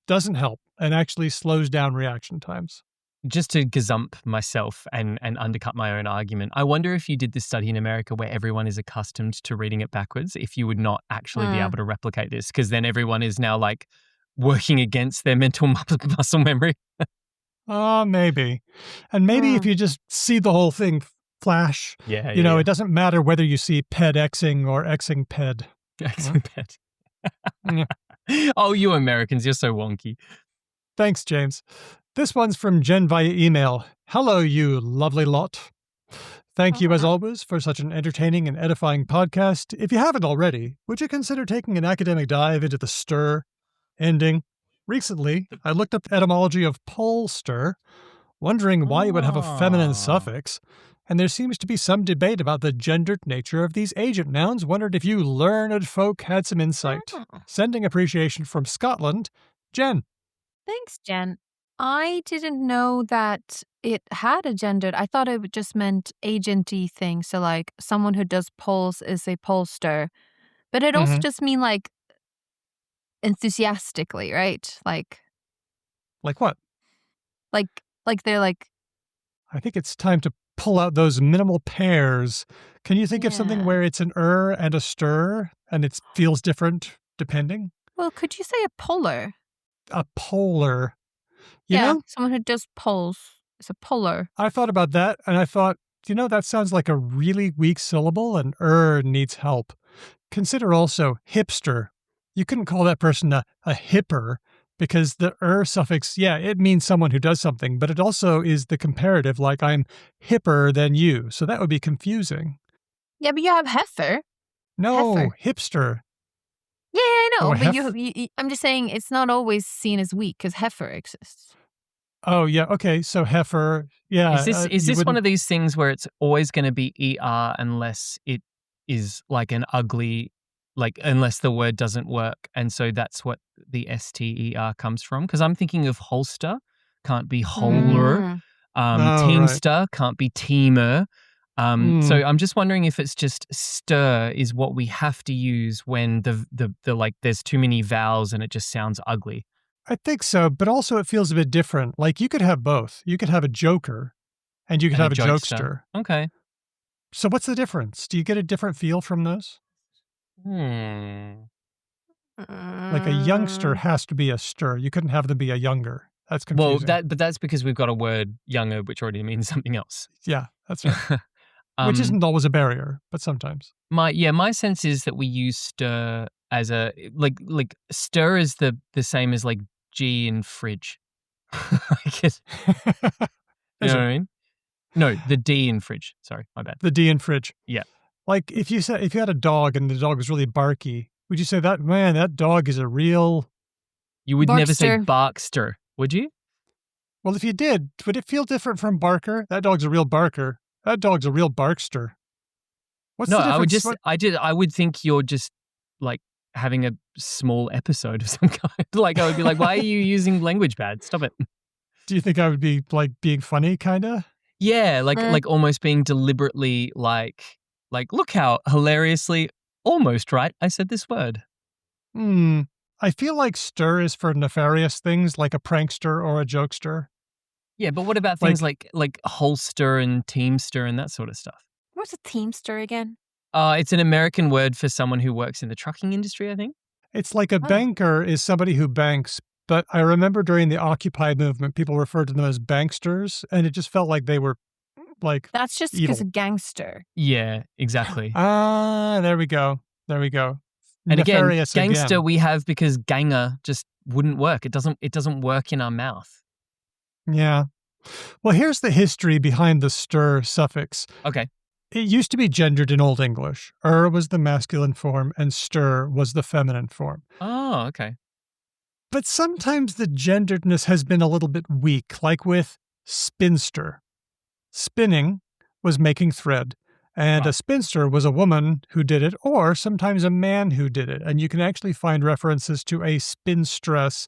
Speaker 1: doesn't help and actually slows down reaction times.
Speaker 2: Just to gazump myself and undercut my own argument, I wonder if you did this study in America where everyone is accustomed to reading it backwards, if you would not actually be able to replicate this, because then everyone is now like working against their mental muscle memory.
Speaker 1: Maybe. And maybe if you just see the whole thing flash, it doesn't matter whether you see ped-xing or xing ped.
Speaker 2: Xing ped. Oh, you Americans, you're so wonky.
Speaker 1: Thanks, James. This one's from Jen via email. Hello, you lovely lot. Thank you, as always, for such an entertaining and edifying podcast. If you haven't already, would you consider taking an academic dive into the ster ending? Recently, I looked up the etymology of pollster, wondering why it would have a feminine suffix, and there seems to be some debate about the gendered nature of these agent nouns. Wondered if you learned folk had some insight. Sending appreciation from Scotland, Jen.
Speaker 3: Thanks, Jen. I didn't know that it had a gendered. I thought it just meant agenty thing. So like someone who does polls is a pollster. But it also just mean like enthusiastically, right? Like
Speaker 1: what?
Speaker 3: they're like,
Speaker 1: I think it's time to pull out those minimal pairs. Can you think of something
Speaker 3: Yeah.
Speaker 1: where it's an and a ster and it feels different depending?
Speaker 3: well, could you say a polar?
Speaker 1: A polar. You know,
Speaker 3: someone who does polls is a polar.
Speaker 1: I thought about that and I thought, that sounds like a really weak syllable and needs help. Consider also hipster. You couldn't call that person a hipper because the suffix, it means someone who does something, but it also is the comparative, like I'm hipper than you. So that would be confusing.
Speaker 3: Yeah, but you have heifer.
Speaker 1: No,
Speaker 3: Heifer.
Speaker 1: hipster.
Speaker 3: Yeah, I know,
Speaker 1: Oh,
Speaker 3: but I'm just saying it's not always seen as weak because heifer exists.
Speaker 1: Oh, yeah. Okay. So heifer. Yeah.
Speaker 2: Is this one of these things where it's always going to be ER unless it is like an ugly, like unless the word doesn't work. And so that's what the STER comes from. Because I'm thinking of holster, can't be holer. Teamster can't be teamer. So I'm just wondering if it's just stir is what we have to use when the like there's too many vowels and it just sounds ugly.
Speaker 1: I think so, but also it feels a bit different. Like you could have both. You could have a joker and you could have a jokester.
Speaker 2: Okay.
Speaker 1: So what's the difference? Do you get a different feel from those? Like a youngster has to be a stir. You couldn't have them be a younger. That's confusing.
Speaker 2: Well, that's because we've got a word younger, which already means something else.
Speaker 1: Yeah, that's right. Which isn't always a barrier, but sometimes.
Speaker 2: My sense is that we use stir as a like stir is the same as like G in fridge. I guess. You know what I mean? No, the D in fridge. Sorry, my bad.
Speaker 1: The D in fridge.
Speaker 2: Yeah.
Speaker 1: Like if you had a dog and the dog was really barky, would you say that dog is a real?
Speaker 2: You would never say barkster, would you?
Speaker 1: Well, if you did, would it feel different from barker? That dog's a real barker. That dog's a real barkster. What's the difference?
Speaker 2: I would think you're just like having a small episode of some kind. Like I would be like, why are you using language bad? Stop it.
Speaker 1: Do you think I would be like being funny, kind of?
Speaker 2: Yeah, like almost being deliberately like look how hilariously almost right I said this word.
Speaker 1: I feel like stir is for nefarious things like a prankster or a jokester.
Speaker 2: Yeah, but what about things like holster and teamster and that sort of stuff?
Speaker 3: What's a teamster again?
Speaker 2: It's an American word for someone who works in the trucking industry, I think.
Speaker 1: It's like a banker is somebody who banks, but I remember during the Occupy movement, people referred to them as banksters, and it just felt like they were like
Speaker 3: That's just because of gangster.
Speaker 2: Yeah, exactly.
Speaker 1: There we go.
Speaker 2: And
Speaker 1: Nefarious
Speaker 2: again, gangster
Speaker 1: again.
Speaker 2: we have because ganger just wouldn't work. It doesn't work in our mouth.
Speaker 1: Yeah. Well, here's the history behind the stir suffix.
Speaker 2: Okay.
Speaker 1: It used to be gendered in Old English. Was the masculine form and stir was the feminine form.
Speaker 2: Oh, okay.
Speaker 1: But sometimes the genderedness has been a little bit weak, like with spinster. Spinning was making thread, and a spinster was a woman who did it, or sometimes a man who did it. And you can actually find references to a spinstress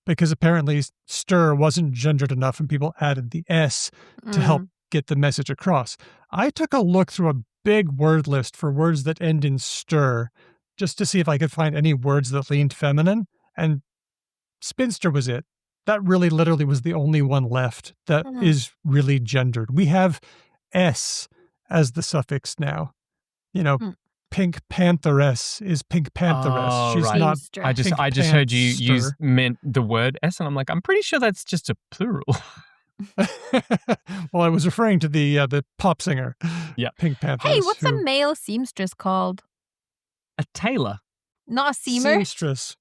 Speaker 1: because apparently stir wasn't gendered enough and people added the S to help get the message across. I took a look through a big word list for words that end in stir just to see if I could find any words that leaned feminine, and spinster was it. That really literally was the only one left that is really gendered. We have S as the suffix now. Pink Pantheress is Pink Pantheress.
Speaker 2: Oh,
Speaker 1: She's
Speaker 2: right.
Speaker 1: not.
Speaker 2: I just heard you use meant the word S, and I'm like, I'm pretty sure that's just a plural.
Speaker 1: Well, I was referring to the pop singer.
Speaker 2: Yeah,
Speaker 1: Pink Pantheress.
Speaker 3: Hey, what's a male seamstress called?
Speaker 2: A tailor.
Speaker 3: Not a seamer.
Speaker 1: Seamstress.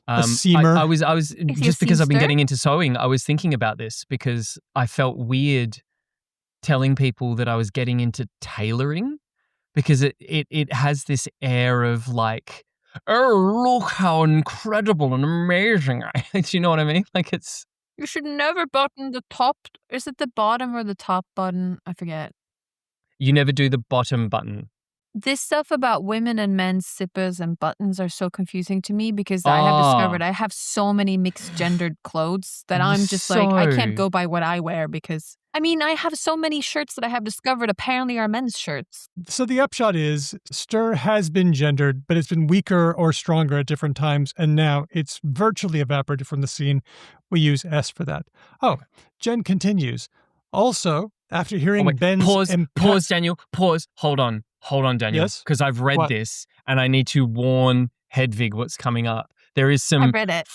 Speaker 1: A seamer.
Speaker 2: I was just because I've been
Speaker 3: seamster?
Speaker 2: getting into sewing, I was thinking about this because I felt weird telling people that I was getting into tailoring because it has this air of like, oh, look how incredible and amazing. Do you know what I mean? Like it's.
Speaker 3: You should never button the top. Is it the bottom or the top button? I forget.
Speaker 2: You never do the bottom button.
Speaker 3: This stuff about women and men's zippers and buttons are so confusing to me because I have discovered I have so many mixed gendered clothes that I'm just like, I can't go by what I wear because I mean, I have so many shirts that I have discovered apparently are men's shirts.
Speaker 1: So the upshot is ster has been gendered, but it's been weaker or stronger at different times, and now it's virtually evaporated from the scene. We use S for that. Oh, Jen continues. Also, after hearing Ben's...
Speaker 2: Pause, Daniel. Pause. Hold on, Daniel.
Speaker 1: Yes?
Speaker 2: Because I've read this, and I need to warn Hedvig what's coming up. There is some...
Speaker 3: I read it.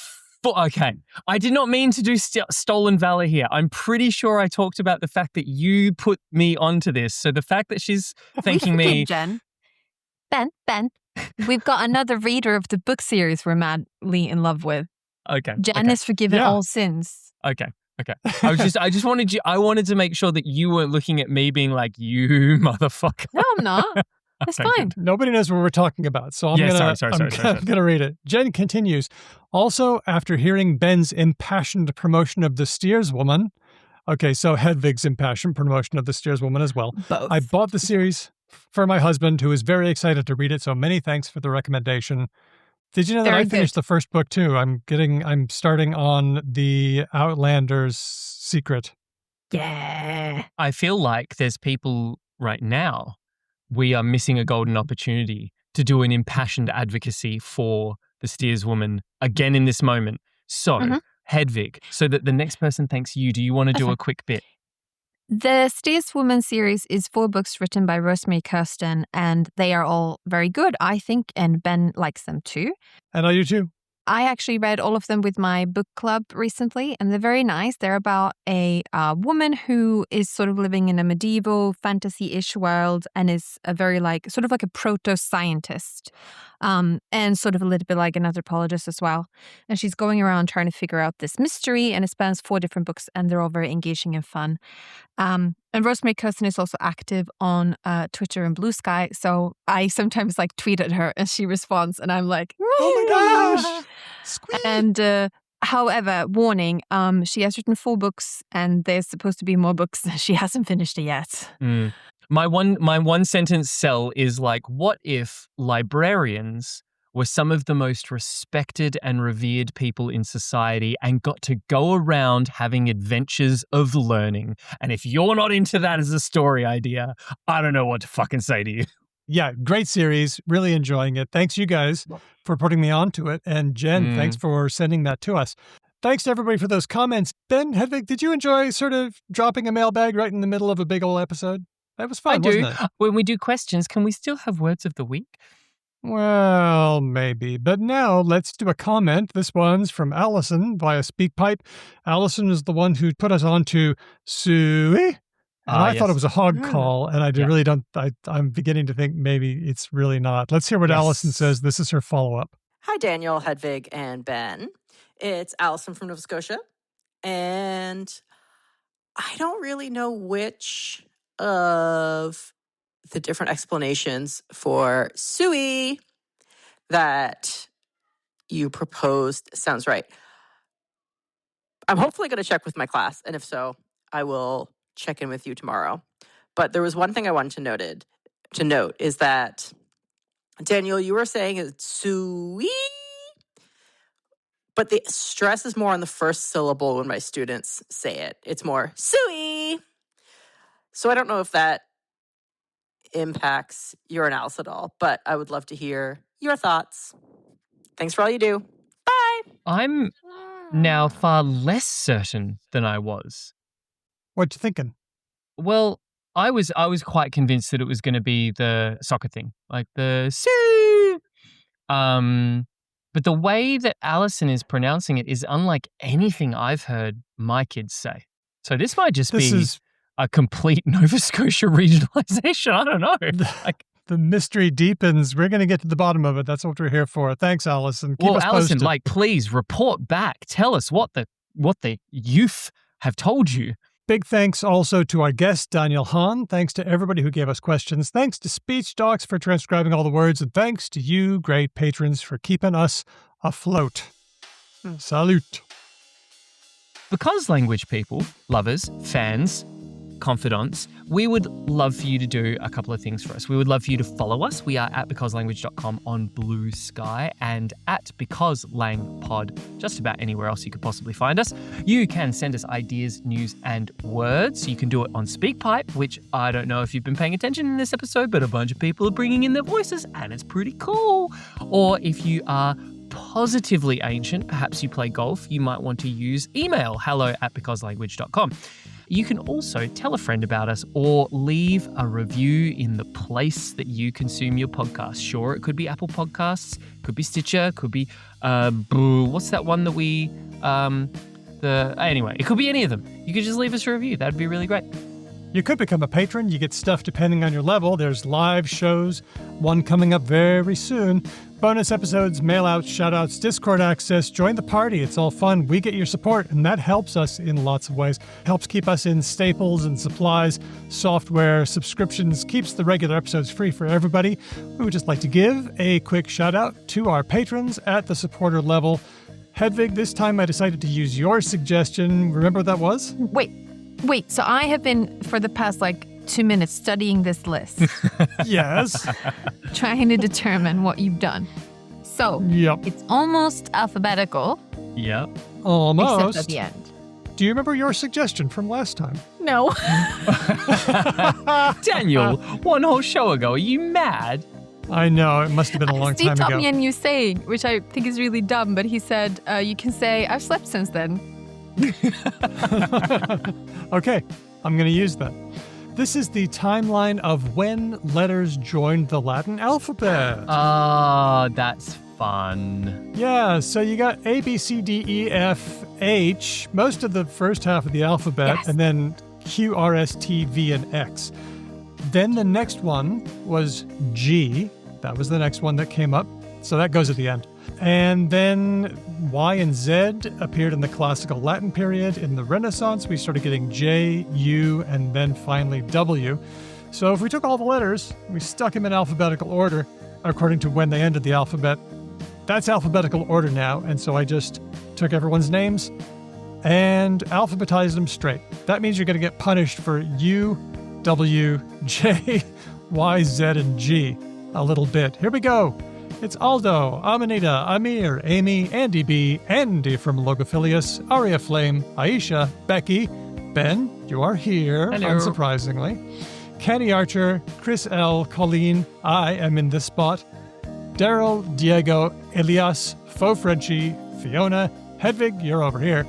Speaker 2: Okay. I did not mean to do stolen valor here. I'm pretty sure I talked about the fact that you put me onto this. So the fact that she's thanking me...
Speaker 3: Jen. Ben, we've got another reader of the book series we're madly in love with.
Speaker 2: Okay.
Speaker 3: Jen is forgiven all sins.
Speaker 2: Okay. I wanted to make sure that you weren't looking at me being like, you motherfucker.
Speaker 3: No, I'm not. It's fine.
Speaker 1: Nobody knows what we're talking about, so I'm going to read it. Jen continues. Also, after hearing Ben's impassioned promotion of the steerswoman, okay, so Hedvig's impassioned promotion of the steerswoman as well.
Speaker 3: Both.
Speaker 1: I bought the series for my husband, who is very excited to read it, so many thanks for the recommendation. Did you know that I finished the first book too? I'm starting on the Outlander's Secret.
Speaker 3: Yeah.
Speaker 2: I feel like there's people right now, we are missing a golden opportunity to do an impassioned advocacy for the steerswoman again in this moment. So, Hedvig, so that the next person thanks you, do you want to do a quick bit?
Speaker 3: The Steerswoman series is 4 books written by Rosemary Kirsten, and they are all very good, I think, and Ben likes them too.
Speaker 1: And I do too.
Speaker 3: I actually read all of them with my book club recently, and they're very nice. They're about a woman who is sort of living in a medieval fantasy-ish world and is a very sort of like a proto-scientist, and sort of a little bit like an anthropologist as well. And she's going around trying to figure out this mystery, and it spans 4 different books, and they're all very engaging and fun. And Rosemary Kirsten is also active on Twitter and Blue Sky, so I sometimes tweet at her and she responds, and I'm like,
Speaker 1: oh my gosh! Squeak.
Speaker 3: And however, warning, she has written 4 books, and there's supposed to be more books. She hasn't finished it yet.
Speaker 2: My one sentence sell is what if librarians were some of the most respected and revered people in society and got to go around having adventures of learning? And if you're not into that as a story idea, I don't know what to fucking say to you.
Speaker 1: Yeah, great series. Really enjoying it. Thanks, you guys, for putting me onto it. And Jen, thanks for sending that to us. Thanks to everybody for those comments. Ben, Hedvig, did you enjoy sort of dropping a mailbag right in the middle of a big old episode? That was fun, wasn't it?
Speaker 2: When we do questions, can we still have words of the week?
Speaker 1: Well, maybe. But now let's do a comment. This one's from Allyson via SpeakPipe. Allyson is the one who put us on to Soo-ee. And I thought it was a hog call, and I really don't. I'm beginning to think maybe it's really not. Let's hear what Allyson says. This is her follow-up.
Speaker 9: Hi, Daniel, Hedvig, and Ben. It's Allyson from Nova Scotia. And I don't really know which of the different explanations for Soo-ee that you proposed sounds right. I'm hopefully going to check with my class, and if so, I will check in with you tomorrow. But there was one thing I wanted to note is that, Daniel, you were saying it's Soo-ee, but the stress is more on the first syllable when my students say it. It's more Soo-ee. So I don't know if that impacts your analysis at all, but I would love to hear your thoughts. Thanks for all you do. Bye.
Speaker 2: I'm now far less certain than I was.
Speaker 1: What you thinking?
Speaker 2: Well, I was quite convinced that it was going to be the soccer thing, like the Soo. But the way that Allyson is pronouncing it is unlike anything I've heard my kids say. So this might just be a complete Nova Scotia regionalization. I don't know.
Speaker 1: The mystery deepens. We're going to get to the bottom of it. That's what we're here for. Thanks, Allyson. Keep us
Speaker 2: Allyson,
Speaker 1: posted.
Speaker 2: Please report back. Tell us what the youth have told you.
Speaker 1: Big thanks also to our guest, Daniel Hahn. Thanks to everybody who gave us questions. Thanks to Speech Docs for transcribing all the words. And thanks to you, great patrons, for keeping us afloat. Salute.
Speaker 2: Because language people, lovers, fans, confidants, we would love for you to do a couple of things for us. We would love for you to follow us. We are at becauselanguage.com on Blue Sky and at becauselangpod just about anywhere else you could possibly find us. You can send us ideas, news, and words. You can do it on SpeakPipe, which I don't know if you've been paying attention in this episode, but a bunch of people are bringing in their voices and it's pretty cool. Or if you are positively ancient, perhaps you play golf, you might want to use email, hello@becauselanguage.com. You can also tell a friend about us or leave a review in the place that you consume your podcast. Sure, it could be Apple Podcasts, could be Stitcher, could be, what's that one that we, anyway, it could be any of them. You could just leave us a review. That'd be really great.
Speaker 1: You could become a patron. You get stuff depending on your level. There's live shows, one coming up very soon. Bonus episodes, mail-outs, shout-outs, Discord access. Join the party. It's all fun. We get your support, and that helps us in lots of ways. Helps keep us in staples and supplies, software, subscriptions, keeps the regular episodes free for everybody. We would just like to give a quick shout-out to our patrons at the supporter level. Hedvig, this time I decided to use your suggestion. Remember what that was?
Speaker 3: Wait, so I have been, for the past 2 minutes, studying this list.
Speaker 1: Yes.
Speaker 3: Trying to determine what you've done. So, It's almost alphabetical.
Speaker 2: Yep.
Speaker 1: Almost.
Speaker 3: Except at the end.
Speaker 1: Do you remember your suggestion from last time?
Speaker 3: No.
Speaker 2: Daniel, one whole show ago, are you mad?
Speaker 1: I know, it must have been a long
Speaker 3: Steve
Speaker 1: time
Speaker 3: taught
Speaker 1: ago.
Speaker 3: me a new saying, which I think is really dumb, but he said, you can say, I've slept since then.
Speaker 1: Okay, I'm going to use that. This is the timeline of when letters joined the Latin alphabet.
Speaker 2: Oh, that's fun.
Speaker 1: Yeah, so you got A, B, C, D, E, F, H, most of the first half of the alphabet,
Speaker 3: Yes.
Speaker 1: and then Q, R, S, T, V, and X. Then the next one was G. That was the next one that came up. So that goes at the end. And then Y and Z appeared in the classical Latin period. In the Renaissance, we started getting J, U, and then finally W. So if we took all the letters, we stuck them in alphabetical order according to when they ended the alphabet. That's alphabetical order now. And so I just took everyone's names and alphabetized them straight. That means you're going to get punished for U, W, J, Y, Z, and G a little bit. Here we go. It's Aldo, Amanita, Amir, Amy, Andy B, Andy from Logophilius, Aria Flame, Aisha, Becky, Ben, you are here,
Speaker 2: Hello.
Speaker 1: Unsurprisingly, Kenny Archer, Chris L, Colleen, I am in this spot, Daryl, Diego, Elias, Faux Frenchie, Fiona, Hedvig, you're over here,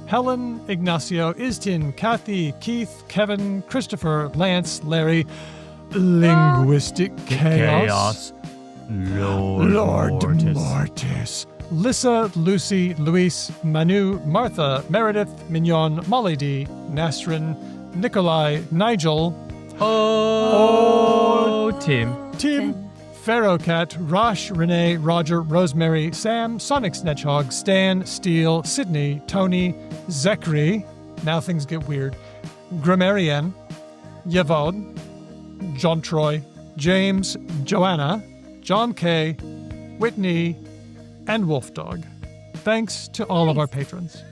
Speaker 1: Helen, Ignacio, Istin, Kathy, Keith, Kevin, Christopher, Lance, Larry, Linguistic Chaos. Lord Mortis. Lissa, Lucy, Luis, Manu, Martha, Meredith, Mignon, Molly D, Nasrin, Nikolai, Nigel,
Speaker 2: Tim,
Speaker 1: Pharaohcat, Rosh, Renee, Roger, Rosemary, Sam, Sonic Snetchhog, Stan, Steele, Sydney, Tony, Zachary, now things get weird, Grammarian, Yvonne, John Troy, James, Joanna, John K., Whitney, and Wolfdog. Thanks to all of our patrons.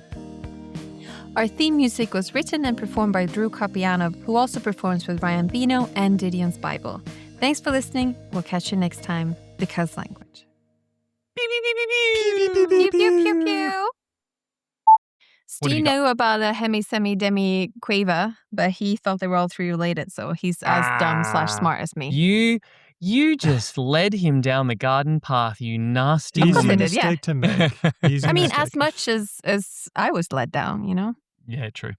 Speaker 3: Our theme music was written and performed by Drew Carpiano, who also performs with Ryan Bino and Didion's Bible. Thanks for listening. We'll catch you next time. Because language. Pew, pew, pew, pew. Steve knew about the hemi, semi, demi, quaver, but he thought they were all three related, so he's as dumb/smart as me.
Speaker 2: You just led him down the garden path, you nasty
Speaker 1: Easy
Speaker 3: I did,
Speaker 1: mistake
Speaker 3: yeah.
Speaker 1: to make. Easy
Speaker 3: I mean,
Speaker 1: mistake.
Speaker 3: as much as I was led down, you know?
Speaker 2: Yeah, true.